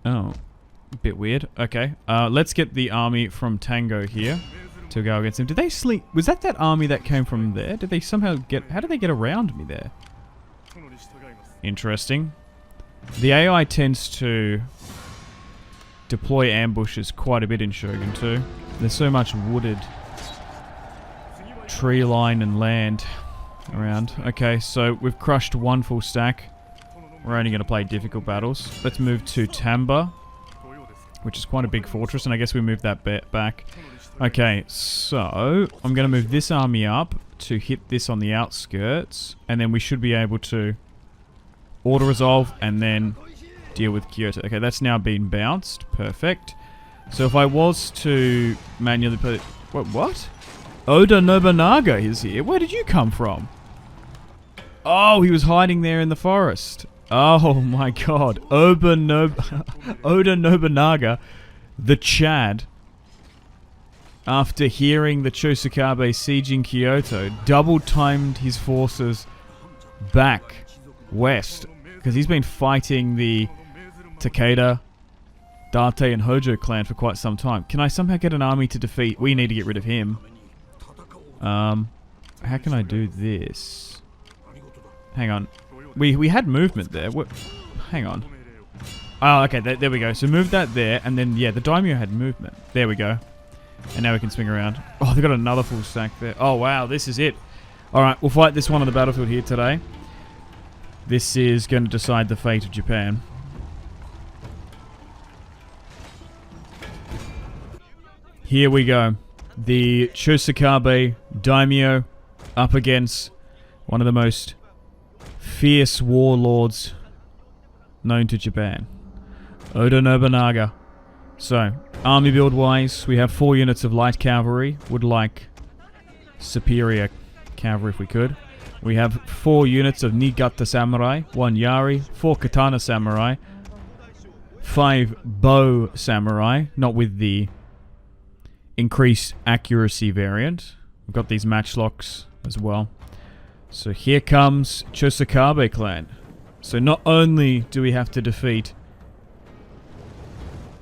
Oh, a bit weird. Okay, let's get the army from Tango here to go against them. Did they sleep? Was that army that came from there? Did they somehow get... How did they get around me there? Interesting. The AI tends to deploy ambushes quite a bit in Shogun 2. There's so much wooded tree line and land around. Okay, so we've crushed 1 full stack. We're only going to play difficult battles. Let's move to Tamba, which is quite a big fortress, and I guess we move that bit back. Okay, so I'm going to move this army up to hit this on the outskirts, and then we should be able to auto-resolve and then deal with Kyoto. Okay, that's now been bounced. Perfect. So if I was to manually put... What? Oda Nobunaga is here. Where did you come from? Oh, he was hiding there in the forest. Oh my god. Oda Nobunaga, the Chad, after hearing the Chosokabe sieging Kyoto, double-timed his forces back west. Because he's been fighting the Takeda, Date, and Hojo clan for quite some time. Can I somehow get an army to defeat? We need to get rid of him. How can I do this? Hang on. We had movement there. Hang on. Oh, okay, there we go. So move that there, and then, yeah, the daimyo had movement. There we go. And now we can swing around. Oh, they've got another full stack there. Oh, wow, this is it. Alright, we'll fight this one on the battlefield here today. This is going to decide the fate of Japan. Here we go. The Chosokabe daimyo up against one of the most fierce warlords known to Japan. Oda Nobunaga. So, army build wise, we have 4 units of light cavalry. Would like superior cavalry if we could. We have 4 units of Niigata samurai, 1 yari, 4 katana samurai, 5 bow samurai, not with the increased accuracy variant. We've got these matchlocks as well. So here comes Chosokabe clan. So not only do we have to defeat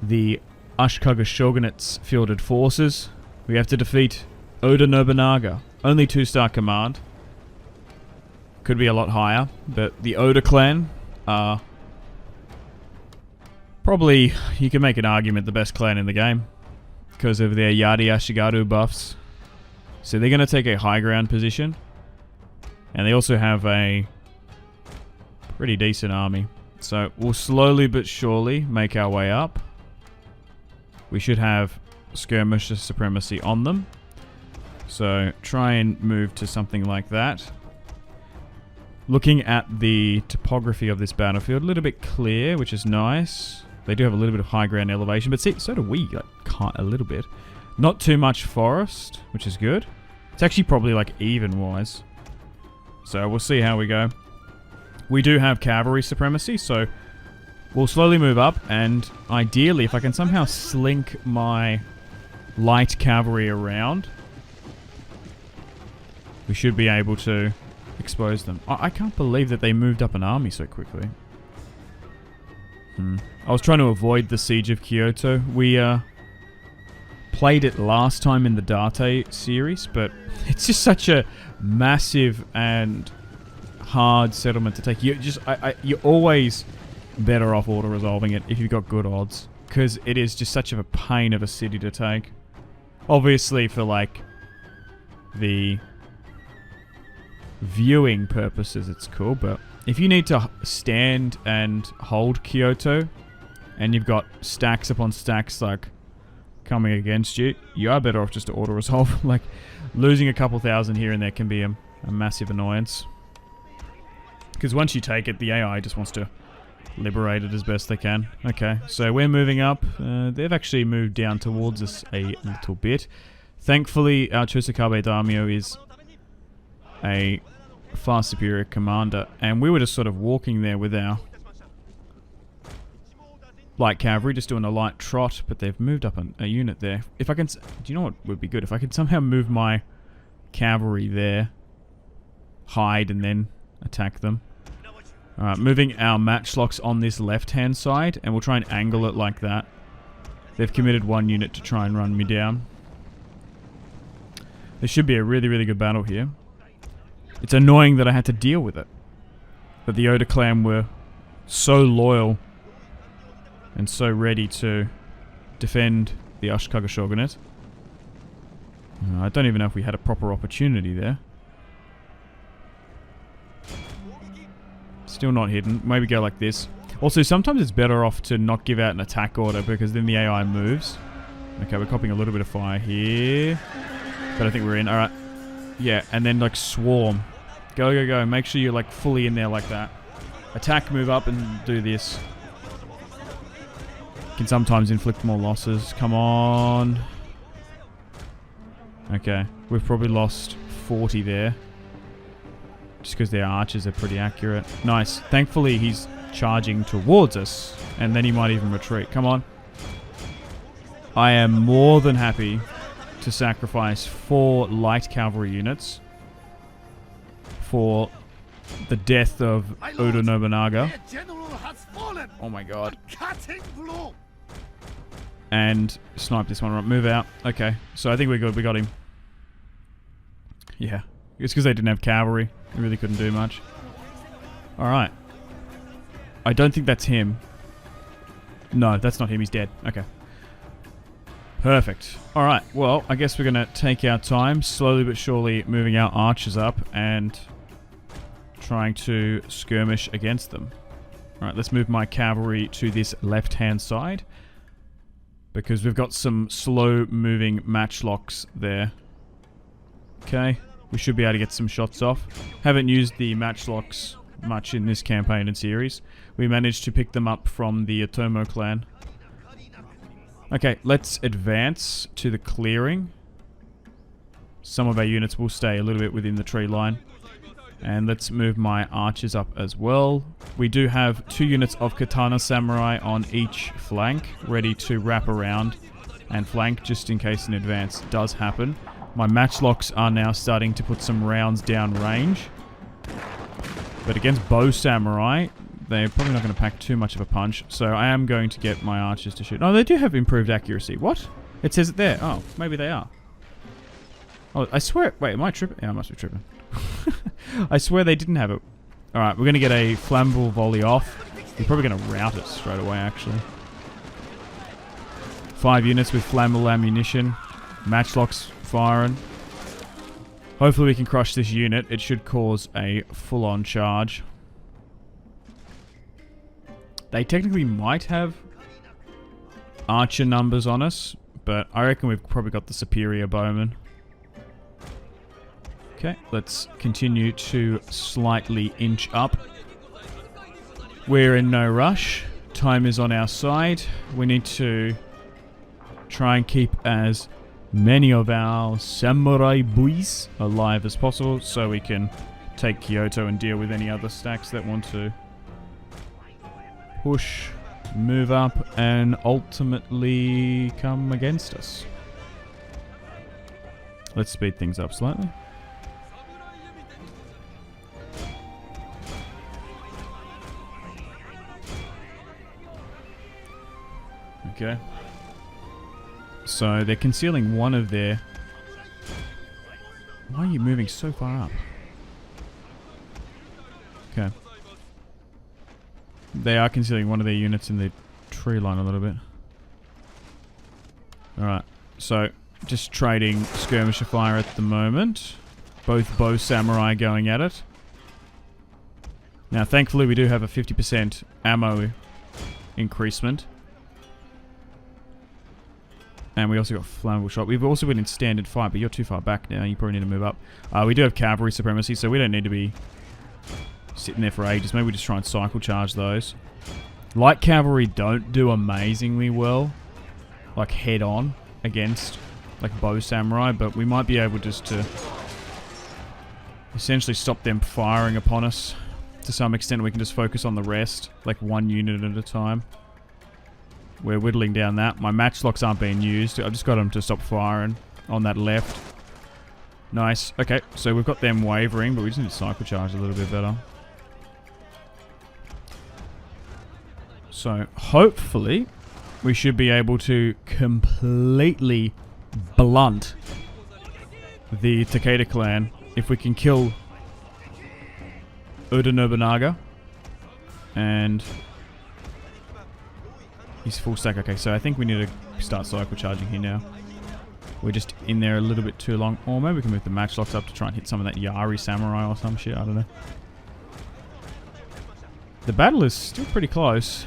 the Ashikaga shogunate's fielded forces, we have to defeat Oda Nobunaga. Only 2-star command. Could be a lot higher, but the Oda clan are probably, you can make an argument, the best clan in the game because of their Yari Ashigaru buffs. So they're going to take a high ground position, and they also have a pretty decent army. So we'll slowly but surely make our way up. We should have skirmisher supremacy on them. So try and move to something like that. Looking at the topography of this battlefield, a little bit clear, which is nice. They do have a little bit of high ground elevation, but see, so do we, like, a little bit. Not too much forest, which is good. It's actually probably like even-wise. So we'll see how we go. We do have cavalry supremacy, so we'll slowly move up, and ideally, if I can somehow slink my light cavalry around, we should be able to expose them. I can't believe that they moved up an army so quickly. I was trying to avoid the siege of Kyoto. We played it last time in the Date series, but it's just such a massive and hard settlement to take. You're always better off auto-resolving it if you've got good odds, because it is just such of a pain of a city to take. Obviously, for like the viewing purposes, it's cool, but if you need to stand and hold Kyoto, and you've got stacks upon stacks like coming against you, you are better off just to auto-resolve. Like, losing a couple thousand here and there can be a massive annoyance. Because once you take it, the AI just wants to liberate it as best they can. Okay, so we're moving up. They've actually moved down towards us a little bit. Thankfully, our Chosokabe daimyo is a far superior commander, and we were just sort of walking there with our light cavalry, just doing a light trot, but they've moved up a unit there. If I can, do you know what would be good? If I could somehow move my cavalry there, hide, and then attack them. Alright, moving our matchlocks on this left-hand side, and we'll try and angle it like that. They've committed 1 unit to try and run me down. There should be a really, really good battle here. It's annoying that I had to deal with it. But the Oda clan were so loyal and so ready to defend the Ashikaga shogunate. I don't even know if we had a proper opportunity there. Still not hidden. Maybe go like this. Also, sometimes it's better off to not give out an attack order, because then the AI moves. Okay, we're copying a little bit of fire here. But I think we're in. Alright. Yeah, and then like swarm. Go, go, go. Make sure you're like fully in there like that. Attack, move up, and do this. Can sometimes inflict more losses. Come on. Okay, we've probably lost 40 there. Just because their archers are pretty accurate. Nice. Thankfully, he's charging towards us, and then he might even retreat. Come on. I am more than happy to sacrifice 4 light cavalry units for the death of Oda Nobunaga. Their general has fallen. Oh my god. A cutting blow. And snipe this one. Right, move out. Okay, so I think we're good. We got him. Yeah. It's because they didn't have cavalry. They really couldn't do much. Alright. I don't think that's him. No, that's not him. He's dead. Okay. Perfect. Alright, well, I guess we're going to take our time, slowly but surely moving our archers up and trying to skirmish against them. Alright, let's move my cavalry to this left-hand side, because we've got some slow-moving matchlocks there. Okay, we should be able to get some shots off. Haven't used the matchlocks much in this campaign and series. We managed to pick them up from the Otomo clan. Okay, let's advance to the clearing. Some of our units will stay a little bit within the tree line. And let's move my archers up as well. We do have 2 units of katana samurai on each flank, ready to wrap around and flank just in case an advance does happen. My matchlocks are now starting to put some rounds down range. But against bow samurai, they're probably not going to pack too much of a punch, so I am going to get my archers to shoot. Oh, they do have improved accuracy. What? It says it there. Oh, maybe they are. Oh, I swear. Wait, am I tripping? Yeah, I must be tripping. I swear they didn't have it. Alright, we're going to get a flammable volley off. We're probably going to rout it straight away, actually. 5 units with flammable ammunition. Matchlocks firing. Hopefully we can crush this unit. It should cause a full-on charge. They technically might have archer numbers on us, but I reckon we've probably got the superior bowman. Okay, let's continue to slightly inch up. We're in no rush. Time is on our side. We need to try and keep as many of our samurai boys alive as possible so we can take Kyoto and deal with any other stacks that want to push, move up, and ultimately come against us. Let's speed things up slightly. Okay. So they're concealing one of their... Why are you moving so far up? Okay. They are concealing one of their units in the tree line a little bit. Alright. So, just trading skirmisher fire at the moment. Both bow samurai going at it. Now, thankfully we do have a 50% ammo increasement. And we also got flammable shot. We've also been in standard fight, but you're too far back now. You probably need to move up. We do have cavalry supremacy, so we don't need to be sitting there for ages. Maybe we just try and cycle charge those. Light cavalry don't do amazingly well, like head on against like bow samurai, but we might be able just to essentially stop them firing upon us to some extent. We can just focus on the rest, like 1 unit at a time. We're whittling down that. My matchlocks aren't being used. I've just got them to stop firing on that left. Nice. Okay, so we've got them wavering, but we just need to cycle charge a little bit better. So, hopefully, we should be able to completely blunt the Takeda clan if we can kill Oda Nobunaga. And... he's full stack. Okay, so I think we need to start cycle charging here now. We're just in there a little bit too long. Or maybe we can move the matchlocks up to try and hit some of that Yari samurai or some shit. I don't know. The battle is still pretty close.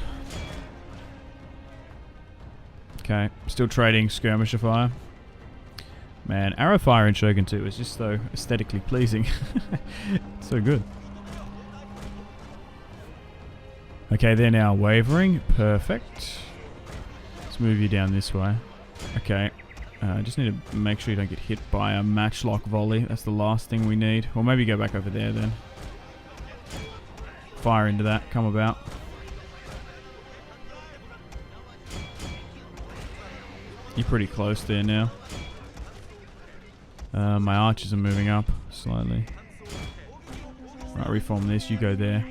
Okay, still trading skirmisher fire. Man, arrow fire in Shogun 2 is just so aesthetically pleasing. So good. Okay, they're now wavering. Perfect. Let's move you down this way. Okay. Just need to make sure you don't get hit by a matchlock volley. That's the last thing we need. Or maybe go back over there then. Fire into that. Come about. You're pretty close there now. My archers are moving up slightly. Right, reform this. You go there.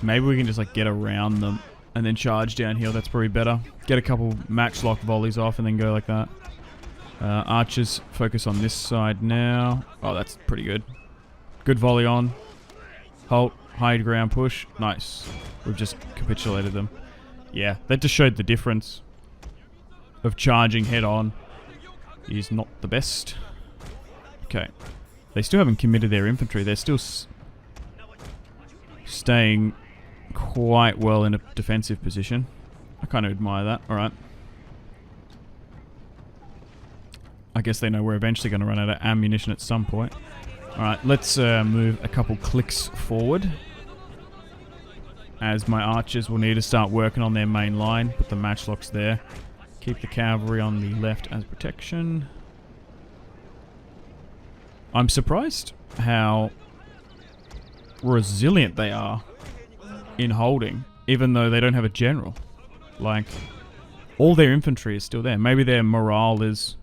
Maybe we can just like get around them and then charge down here. That's probably better. Get a couple matchlock volleys off and then go like that. Archers focus on this side now. Oh, that's pretty good. Good volley on. Halt. High ground push. Nice. We've just capitulated them. Yeah, that just showed the difference of charging head on is not the best. Okay. They still haven't committed their infantry. They're still staying quite well in a defensive position. I kind of admire that. Alright. I guess they know we're eventually going to run out of ammunition at some point. Alright, let's move a couple clicks forward. As my archers will need to start working on their main line. Put the matchlocks there. Keep the cavalry on the left as protection. I'm surprised how resilient they are in holding, even though they don't have a general. Like, all their infantry is still there. Maybe their morale is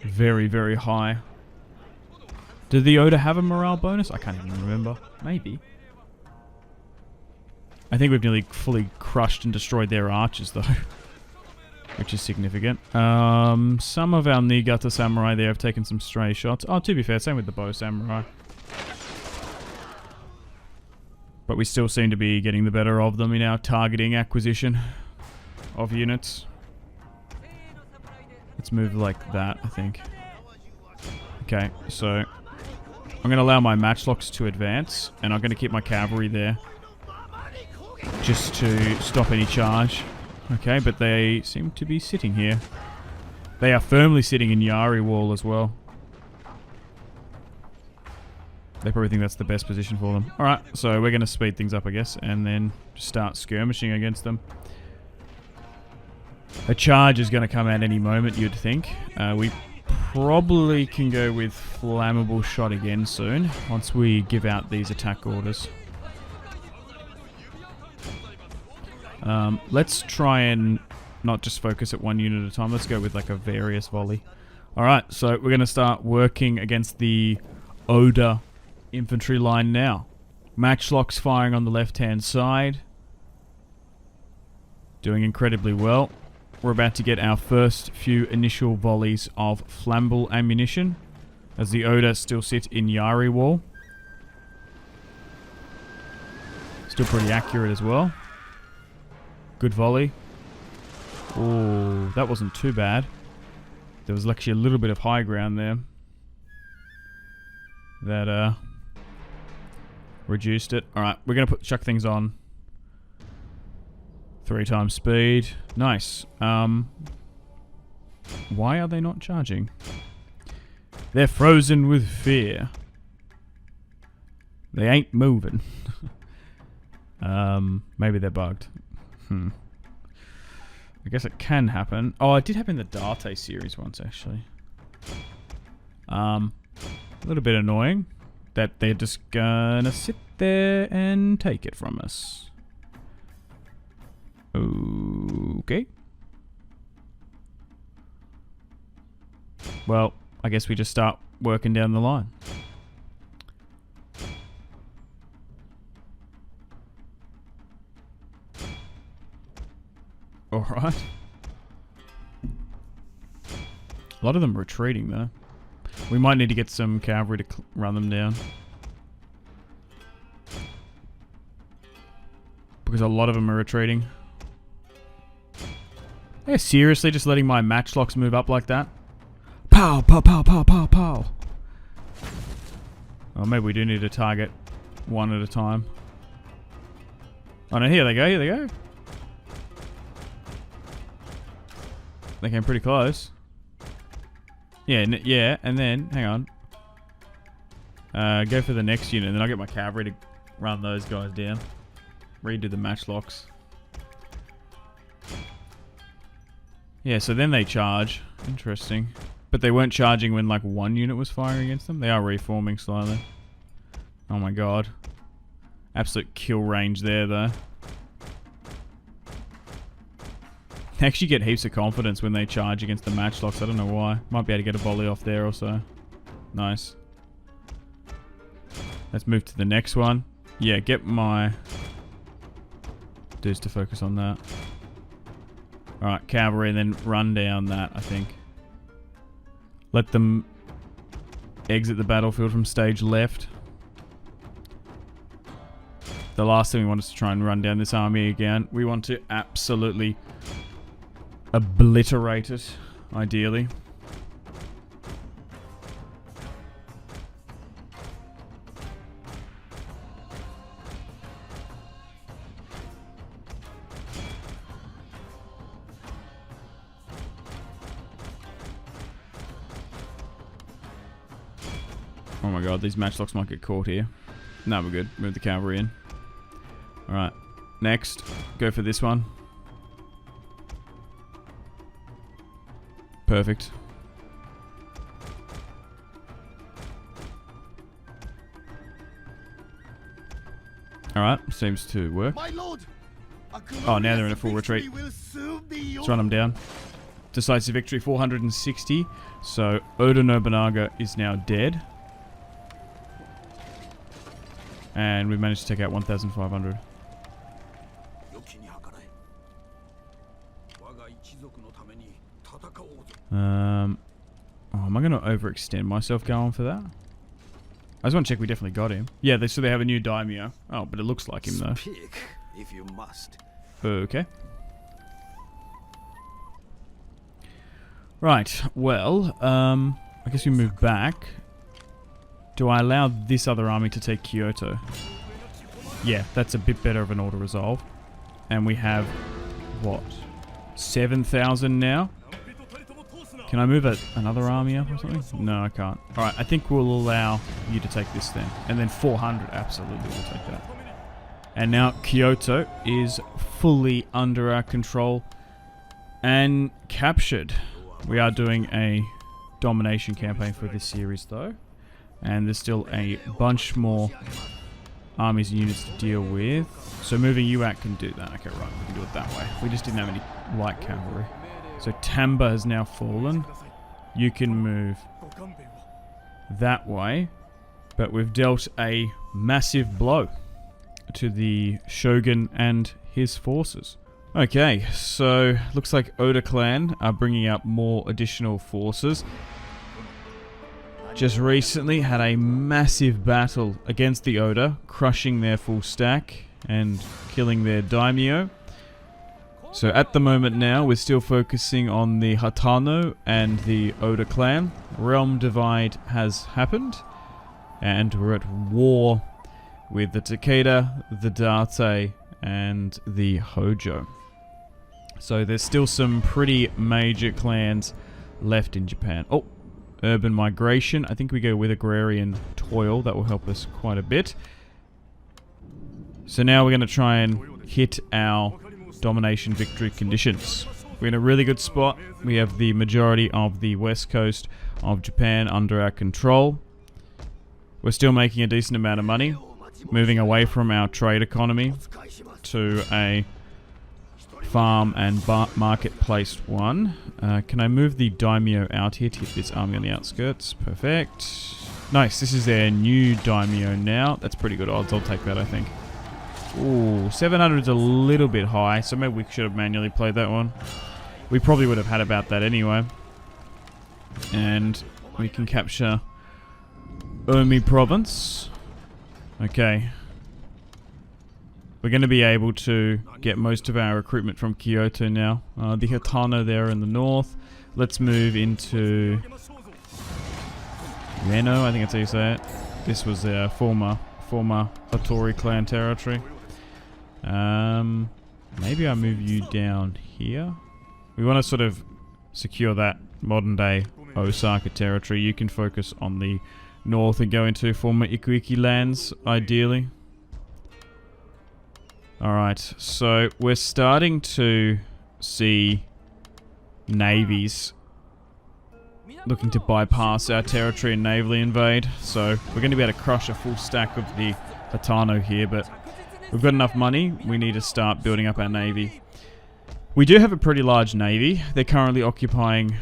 very, very high. Did the Oda have a morale bonus? I can't even remember. Maybe. I think we've nearly fully crushed and destroyed their archers, though. Which is significant. Some of our Niigata samurai there have taken some stray shots. Oh, to be fair, same with the bow samurai. But we still seem to be getting the better of them in our targeting acquisition of units. Let's move like that, I think. Okay, so I'm going to allow my matchlocks to advance, and I'm going to keep my cavalry there just to stop any charge. Okay, but they seem to be sitting here. They are firmly sitting in Yari Wall as well. They probably think that's the best position for them. Alright, so we're going to speed things up, I guess, and then start skirmishing against them. A charge is going to come at any moment, you'd think. We probably can go with flammable shot again soon, once we give out these attack orders. Let's try and not just focus at one unit at a time. Let's go with like a various volley. Alright, so we're going to start working against the Oda infantry line now. Matchlocks firing on the left-hand side. Doing incredibly well. We're about to get our first few initial volleys of flammable ammunition as the Oda still sit in Yari Wall. Still pretty accurate as well. Good volley. Oh, that wasn't too bad. There was actually a little bit of high ground there. That reduced it. Alright, we're going to chuck things on. 3 times speed. Nice. Why are they not charging? They're frozen with fear. They ain't moving. Maybe they're bugged. I guess it can happen. Oh, it did happen in the Date series once, actually. A little bit annoying that they're just gonna sit there and take it from us. Okay. Well, I guess we just start working down the line. Alright. A lot of them retreating though. We might need to get some cavalry to run them down. Because a lot of them are retreating. Yeah, seriously, just letting my matchlocks move up like that? Pow, pow, pow, pow, pow, pow. Oh, maybe we do need to target one at a time. Oh no, here they go, here they go. They came pretty close. Yeah, yeah, and then, hang on. Go for the next unit, and then I'll get my cavalry to run those guys down. Redo the matchlocks. Yeah, so then they charge. Interesting. But they weren't charging when like one unit was firing against them. They are reforming slightly. Oh my god. Absolute kill range there though. They actually get heaps of confidence when they charge against the matchlocks. I don't know why. Might be able to get a volley off there or so. Nice. Let's move to the next one. Yeah, get my dudes to focus on that. Alright, cavalry, and then run down that, I think. Let them exit the battlefield from stage left. The last thing we want is to try and run down this army again. We want to absolutely obliterate it, ideally. Oh my god, these matchlocks might get caught here. No, we're good. Move the cavalry in. Alright, next. Go for this one. Perfect. Alright, seems to work. My lord, Oh, now they're in a full retreat. Let's run them down. Decisive victory, 460. So, Oda Nobunaga is now dead. And we managed to take out 1,500. Oh, am I going to overextend myself going for that? I just want to check we definitely got him. Yeah, so they have a new daimyo. Oh, but it looks like him though. Speak, if you must. Okay. Right, well, I guess we move back. Do I allow this other army to take Kyoto? Yeah, that's a bit better of an auto resolve. And we have, what, 7,000 now? Can I move another army up or something? No, I can't. Alright, I think we'll allow you to take this then. And then 400, absolutely, we'll take that. And now Kyoto is fully under our control and captured. We are doing a domination campaign for this series though. And there's still a bunch more armies and units to deal with. So moving you out can do that. Okay, right, we can do it that way. We just didn't have any light cavalry. So Tamba has now fallen. You can move that way. But we've dealt a massive blow to the Shogun and his forces. Okay, so looks like Oda clan are bringing up more additional forces. Just recently had a massive battle against the Oda, crushing their full stack and killing their daimyo. So at the moment now, we're still focusing on the Hatano and the Oda clan. Realm divide has happened, and we're at war with the Takeda, the Date, and the Hojo. So there's still some pretty major clans left in Japan. Oh, urban migration. I think we go with agrarian toil. That will help us quite a bit. So now we're going to try and hit our domination victory conditions. We're in a really good spot. We have the majority of the west coast of Japan under our control. We're still making a decent amount of money, moving away from our trade economy to a farm and marketplace one. Can I move the daimyo out here to hit this army on the outskirts? Perfect. Nice, this is their new daimyo now. That's pretty good odds, I'll take that I think. Ooh, 700 is a little bit high, so maybe we should have manually played that one. We probably would have had about that anyway. And we can capture Omi province. Okay. We're going to be able to get most of our recruitment from Kyoto now. The Hatano there in the north. Let's move into Reno, I think that's how you say it. This was their former Hattori clan territory. Maybe I move you down here. We want to sort of secure that modern day Osaka territory. You can focus on the north and go into former Ikuiki lands, ideally. Alright, so we're starting to see navies looking to bypass our territory and navally invade. So we're going to be able to crush a full stack of the Hatano here, but we've got enough money. We need to start building up our navy. We do have a pretty large navy. They're currently occupying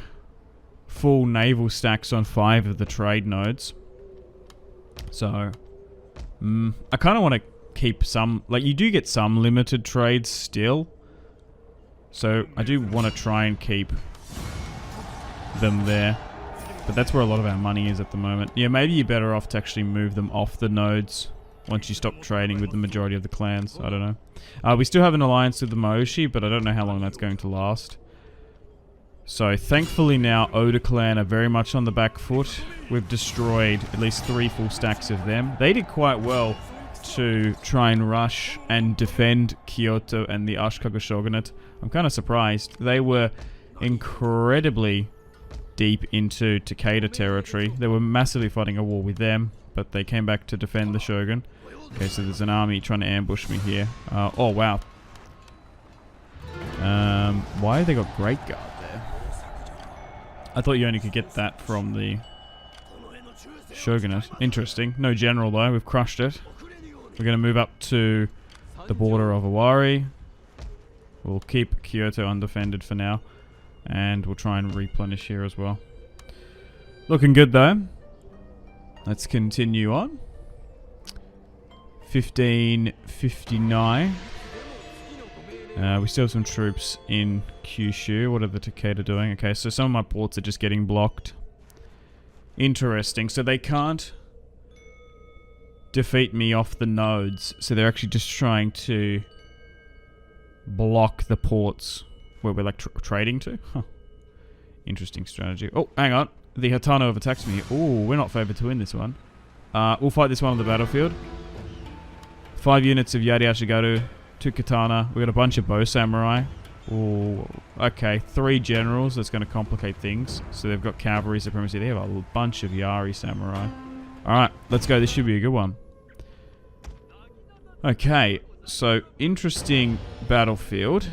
full naval stacks on 5 of the trade nodes. So, I kind of want to keep some... Like, you do get some limited trades still. So, I do want to try and keep them there. But that's where a lot of our money is at the moment. Yeah, maybe you're better off to actually move them off the nodes once you stop trading with the majority of the clans. I don't know. We still have an alliance with the Moshi, but I don't know how long that's going to last. So, thankfully now, Oda clan are very much on the back foot. We've destroyed at least 3 full stacks of them. They did quite well to try and rush and defend Kyoto and the Ashikaga shogunate. I'm kind of surprised. They were incredibly deep into Takeda territory. They were massively fighting a war with them, but they came back to defend the shogun. Okay, so there's an army trying to ambush me here. Oh, wow. Why have they got Great Guard there? I thought you only could get that from the shogunate. Interesting. No general, though. We've crushed it. We're going to move up to the border of Awari. We'll keep Kyoto undefended for now. And we'll try and replenish here as well. Looking good, though. Let's continue on. 1559. We still have some troops in Kyushu. What are the Takeda doing? Okay, so some of my ports are just getting blocked. Interesting. So they can't defeat me off the nodes. So they're actually just trying to block the ports where we're like trading to. Huh. Interesting strategy. Oh, hang on. The Hatano have attacked me. Oh, we're not favored to win this one. We'll fight this one on the battlefield. 5 units of Yari Ashigaru, 2 katana. We got a bunch of bow samurai. Oh, okay. 3 generals. That's going to complicate things. So they've got cavalry supremacy. They have a bunch of Yari samurai. Alright, let's go. This should be a good one. Okay, so interesting battlefield.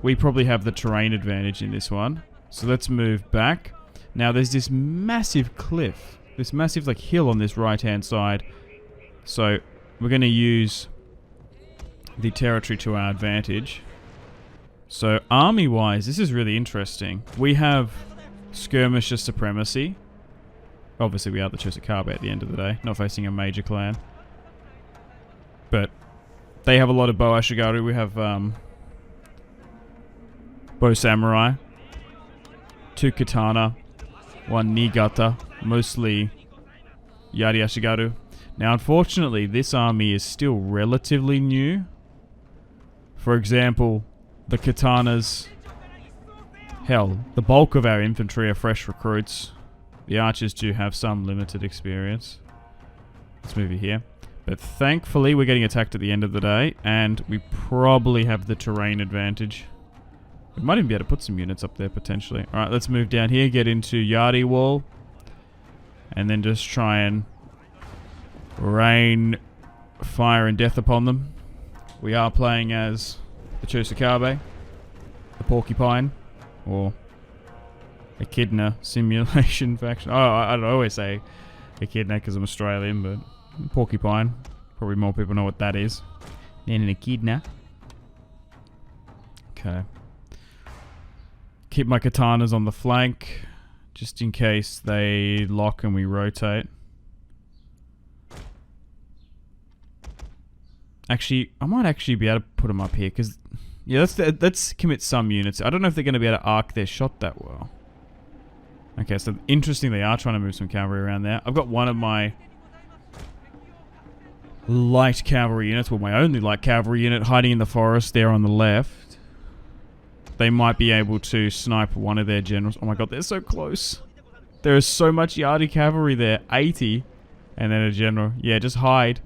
We probably have the terrain advantage in this one. So let's move back. Now there's this massive cliff. This massive like hill on this right hand side. So we're going to use the territory to our advantage. So army wise, this is really interesting. We have skirmisher supremacy. Obviously we are the Chosokabe at the end of the day. Not facing a major clan. But they have a lot of bow ashigaru. We have bow samurai, 2 katana, 1 niigata, mostly Yari Ashigaru. Now, unfortunately, this army is still relatively new. For example, the katanas... Hell, the bulk of our infantry are fresh recruits. The archers do have some limited experience. Let's move it here. But thankfully, we're getting attacked at the end of the day, and we probably have the terrain advantage. We might even be able to put some units up there, potentially. Alright, let's move down here, get into Yari Wall, and then just try and rain fire and death upon them. We are playing as the Chosokabe, the Porcupine, or Echidna Simulation Faction. Oh, I don't always say Echidna because I'm Australian, but Porcupine. Probably more people know what that is than an Echidna. Okay. Keep my katanas on the flank, just in case they lock and we rotate. Actually, I might actually be able to put them up here, because... Yeah, let's commit some units. I don't know if they're going to be able to arc their shot that well. Okay, so interesting, they are trying to move some cavalry around there. I've got one of my light cavalry units, well, my only light cavalry unit, hiding in the forest there on the left. They might be able to snipe one of their generals. Oh my god, they're so close. There is so much Yari cavalry there. 80. And then a general. Yeah, just hide.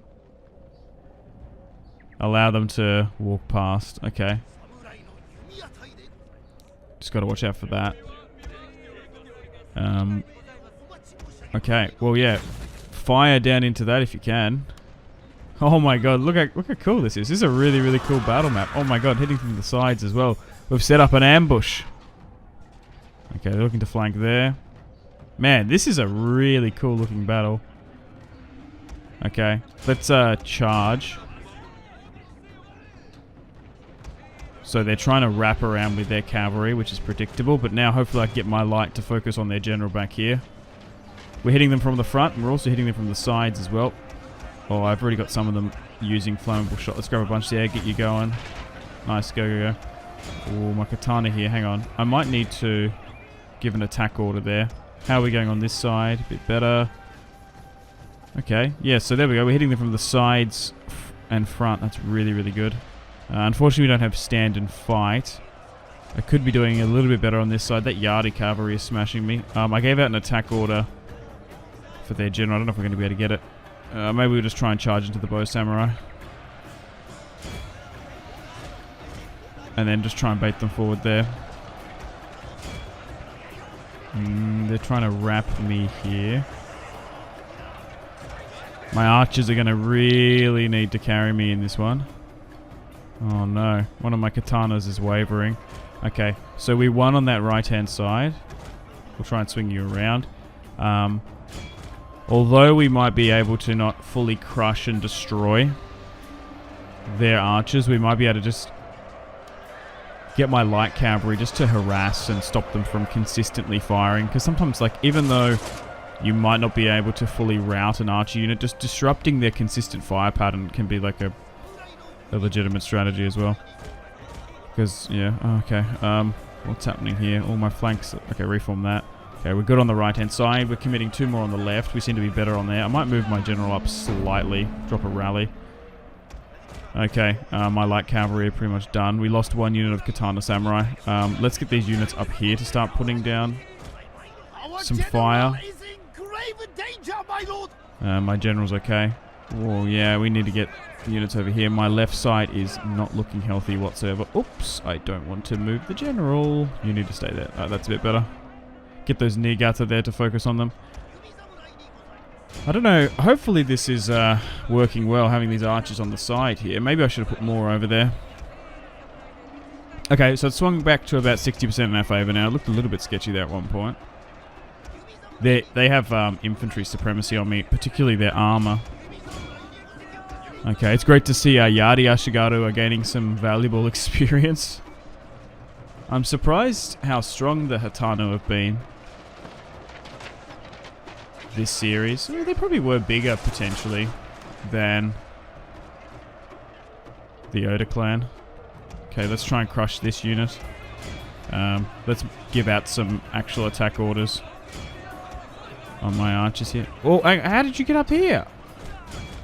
Allow them to walk past. Okay. Just gotta watch out for that. Okay, well yeah. Fire down into that if you can. Oh my god, look how cool this is. This is a really, really cool battle map. Oh my god, hitting from the sides as well. We've set up an ambush. Okay, they're looking to flank there. Man, this is a really cool looking battle. Okay, let's charge. So they're trying to wrap around with their cavalry, which is predictable. But now hopefully I can get my light to focus on their general back here. We're hitting them from the front, and we're also hitting them from the sides as well. Oh, I've already got some of them using flammable shot. Let's grab a bunch there, get you going. Nice, go. Oh, my katana here, hang on. I might need to give an attack order there. How are we going on this side? A bit better. Okay, yeah, so there we go. We're hitting them from the sides and front. That's really, really good. Unfortunately, we don't have stand and fight. I could be doing a little bit better on this side. That Yardie cavalry is smashing me. I gave out an attack order for their general. I don't know if we're going to be able to get it. Maybe we'll just try and charge into the bow samurai. And then just try and bait them forward there. They're trying to wrap me here. My archers are going to really need to carry me in this one. Oh no, one of my katanas is wavering. Okay, so we won on that right-hand side. We'll try and swing you around. Although we might be able to not fully crush and destroy their archers, we might be able to just get my light cavalry just to harass and stop them from consistently firing. Because sometimes, like, even though you might not be able to fully rout an archer unit, just disrupting their consistent fire pattern can be like a legitimate strategy as well. Because, yeah, okay. What's happening here? All my flanks. Okay, reform that. Okay, we're good on the right-hand side. We're committing 2 more on the left. We seem to be better on there. I might move my general up slightly. Drop a rally. Okay, my light cavalry are pretty much done. We lost 1 unit of katana samurai. Let's get these units up here to start putting down some fire. My general's okay. Oh, yeah, we need to get units over here. My left side is not looking healthy whatsoever. Oops, I don't want to move the general. You need to stay there. That's a bit better. Get those Niigata there to focus on them. I don't know. Hopefully this is working well, having these archers on the side here. Maybe I should have put more over there. Okay, so it swung back to about 60% in our favour now. It looked a little bit sketchy there at one point. They have infantry supremacy on me, particularly their armour. Okay, it's great to see Yardie Ashikaga are gaining some valuable experience. I'm surprised how strong the Hatano have been this series. I mean, they probably were bigger, potentially, than the Oda clan. Okay, let's try and crush this unit. Let's give out some actual attack orders on my archers here. Oh, how did you get up here?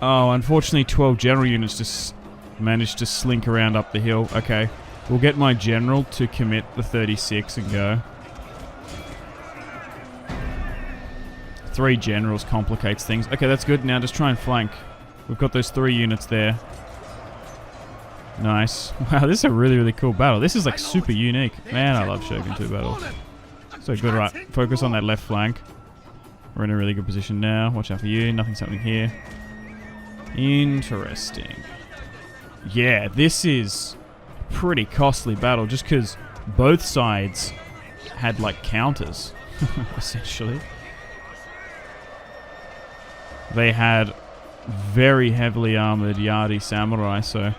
Oh, unfortunately 12 general units just managed to slink around up the hill. Okay, we'll get my general to commit the 36 and go. 3 generals complicates things. Okay, that's good. Now just try and flank. We've got those 3 units there. Nice. Wow, this is a really, really cool battle. This is like super unique. Man, I love Shogun 2 battles. So good, right. Focus on that left flank. We're in a really good position now. Watch out for you. Nothing's happening here. Interesting. Yeah, this is a pretty costly battle just because both sides had like counters, essentially. They had very heavily armored Yardie samurai, so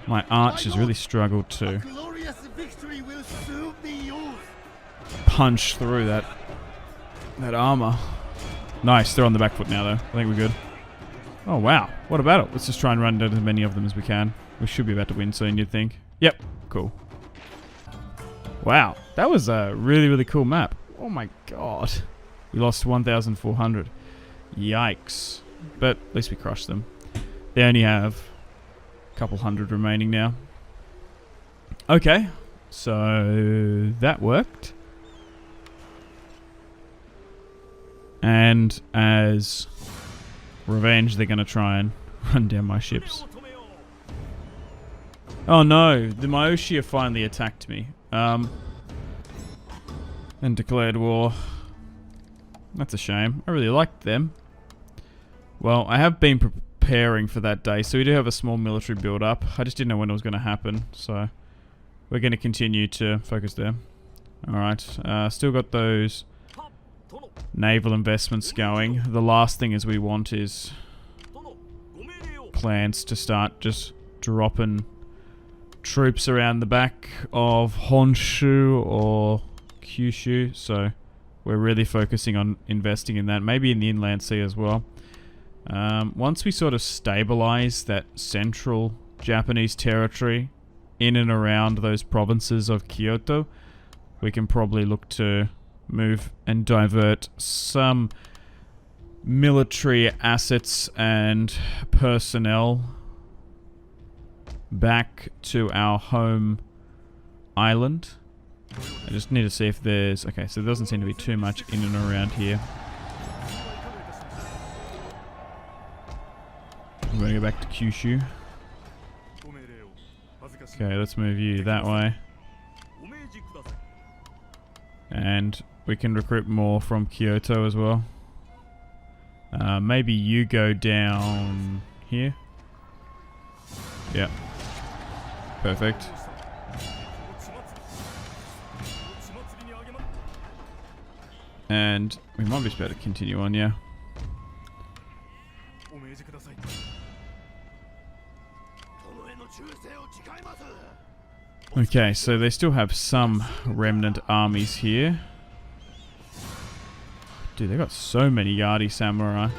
my archers really struggled to punch through that armor. Nice, they're on the back foot now though. I think we're good. Oh wow, what a battle. Let's just try and run down as many of them as we can. We should be about to win soon, you'd think. Yep, cool. Wow, that was a really, really cool map. Oh my god. We lost 1,400. Yikes. But at least we crushed them. They only have a couple hundred remaining now. Okay, so that worked. And as revenge, they're going to try and run down my ships. Oh no, the Myoshi have finally attacked me. And declared war. That's a shame. I really liked them. Well, I have been preparing for that day, so we do have a small military build-up. I just didn't know when it was going to happen, so we're going to continue to focus there. Alright, still got those naval investments going. The last thing is we want is clans to start just dropping troops around the back of Honshu or Kyushu, so we're really focusing on investing in that, maybe in the Inland Sea as well. Once we sort of stabilize that central Japanese territory in and around those provinces of Kyoto, we can probably look to move and divert some military assets and personnel back to our home island. I just need to see if there's... Okay, so there doesn't seem to be too much in and around here. I'm going to go back to Kyushu. Okay, let's move you that way. And we can recruit more from Kyoto as well. Maybe you go down here. Yeah. Perfect. And we might be able to continue on, yeah. Okay, so they still have some remnant armies here. Dude, they got so many Yardie samurai.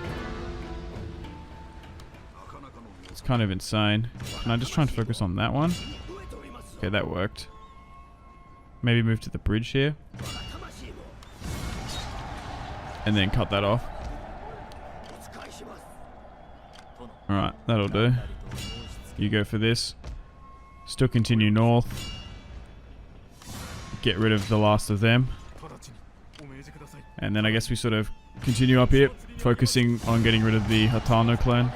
It's kind of insane. Can I just try and focus on that one? Okay, that worked. Maybe move to the bridge here. And then cut that off. Alright, that'll do. You go for this. Still continue north. Get rid of the last of them. And then I guess we sort of continue up here, focusing on getting rid of the Hatano clan.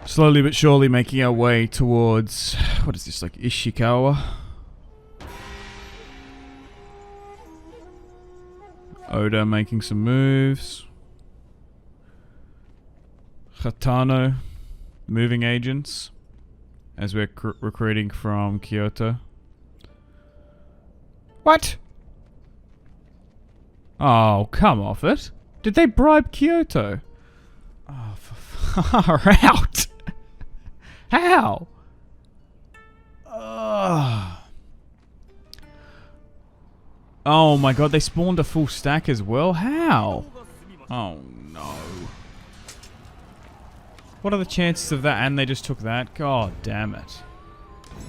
Slowly but surely making our way towards... What is this, like Ishikawa? Oda making some moves. Hatano moving agents as we're recruiting from Kyoto. What? Oh, come off it. Did they bribe Kyoto? Oh, for far out. How? Oh my god, they spawned a full stack as well? How? Oh no. What are the chances of that? And they just took that? God damn it.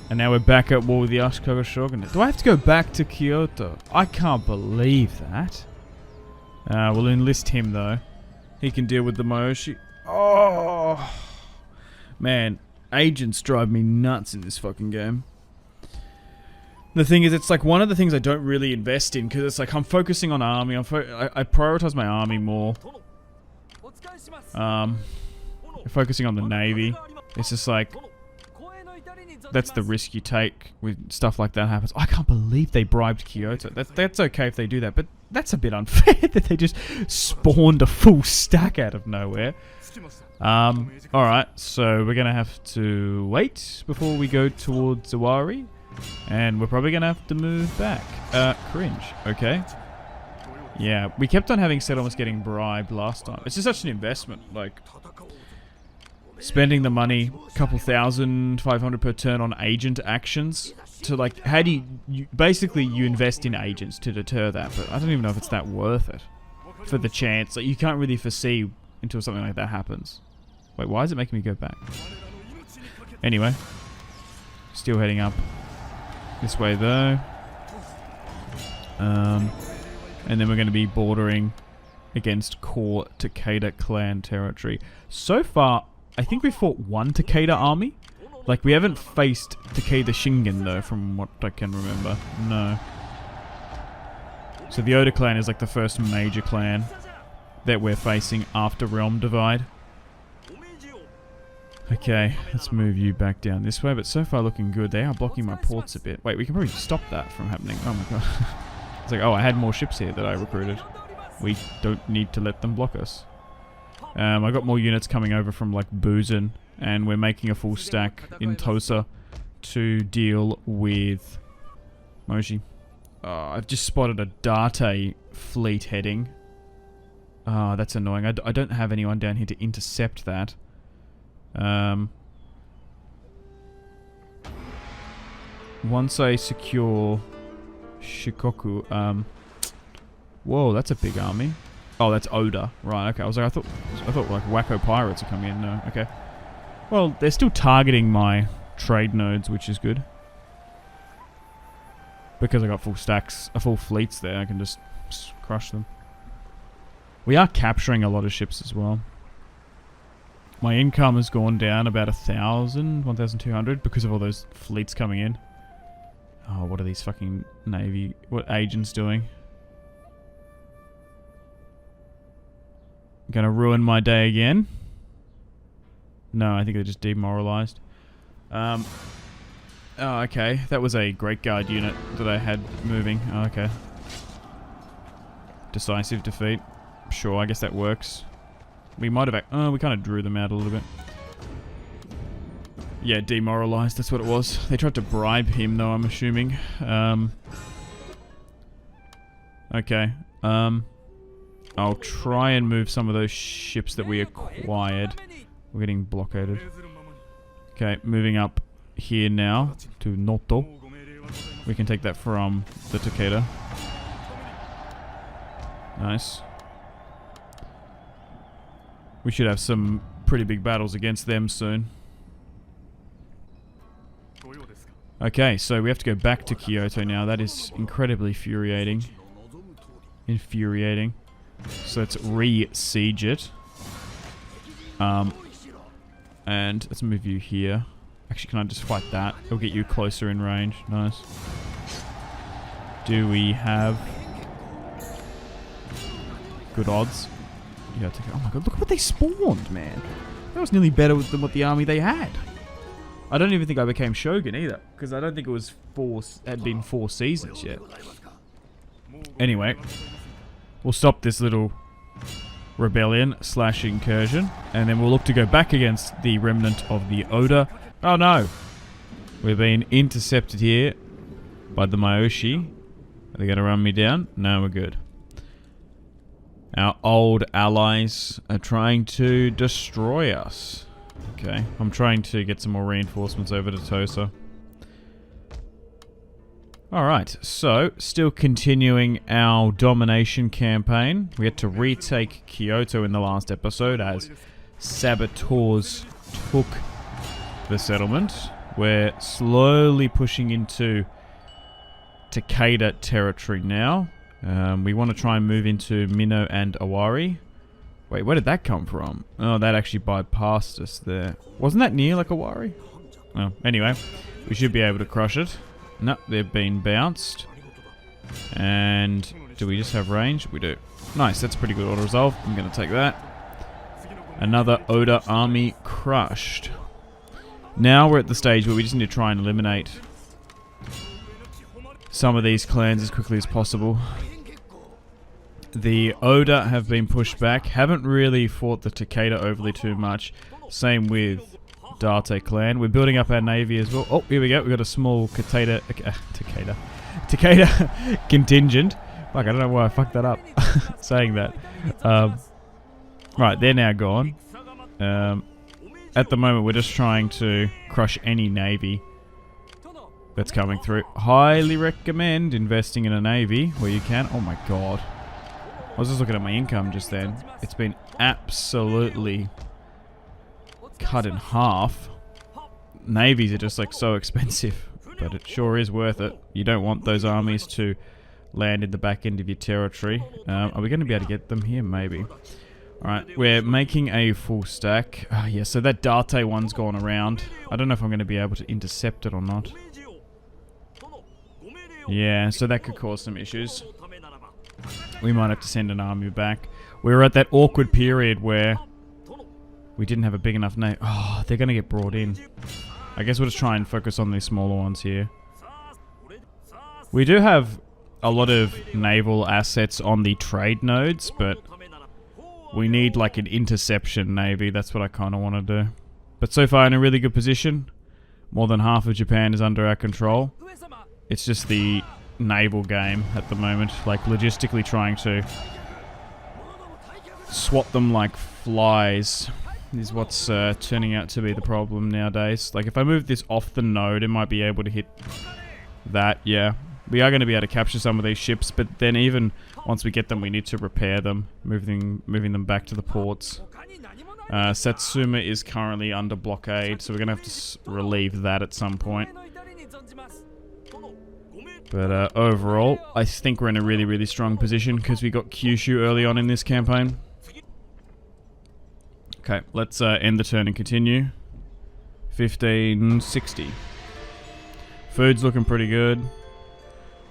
And now we're back at war with the Ashikaga shogunate. Do I have to go back to Kyoto? I can't believe that. We'll enlist him though. He can deal with the Miyoshi. Oh man, agents drive me nuts in this fucking game. The thing is, it's like one of the things I don't really invest in because it's like I'm focusing on army. I prioritize my army more. Focusing on the navy. It's just like that's the risk you take with stuff like that happens. I can't believe they bribed Kyoto. That's okay if they do that, but that's a bit unfair that they just spawned a full stack out of nowhere. Alright, so we're gonna have to wait before we go towards Zawari, and we're probably gonna have to move back. Cringe. Okay. Yeah, we kept on having settlements getting bribed last time. It's just such an investment, like spending the money, couple thousand, 500 per turn on agent actions. To like, how do you basically you invest in agents to deter that, but I don't even know if it's that worth it for the chance. Like you can't really foresee until something like that happens. Wait, why is it making me go back? Anyway, still heading up this way though. And then we're going to be bordering against core Takeda clan territory. So far, I think we fought one Takeda army. Like, we haven't faced Takeda Shingen, though, from what I can remember. No. So the Oda clan is, like, the first major clan that we're facing after Realm Divide. Okay, let's move you back down this way, but so far looking good. They are blocking my ports a bit. Wait, we can probably stop that from happening. Oh my god. It's like, oh, I had more ships here that I recruited. We don't need to let them block us. I got more units coming over from, like, Buzen, and we're making a full stack in Tosa to deal with Moshi. I've just spotted a Date fleet heading. That's annoying. I don't have anyone down here to intercept that. once I secure Shikoku, whoa, that's a big army. Oh, that's Oda. Right, okay. I was like, I thought like wacko pirates are coming in. No, okay. Well, they're still targeting my trade nodes, which is good. Because I got full stacks, full fleets there, I can just crush them. We are capturing a lot of ships as well. My income has gone down about 1,000, 1,200 because of all those fleets coming in. Oh, what are these fucking navy, what agents doing? Gonna ruin my day again? No, I think they're just demoralized. Oh, okay. That was a Great Guard unit that I had moving. Oh, okay. Decisive defeat. Sure, I guess that works. We might have... Oh, we kind of drew them out a little bit. Yeah, demoralized. That's what it was. They tried to bribe him, though, I'm assuming. Okay. I'll try and move some of those ships that we acquired. We're getting blockaded. Okay, moving up here now to Noto. We can take that from the Takeda. Nice. We should have some pretty big battles against them soon. Okay, so we have to go back to Kyoto now. That is incredibly infuriating. So let's re-siege it. And let's move you here. Actually, can I just fight that? It'll get you closer in range. Nice. Do we have good odds? Yeah, oh my god, look at what they spawned, man. That was nearly better than what the army they had. I don't even think I became Shogun either, because I don't think it was had been 4 seasons yet. Anyway, we'll stop this little rebellion / incursion, and then we'll look to go back against the remnant of the Oda. Oh no! We've been intercepted here by the Myoshi. Are they going to run me down? No, we're good. Our old allies are trying to destroy us. Okay, I'm trying to get some more reinforcements over to Tosa. Alright, so, still continuing our domination campaign. We had to retake Kyoto in the last episode as saboteurs took the settlement. We're slowly pushing into Takeda territory now. We want to try and move into Mino and Awari. Wait, where did that come from? Oh, that actually bypassed us there. Wasn't that near like Awari? Oh, anyway, we should be able to crush it. No, they've been bounced. And do we just have range? We do. Nice, that's pretty good auto resolve. I'm going to take that. Another Oda army crushed. Now we're at the stage where we just need to try and eliminate some of these clans as quickly as possible. The Oda have been pushed back. Haven't really fought the Takeda overly too much. Same with Date clan. We're building up our navy as well. Oh, here we go. We've got a small Takeda contingent. Fuck, I don't know why I fucked that up saying that. Right, they're now gone. At the moment, we're just trying to crush any navy that's coming through. Highly recommend investing in a navy where you can. Oh my god. I was just looking at my income just then. It's been absolutely cut in half. Navies are just like so expensive, but it sure is worth it. You don't want those armies to land in the back end of your territory. Are we going to be able to get them here? Maybe. Alright, we're making a full stack. Yeah, so that Date one's gone around. I don't know if I'm going to be able to intercept it or not. Yeah, so that could cause some issues. We might have to send an army back. We were at that awkward period where we didn't have a big enough navy. Oh, they're going to get brought in. I guess we'll just try and focus on these smaller ones here. We do have a lot of naval assets on the trade nodes, but we need like an interception navy. That's what I kind of want to do. But so far in a really good position. More than half of Japan is under our control. It's just the naval game at the moment. Like logistically trying to swat them like flies is what's turning out to be the problem nowadays. Like if I move this off the node, it might be able to hit that, yeah. We are going to be able to capture some of these ships, but then even once we get them, we need to repair them, moving them back to the ports. Satsuma is currently under blockade, so we're going to have to relieve that at some point. But overall, I think we're in a really, really strong position because we got Kyushu early on in this campaign. Okay, let's end the turn and continue. 1560. Food's looking pretty good.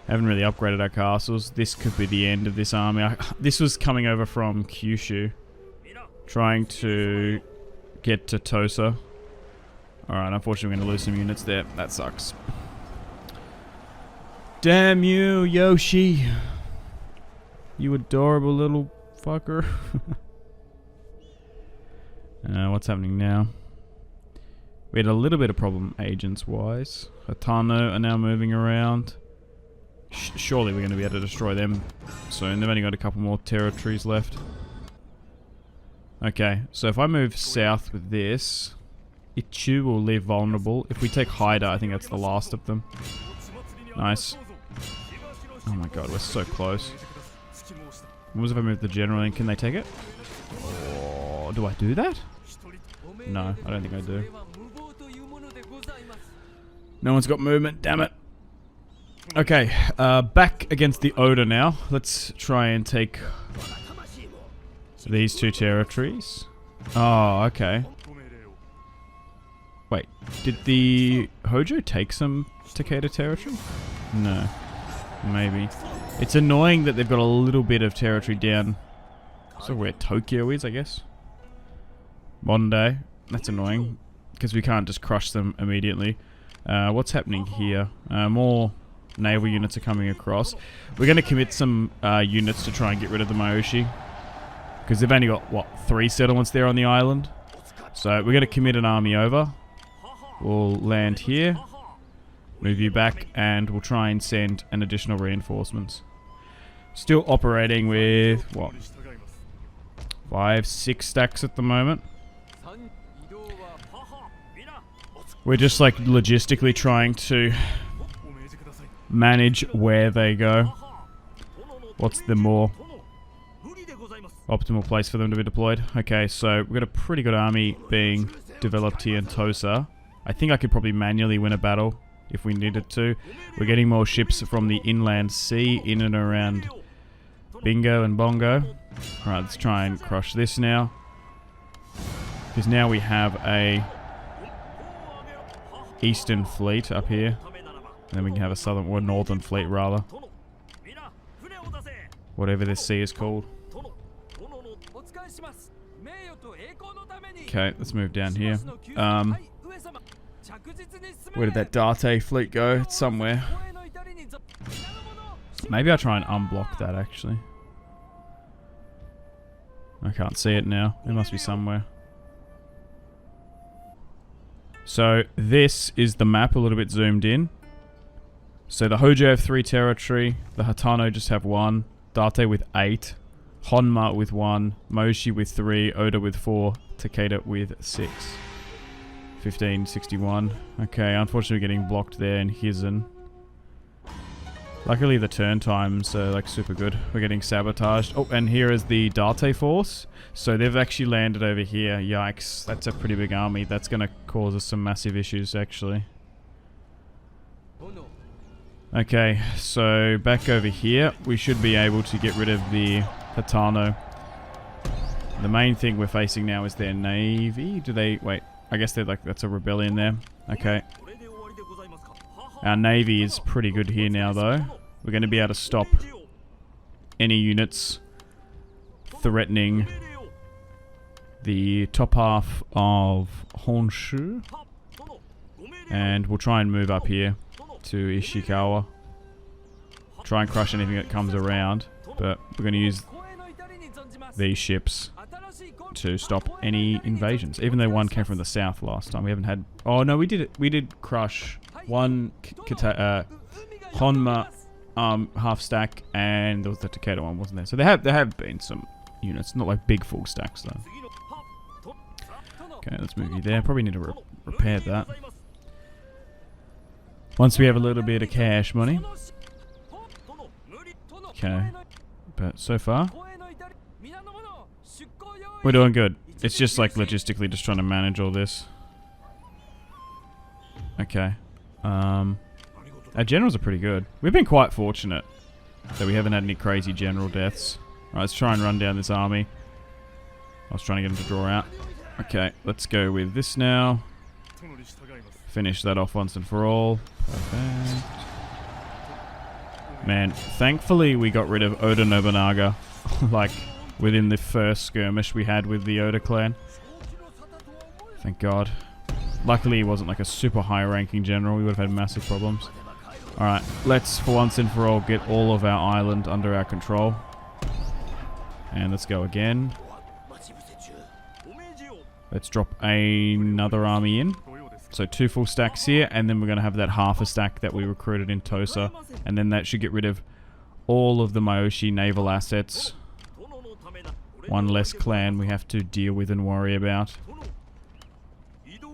Haven't really upgraded our castles. This could be the end of this army. This was coming over from Kyushu, trying to get to Tosa. Alright, unfortunately we're going to lose some units there. That sucks. Damn you, Yoshi. You adorable little fucker. What's happening now? We had a little bit of problem agents-wise. Hatano are now moving around. Surely we're going to be able to destroy them soon. They've only got a couple more territories left. Okay, so if I move south with this, Ichu will leave vulnerable. If we take Haida, I think that's the last of them. Nice. Oh my god, we're so close. What was if I move the general in? Can they take it? Oh, do I do that? No, I don't think I do. No one's got movement, damn it. Okay, back against the Oda now. Let's try and take these two territories. Oh, okay. Wait, did the Hojo take some Takeda territory? No. Maybe. It's annoying that they've got a little bit of territory down. So where Tokyo is, I guess. Modern day. That's annoying. Because we can't just crush them immediately. What's happening here? More naval units are coming across. We're going to commit some units to try and get rid of the Maoshi. Because they've only got, what, 3 settlements there on the island. So we're going to commit an army over. We'll land here. Move you back, and we'll try and send an additional reinforcements. Still operating with, what, 5, 6 stacks at the moment. We're just like logistically trying to manage where they go. What's the more optimal place for them to be deployed? Okay, so we've got a pretty good army being developed here in Tosa. I think I could probably manually win a battle if we needed to. We're getting more ships from the inland sea in and around Bingo and Bongo. Alright, let's try and crush this now. Because now we have a eastern fleet up here. And then we can have a southern or northern fleet rather. Whatever this sea is called. Okay, let's move down here. Where did that Date fleet go? It's somewhere. Maybe I'll try and unblock that actually. I can't see it now. It must be somewhere. So this is the map a little bit zoomed in. So the Hojo have 3 territory. The Hatano just have 1. Date with 8. Honma with 1. Moshi with 3. Oda with 4. Takeda with 6. 1561. Okay, unfortunately we're getting blocked there in Hizen. Luckily the turn times are like super good. We're getting sabotaged. Oh, and here is the Date force. So they've actually landed over here. Yikes, that's a pretty big army. That's going to cause us some massive issues actually. Okay, so back over here, we should be able to get rid of the Hatano. The main thing we're facing now is their navy. Do they... wait, I guess they're like... that's a rebellion there. Okay. Our navy is pretty good here now though. We're going to be able to stop any units threatening the top half of Honshu. And we'll try and move up here to Ashikaga. Try and crush anything that comes around, but we're going to use these ships to stop any invasions. Even though one came from the south last time, we haven't had... oh no, we did it. We did crush one Honma half stack, and there was the Takeda one, wasn't there? So there have been some units, not like big full stacks though. Okay, let's move you there. Probably need to repair that. Once we have a little bit of cash money. Okay. But so far, we're doing good. It's just like logistically just trying to manage all this. Okay. Our generals are pretty good. We've been quite fortunate that we haven't had any crazy general deaths. Alright, let's try and run down this army. I was trying to get him to draw out. Okay, let's go with this now. Finish that off once and for all. Perfect. Man, thankfully we got rid of Oda Nobunaga, like, within the first skirmish we had with the Oda clan. Thank God. Luckily he wasn't like a super high ranking general, we would have had massive problems. Alright, let's for once and for all get all of our island under our control. And let's go again. Let's drop another army in. So 2 full stacks here, and then we're going to have that half a stack that we recruited in Tosa. And then that should get rid of all of the Myoshi naval assets. One less clan we have to deal with and worry about.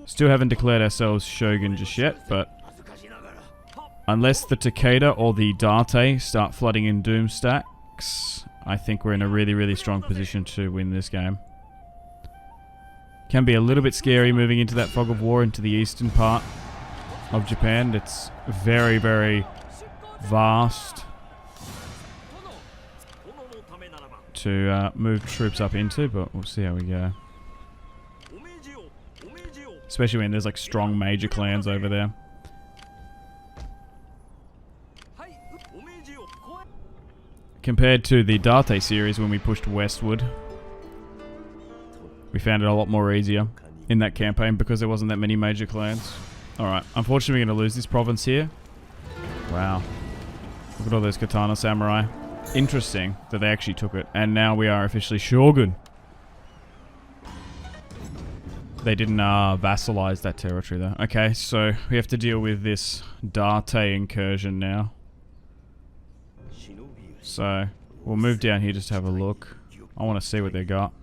Still haven't declared ourselves Shogun just yet, but unless the Takeda or the Date start flooding in Doom stacks, I think we're in a really, really strong position to win this game. Can be a little bit scary moving into that fog of war into the eastern part of Japan. It's very, very vast to move troops up into, but we'll see how we go. Especially when there's like strong major clans over there. Compared to the Date series when we pushed westward, we found it a lot more easier in that campaign because there wasn't that many major clans. Alright, unfortunately we're going to lose this province here. Wow. Look at all those katana samurai. Interesting that they actually took it. And now we are officially Shogun. They didn't vassalize that territory though. Okay, so we have to deal with this Date incursion now. So, we'll move down here just to have a look. I want to see what they got.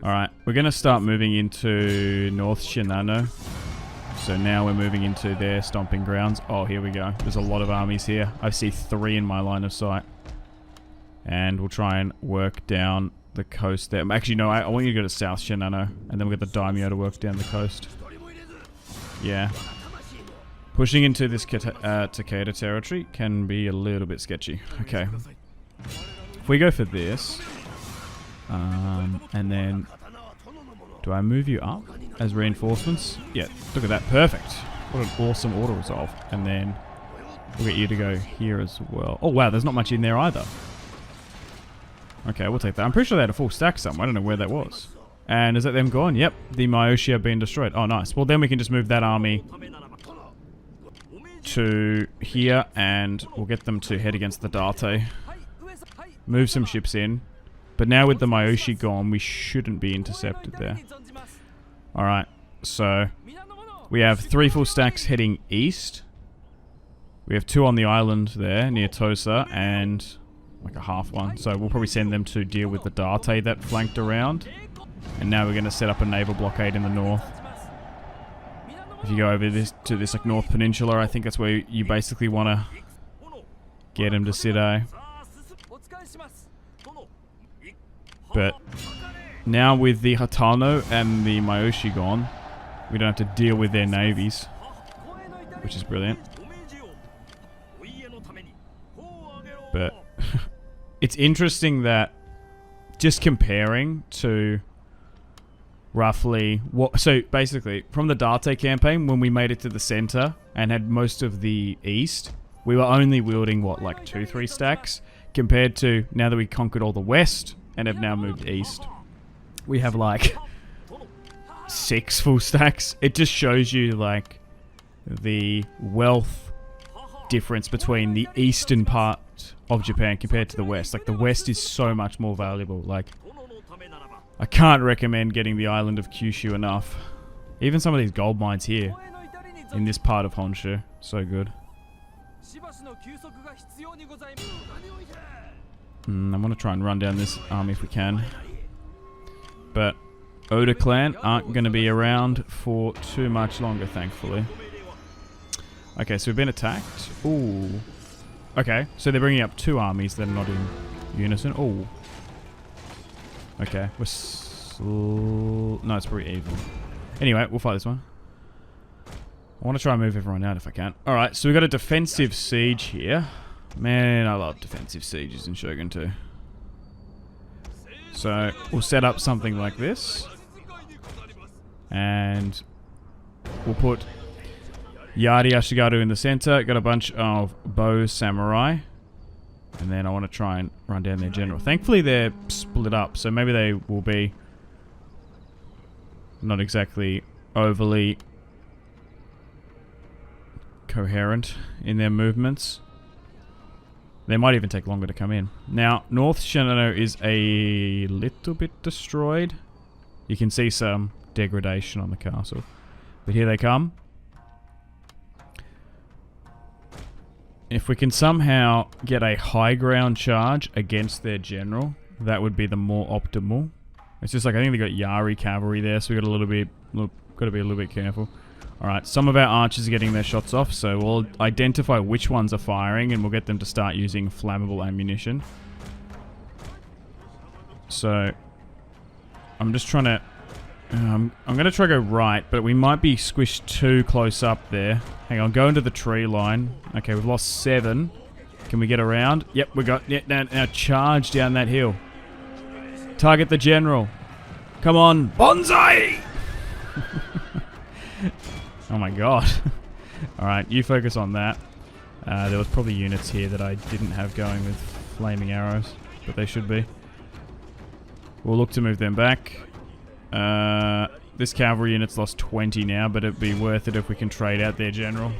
Alright, we're going to start moving into North Shinano. So now we're moving into their stomping grounds. Oh, here we go. There's a lot of armies here. I see 3 in my line of sight. And we'll try and work down the coast there. Actually, no, I want you to go to South Shinano. And then we'll get the daimyo to work down the coast. Yeah. Pushing into this Takeda territory can be a little bit sketchy. Okay. If we go for this... and then, do I move you up as reinforcements? Yeah, look at that, perfect. What an awesome auto resolve. And then we'll get you to go here as well. Oh wow, there's not much in there either. Okay, we'll take that. I'm pretty sure they had a full stack somewhere. I don't know where that was. And is that them gone? Yep, the Myoshi have been destroyed. Oh nice. Well then we can just move that army to here and we'll get them to head against the Date. Move some ships in. But now with the Myoshi gone, we shouldn't be intercepted there. Alright, so we have 3 full stacks heading east. We have 2 on the island there near Tosa and like a half one. So we'll probably send them to deal with the Date that flanked around. And now we're going to set up a naval blockade in the north. If you go over this to this like North Peninsula, I think that's where you basically want to get him to sit, eh? But now with the Hatano and the Myoshi gone, we don't have to deal with their navies, which is brilliant. But it's interesting that just comparing to roughly what... So basically, from the Date campaign, when we made it to the center and had most of the east, we were only wielding, what, like 2-3 stacks? Compared to now that we conquered all the west and have now moved east, we have like 6 full stacks. It just shows you like the wealth difference between the eastern part of Japan compared to the west. Like the west is so much more valuable. Like I can't recommend getting the island of Kyushu enough. Even some of these gold mines here in this part of Honshu, so good. I want to try and run down this army if we can. But Oda clan aren't going to be around for too much longer, thankfully. Okay, so we've been attacked. Ooh. Okay, so they're bringing up 2 armies that are not in unison. Ooh. Okay, no, it's pretty even. Anyway, we'll fight this one. I want to try and move everyone out if I can. Alright, so we've got a defensive siege here. Man, I love defensive sieges in Shogun 2. So, we'll set up something like this. And we'll put Yari Ashikaga in the center. Got a bunch of bow samurai. And then I want to try and run down their general. Thankfully, they're split up, so maybe they will be not exactly overly coherent in their movements. They might even take longer to come in. Now, North Shinano is a little bit destroyed. You can see some degradation on the castle. But here they come. If we can somehow get a high ground charge against their general, that would be the more optimal. It's just like, I think they got Yari cavalry there, so we got to be a little bit careful. Alright, some of our archers are getting their shots off, so we'll identify which ones are firing, and we'll get them to start using flammable ammunition. So, I'm just trying to... I'm going to try to go right, but we might be squished too close up there. Hang on, go into the tree line. Okay, we've lost 7. Can we get around? Yep, we got... Yeah, now charge down that hill. Target the general. Come on, bonsai! Oh my god. Alright, you focus on that. There was probably units here that I didn't have going with flaming arrows, but they should be. We'll look to move them back. This cavalry unit's lost 20 now, but it'd be worth it if we can trade out their general.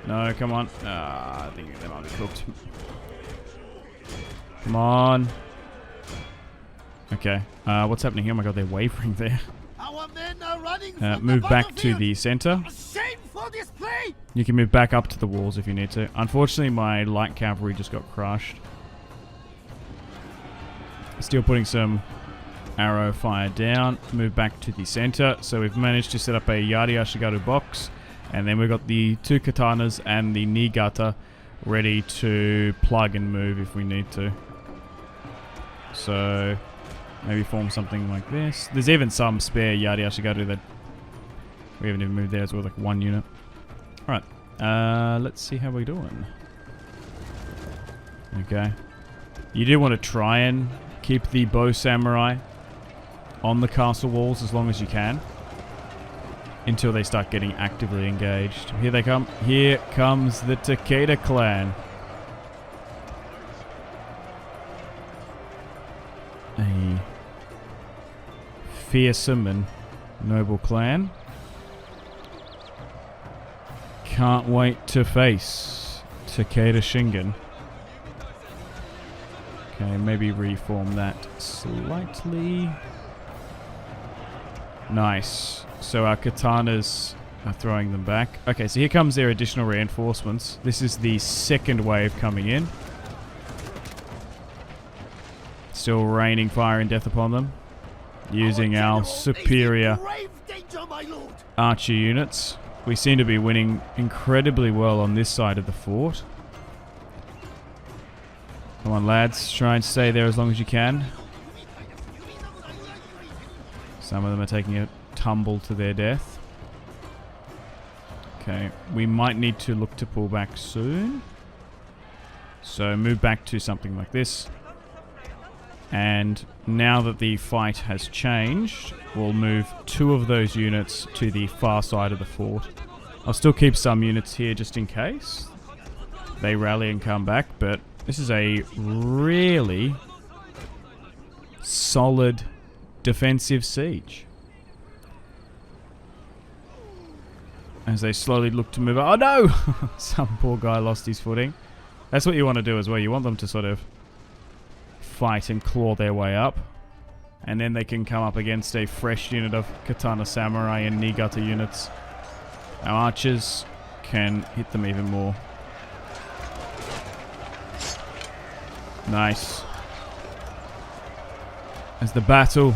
No, come on. I think they might be cooked. Come on. Okay. What's happening here? Oh my god, they're wavering there. Our men are running Move back to the center. Shameful display! You can move back up to the walls if you need to. Unfortunately, my light cavalry just got crushed. Still putting some arrow fire down. Move back to the center. So we've managed to set up a Yari Ashikaga box. And then we've got the 2 katanas and the Niigata ready to plug and move if we need to. So maybe form something like this. There's even some spare Yari Ashikaga that we haven't even moved there as well, like 1 unit. Alright, let's see how we're doing. Okay. You do want to try and keep the bow samurai on the castle walls as long as you can. Until they start getting actively engaged. Here they come. Here comes the Takeda clan. A fearsome and noble clan. Can't wait to face Takeda Shingen. Okay, maybe reform that slightly. Nice. So our katanas are throwing them back. Okay, so here comes their additional reinforcements. This is the 2nd wave coming in. Still raining fire and death upon them. Using our superior archer units. We seem to be winning incredibly well on this side of the fort. Come on, lads. Try and stay there as long as you can. Some of them are taking a tumble to their death. Okay, we might need to look to pull back soon. So move back to something like this. And now that the fight has changed, we'll move 2 of those units to the far side of the fort. I'll still keep some units here just in case they rally and come back, but this is a really solid defensive siege. As they slowly look to move... Oh no! Some poor guy lost his footing. That's what you want to do as well. You want them to sort of fight and claw their way up. And then they can come up against a fresh unit of Katana Samurai and Niigata units. Our archers can hit them even more. Nice. As the battle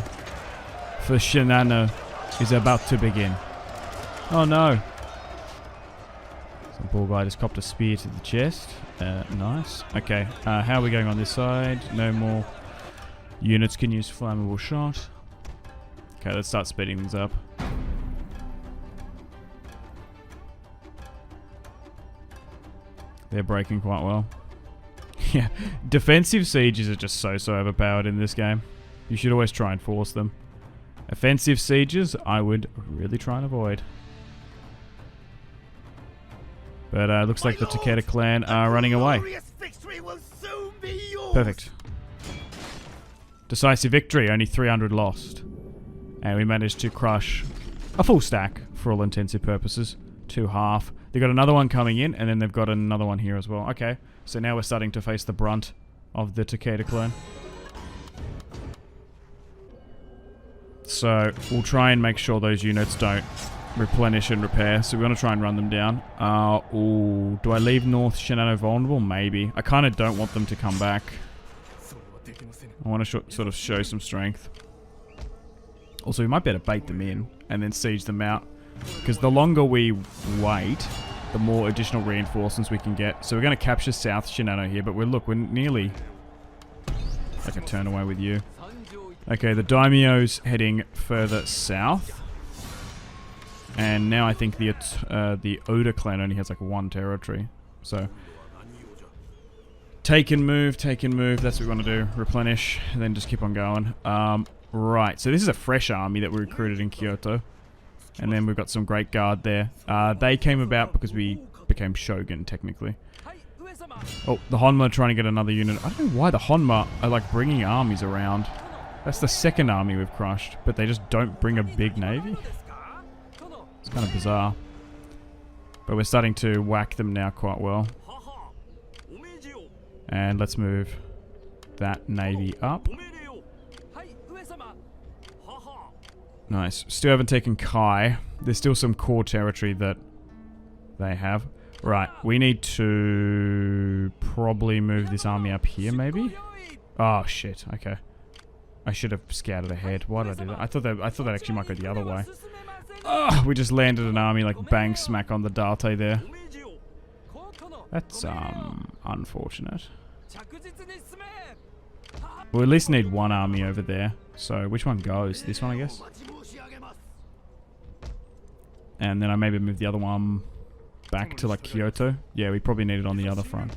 for Shinano is about to begin. Oh no. Ball guy just copped a spear to the chest. Nice. Okay, how are we going on this side? No more units can use flammable shot. Okay, let's start speeding things up. They're breaking quite well. Yeah, defensive sieges are just so overpowered in this game. You should always try and force them. Offensive sieges, I would really try and avoid. But looks like the Takeda clan are running away. Perfect. Decisive victory, only 300 lost. And we managed to crush a full stack, for all intensive purposes. 2 half. They've got another one coming in, and then they've got another one here as well. Okay, so now we're starting to face the brunt of the Takeda clan. So we'll try and make sure those units don't replenish and repair. So we want to try and run them down. Ooh, do I leave North Shinano vulnerable? Maybe. I kind of don't want them to come back. I want to sort of show some strength. Also, we might better bait them in and then siege them out. Because the longer we wait, the more additional reinforcements we can get. So we're going to capture South Shinano here, but we're nearly... I can turn away with you. Okay, the daimyo's heading further south. And now I think the Oda clan only has like 1 territory. So... Take and move, that's what we want to do. Replenish, and then just keep on going. Right, so this is a fresh army that we recruited in Kyoto. And then we've got some Great Guard there. They came about because we became Shogun, technically. Oh, the Honma are trying to get another unit. I don't know why the Honma are like bringing armies around. That's the second army we've crushed, but they just don't bring a big navy. It's kind of bizarre. But we're starting to whack them now quite well. And let's move that navy up. Nice. Still haven't taken Kai. There's still some core territory that they have. Right, we need to probably move this army up here, maybe? Oh, shit. Okay. I should have scouted ahead. Why did I do that? I thought that actually might go the other way. Oh, we just landed an army like bang smack on the Date there. That's, unfortunate. We'll at least need 1 army over there. So, which one goes? This one, I guess? And then I maybe move the other one back to, like, Kyoto. Yeah, we probably need it on the other front.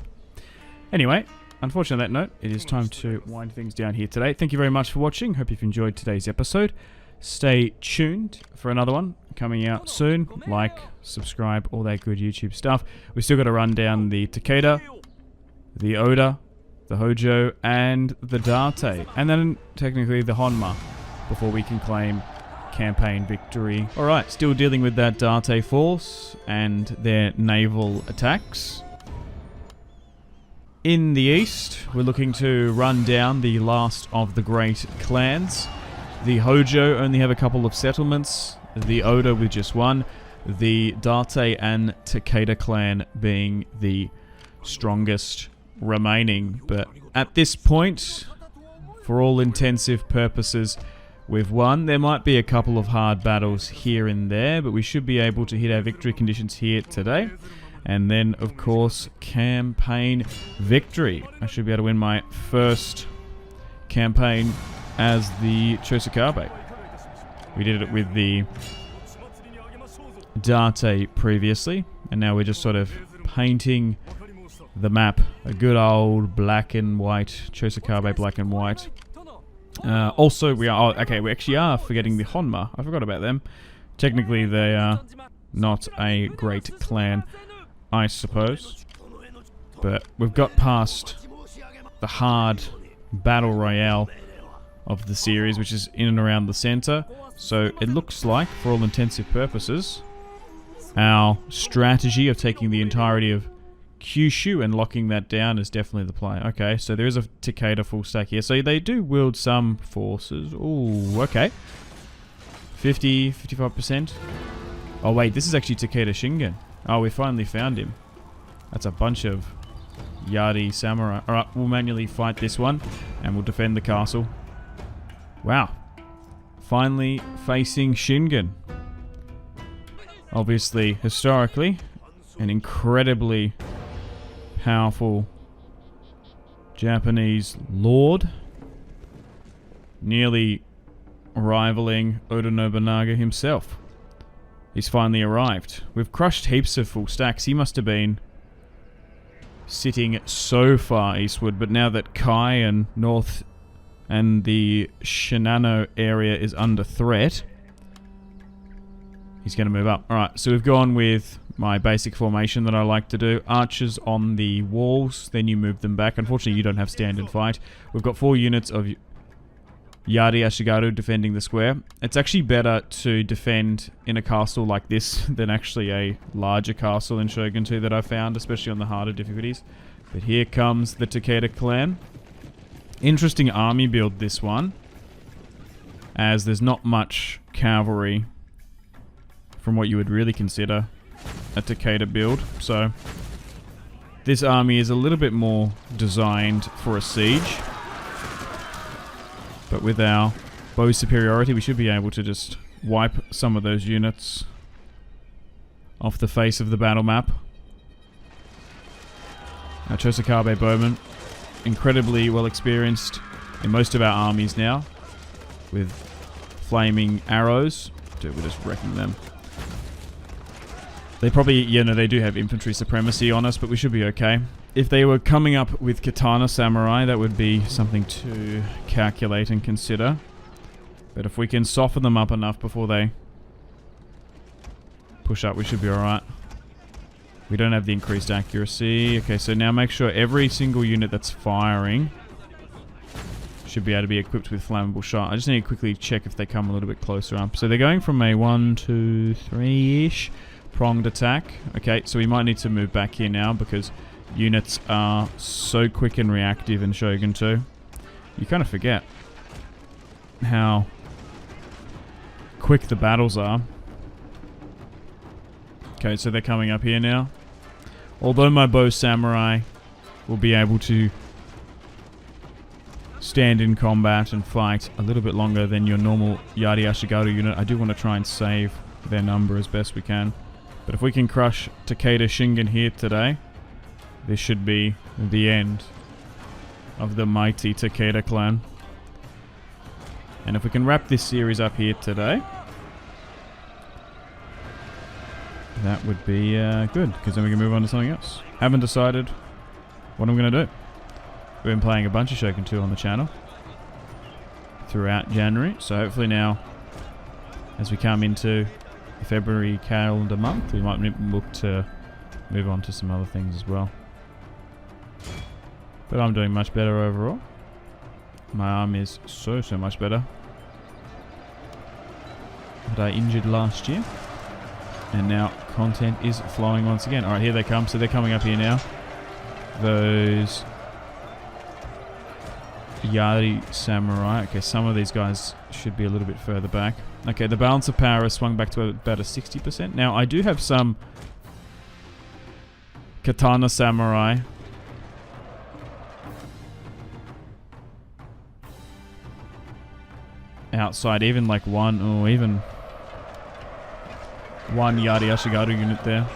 Anyway, unfortunately on that note, it is time to wind things down here today. Thank you very much for watching. Hope you've enjoyed today's episode. Stay tuned for another one coming out soon. Like, subscribe, all that good YouTube stuff. We still got to run down the Takeda, the Oda, the Hojo, and the Date. And then, technically, the Honma, before we can claim campaign victory. Alright, still dealing with that Date force and their naval attacks. In the east, we're looking to run down the last of the great clans. The Hojo only have a couple of settlements, the Oda with just 1, the Date and Takeda clan being the strongest remaining. But at this point, for all intensive purposes, we've won. There might be a couple of hard battles here and there, but we should be able to hit our victory conditions here today. And then, of course, campaign victory. I should be able to win my first campaign as the Chosokabe. We did it with the Date previously, and now we're just sort of painting the map. A good old black and white, Chosokabe black and white. Also, we actually are forgetting the Honma. I forgot about them. Technically, they are not a great clan, I suppose. But we've got past the hard battle royale of the series, which is in and around the center. So it looks like, for all intensive purposes, our strategy of taking the entirety of Kyushu and locking that down is definitely the play. Okay, so there is a Takeda full stack here. So they do wield some forces. Ooh, okay. 55%. Oh wait, this is actually Takeda Shingen. Oh, we finally found him. That's a bunch of Yadi samurai. Alright, we'll manually fight this one, and we'll defend the castle. Wow. Finally facing Shingen. Obviously, historically, an incredibly powerful Japanese lord, nearly rivaling Oda Nobunaga himself. He's finally arrived. We've crushed heaps of full stacks. He must have been sitting so far eastward, but now that Kai and North and the Shinano area is under threat, he's going to move up. Alright, so we've gone with my basic formation that I like to do. Archers on the walls, then you move them back. Unfortunately, you don't have stand and fight. We've got 4 units of Yari Ashigaru defending the square. It's actually better to defend in a castle like this than actually a larger castle in Shogun 2 that I found, especially on the harder difficulties. But here comes the Takeda clan. Interesting army build, this one, as there's not much cavalry from what you would really consider a Takeda build. So this army is a little bit more designed for a siege. But with our bow superiority, we should be able to just wipe some of those units off the face of the battle map. Our Chosokabe bowmen, incredibly well experienced in most of our armies now, with flaming arrows. Dude, we're just wrecking them. They probably, you know, they do have infantry supremacy on us, but we should be okay. If they were coming up with katana samurai, that would be something to calculate and consider. But if we can soften them up enough before they push up, we should be alright. We don't have the increased accuracy. Okay, so now make sure every single unit that's firing should be able to be equipped with flammable shot. I just need to quickly check if they come a little bit closer up. So they're going from a 1, 2, 3-ish pronged attack. Okay, so we might need to move back here now because units are so quick and reactive in Shogun 2. You kind of forget how quick the battles are. Okay, so they're coming up here now. Although my bow samurai will be able to stand in combat and fight a little bit longer than your normal Yari Ashigaru unit, I do want to try and save their number as best we can. But if we can crush Takeda Shingen here today, this should be the end of the mighty Takeda clan. And if we can wrap this series up here today, that would be good, because then we can move on to something else. Haven't decided what I'm going to do. We've been playing a bunch of Shogun 2 on the channel throughout January, so hopefully now, as we come into the February calendar month, we might look to move on to some other things as well. But I'm doing much better overall. My arm is so much better. But I injured last year. And now content is flowing once again. Alright, here they come. So they're coming up here now. Those Yari Samurai. Okay, some of these guys should be a little bit further back. Okay, the balance of power has swung back to about a 60%. Now, I do have some Katana Samurai outside, even like one, or even one Yari Ashigaru unit there.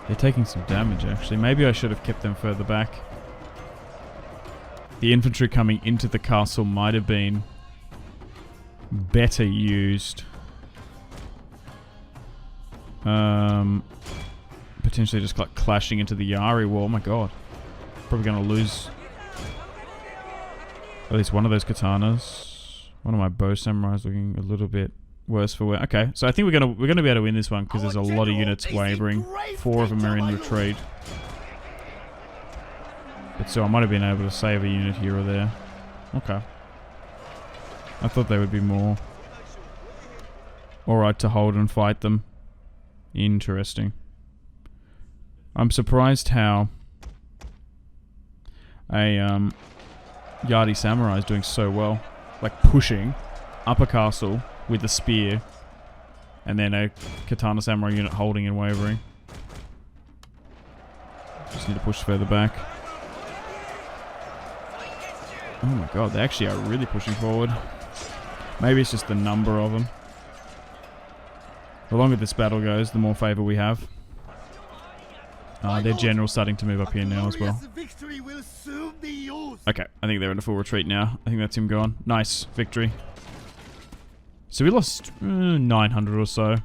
They're taking some damage actually. Maybe I should have kept them further back. The infantry coming into the castle might have been better used. Potentially just like clashing into the Yari wall. Oh my god. Probably going to lose at least one of those katanas. One of my bow samurais looking a little bit worse for wear. Okay, so I think we're gonna be able to win this one because there's a lot of units wavering. 4 of them are in retreat. But so I might have been able to save a unit here or there. Okay. I thought they would be more alright to hold and fight them. Interesting. I'm surprised how a Yari Samurai is doing so well. Like pushing up a castle with a spear and then a Katana Samurai unit holding and wavering. Just need to push further back. Oh my god, they actually are really pushing forward. Maybe it's just the number of them. The longer this battle goes, the more favor we have. Their general's starting to move up here now as well. Okay, I think they're in a full retreat now. I think that's him gone. Nice victory. So we lost 900 or so.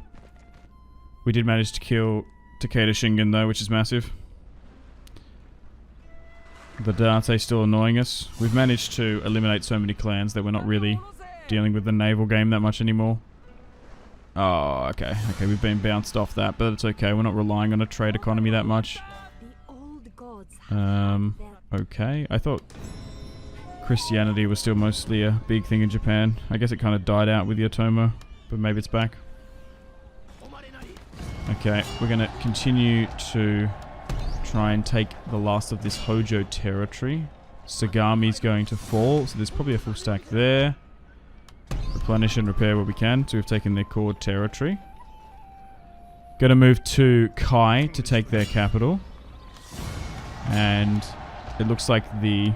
We did manage to kill Takeda Shingen though, which is massive. The Date's still annoying us. We've managed to eliminate so many clans that we're not really dealing with the naval game that much anymore. Oh, okay. Okay, we've been bounced off that, but it's okay. We're not relying on a trade economy that much. Okay. I thought Christianity was still mostly a big thing in Japan. I guess it kind of died out with Yotomo, but maybe it's back. Okay, we're going to continue to try and take the last of this Hojo territory. Sagami's going to fall, so there's probably a full stack there. Replenish and repair what we can, so we've taken their core territory. Going to move to Kai to take their capital. And it looks like the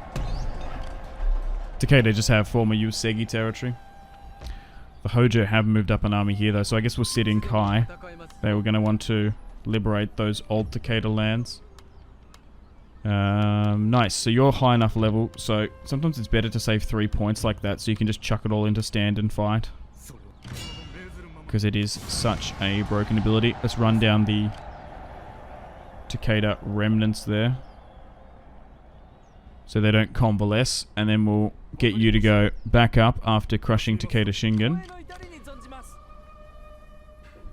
Takeda just have former Yusegi territory. The Hojo have moved up an army here though, so I guess we'll sit in Kai. They were going to want to liberate those old Takeda lands. Nice, so you're high enough level, so sometimes it's better to save 3 points like that so you can just chuck it all into stand and fight. Because it is such a broken ability. Let's run down the Takeda remnants there. So they don't convalesce, and then we'll get you to go back up after crushing Takeda Shingen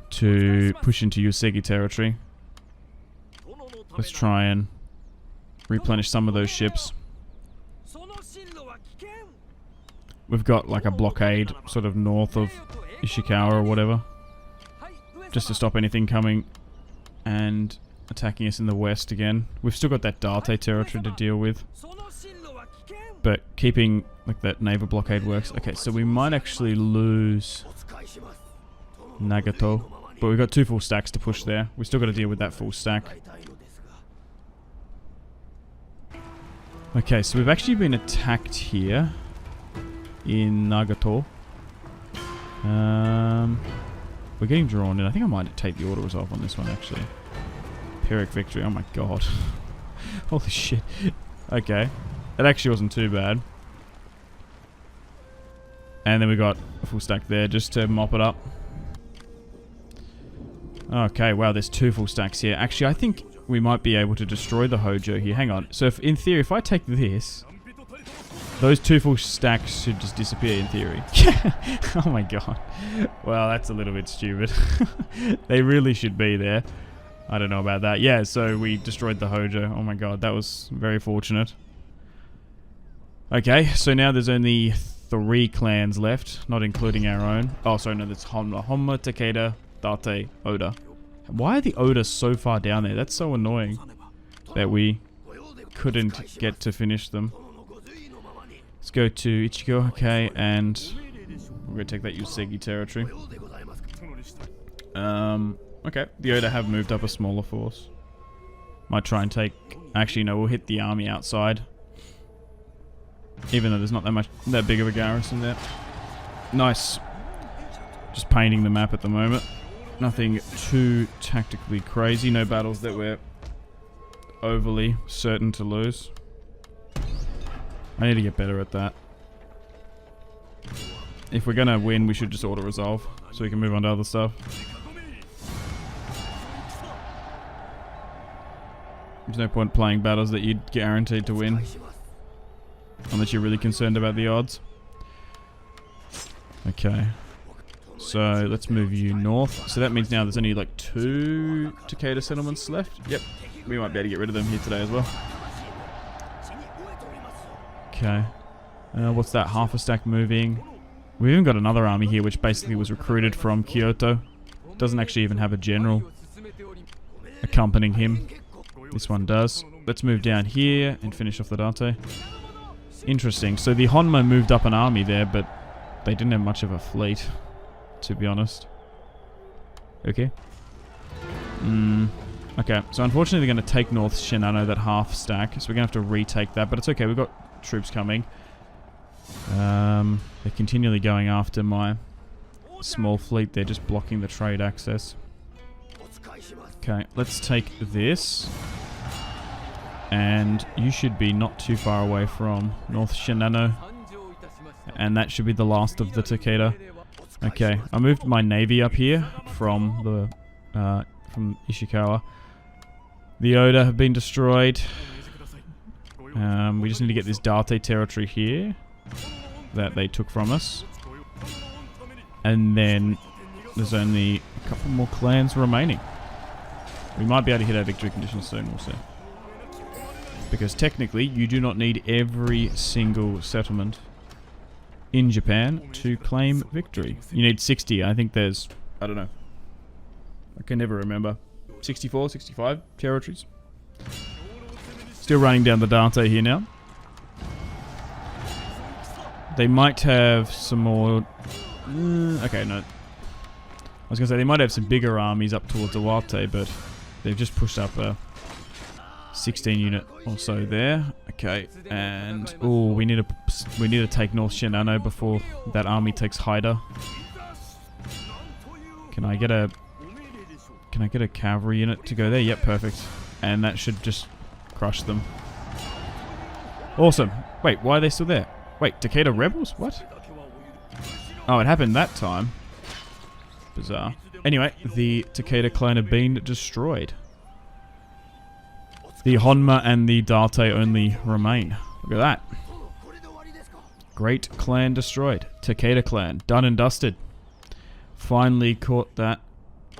to push into Yusegi territory. Let's try and replenish some of those ships. We've got like a blockade sort of north of Ishikawa or whatever, just to stop anything coming and attacking us in the west again. We've still got that Date territory to deal with, but keeping like that naval blockade works. Okay, so we might actually lose Nagato, but we've got 2 full stacks to push there. We've still got to deal with that full stack. Okay, so we've actually been attacked here in Nagato. We're getting drawn in. I think I might take the auto resolve on this one actually. Pyrrhic victory, oh my god. Holy shit. Okay, that actually wasn't too bad. And then we got a full stack there just to mop it up. Okay, wow, there's 2 full stacks here. Actually, I think we might be able to destroy the Hojo here. Hang on. So if, in theory, if I take this, those 2 full stacks should just disappear in theory. Oh my god. Well, that's a little bit stupid. They really should be there. I don't know about that. Yeah, so we destroyed the Hojo. Oh my god, that was very fortunate. Okay, so now there's only 3 clans left, not including our own. Oh, sorry, no, that's Honma, Takeda, Date, Oda. Why are the Oda so far down there? That's so annoying that we couldn't get to finish them. Let's go to Ichigo, okay, and we're going to take that Yusegi territory. Okay, the Oda have moved up a smaller force. Might try and take... Actually, no, we'll hit the army outside. Even though there's not that big of a garrison there. Nice. Just painting the map at the moment. Nothing too tactically crazy. No battles that we're overly certain to lose. I need to get better at that. If we're going to win, we should just auto-resolve so we can move on to other stuff. There's no point playing battles that you're guaranteed to win. Unless you're really concerned about the odds. Okay. So let's move you north. So that means now there's only like 2 Takeda settlements left. Yep. We might be able to get rid of them here today as well. Okay. What's that? Half a stack moving. We've even got another army here which basically was recruited from Kyoto. Doesn't actually even have a general accompanying him. This one does. Let's move down here and finish off the Date. Interesting. So the Honma moved up an army there, but they didn't have much of a fleet, to be honest. Okay. Okay, so unfortunately they're going to take North Shinano, that half stack, so we're going to have to retake that, but it's okay, we've got troops coming. They're continually going after my small fleet. They're just blocking the trade access. Okay, let's take this. And you should be not too far away from North Shinano. And that should be the last of the Takeda. Okay, I moved my navy up here from Ishikawa. The Oda have been destroyed. We just need to get this Date territory here that they took from us. And then there's only a couple more clans remaining. We might be able to hit our victory conditions soon, we'll see. Because technically, you do not need every single settlement in Japan to claim victory. You need 60. I think there's, I don't know. I can never remember. 64, 65 territories. Still running down the Dante here now. They might have some more... okay, no. I was going to say, they might have some bigger armies up towards Awate, but they've just pushed up a 16 unit or so there. Okay, and... oh, we need to take North Shinano before that army takes Haida. Can I get a cavalry unit to go there? Yep, perfect. And that should just crush them. Awesome. Wait, why are they still there? Wait, Takeda rebels? What? Oh, it happened that time. Bizarre. Anyway, the Takeda clan have been destroyed. The Honma and the Date only remain. Look at that. Great clan destroyed. Takeda clan, done and dusted. Finally caught that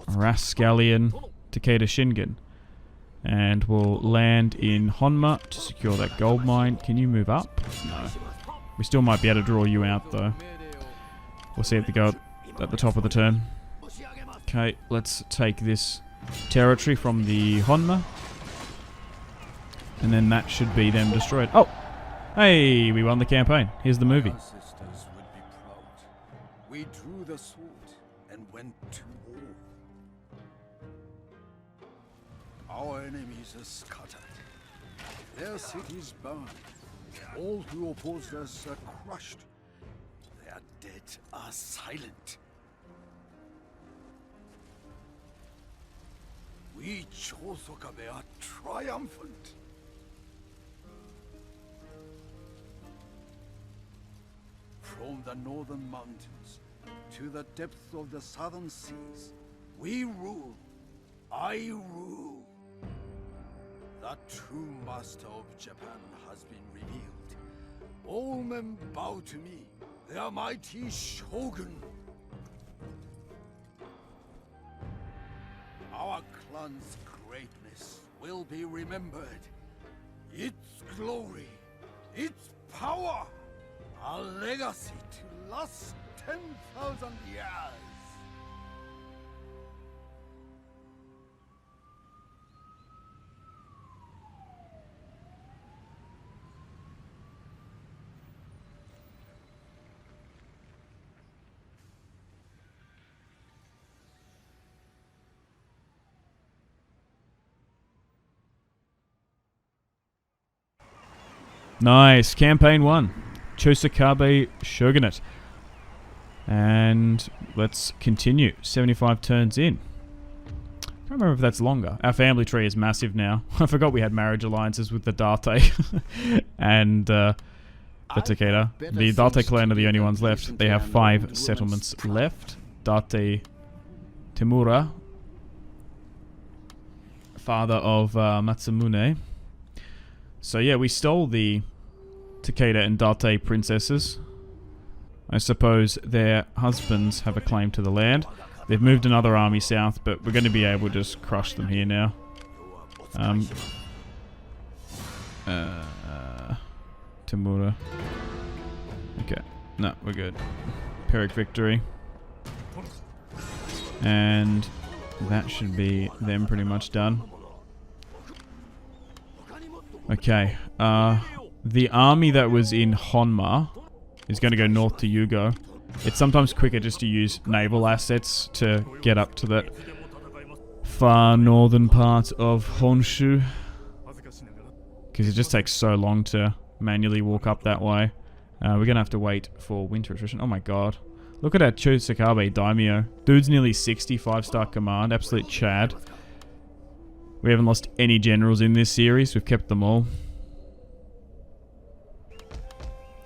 rascallion Takeda Shingen. And we'll land in Honma to secure that gold mine. Can you move up? No. We still might be able to draw you out though. We'll see if they go at the top of the turn. Okay, let's take this territory from the Honma. And then that should be them destroyed. Oh! Hey, we won the campaign. Here's the movie. We drew the sword and went to war. Our enemies are scattered. Their cities burned. All who opposed us are crushed. Their dead are silent. We Chosokabe are triumphant. From the northern mountains to the depths of the southern seas, we rule. I rule. The true master of Japan has been revealed. All men bow to me, their mighty shogun. Our clan's greatness will be remembered. Its glory, its power, a legacy to last 10,000 years. Nice. Campaign 1. Chosokabe Shogunate. And let's continue. 75 turns in. I can't remember if that's longer. Our family tree is massive now. I forgot we had marriage alliances with the Date and the Takeda. The Date clan are the only ones left. They have 5 settlements left. Date Temura, father of Masamune. So yeah, we stole the Takeda and Date princesses. I suppose their husbands have a claim to the land. They've moved another army south, but we're going to be able to just crush them here now. Temura. Okay, no, we're good. Pyrrhic victory. And that should be them pretty much done. Okay, the army that was in Honma is going to go north to Higo. It's sometimes quicker just to use naval assets to get up to that far northern part of Honshu. Because it just takes so long to manually walk up that way. We're going to have to wait for winter attrition. Oh my god. Look at that Chosokabe daimyo. Dude's nearly 60, 5-star command. Absolute Chad. We haven't lost any generals in this series. We've kept them all.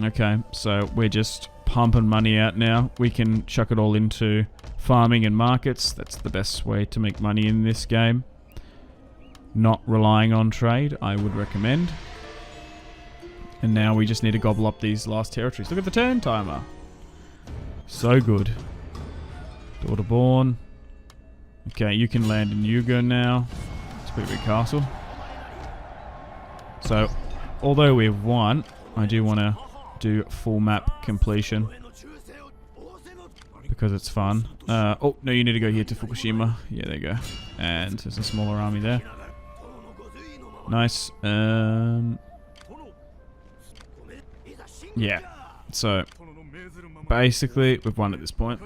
Okay, so we're just pumping money out now. We can chuck it all into farming and markets. That's the best way to make money in this game. Not relying on trade, I would recommend. And now we just need to gobble up these last territories. Look at the turn timer. So good. Daughter born. Okay, you can land in Higo now. It's a pretty big castle. So, although we've won, I do want to do full map completion. Because it's fun. Oh, no, you need to go here to Fukushima. Yeah, there you go. And there's a smaller army there. Nice. Yeah. So, basically, we've won at this point.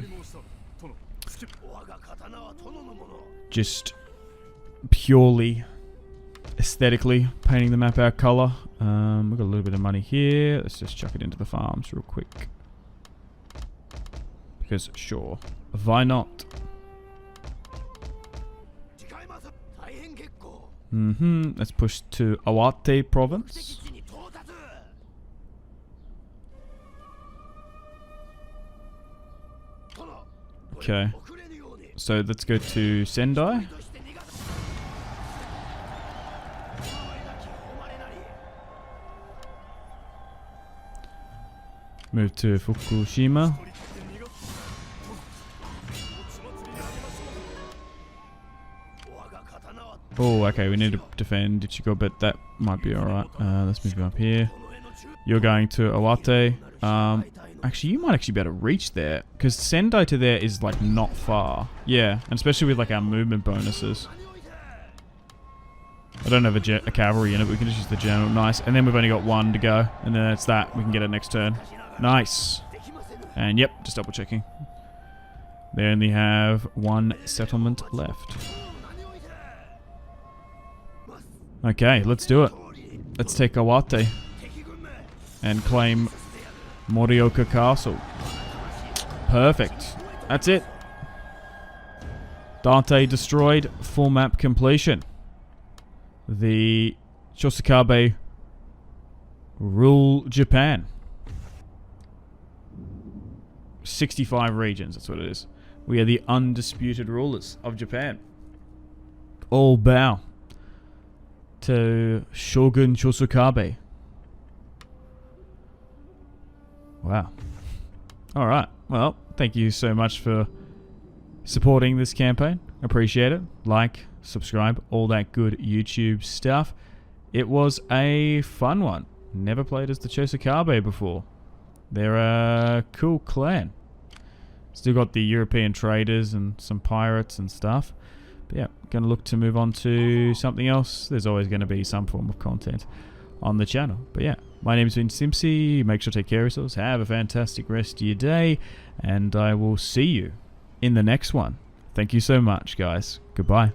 Just purely aesthetically painting the map our colour. We've got a little bit of money here. Let's just chuck it into the farms real quick. Because, sure, why not? Let's push to Awate province. Okay. So let's go to Sendai. Move to Fukushima. Oh, okay, we need to defend Ichigo, but that might be alright. Let's move you up here. You're going to Awate. Actually, you might actually be able to reach there, because Sendai to there is, like, not far. Yeah, and especially with, like, our movement bonuses. I don't have a cavalry unit, but we can just use the general. Nice. And then we've only got one to go, and then that's that. We can get it next turn. Nice. And, yep, just double checking. They only have one settlement left. Okay, let's do it. Let's take Awate and claim Morioka Castle. Perfect. That's it. Dante destroyed. Full map completion. The Chosokabe rule Japan. 65 regions, that's what it is. We are the undisputed rulers of Japan. All bow to Shogun Chosokabe. Wow. Alright, well, thank you so much for supporting this campaign. Appreciate it. Like, subscribe, all that good YouTube stuff. It was a fun one. Never played as the Chosokabe before. They're a cool clan. Still got the European traders and some pirates and stuff. But yeah, gonna look to move on to something else. There's always gonna be some form of content on the channel. But yeah, my name's been Simpsy. Make sure to take care of yourselves. Have a fantastic rest of your day. And I will see you in the next one. Thank you so much, guys. Goodbye.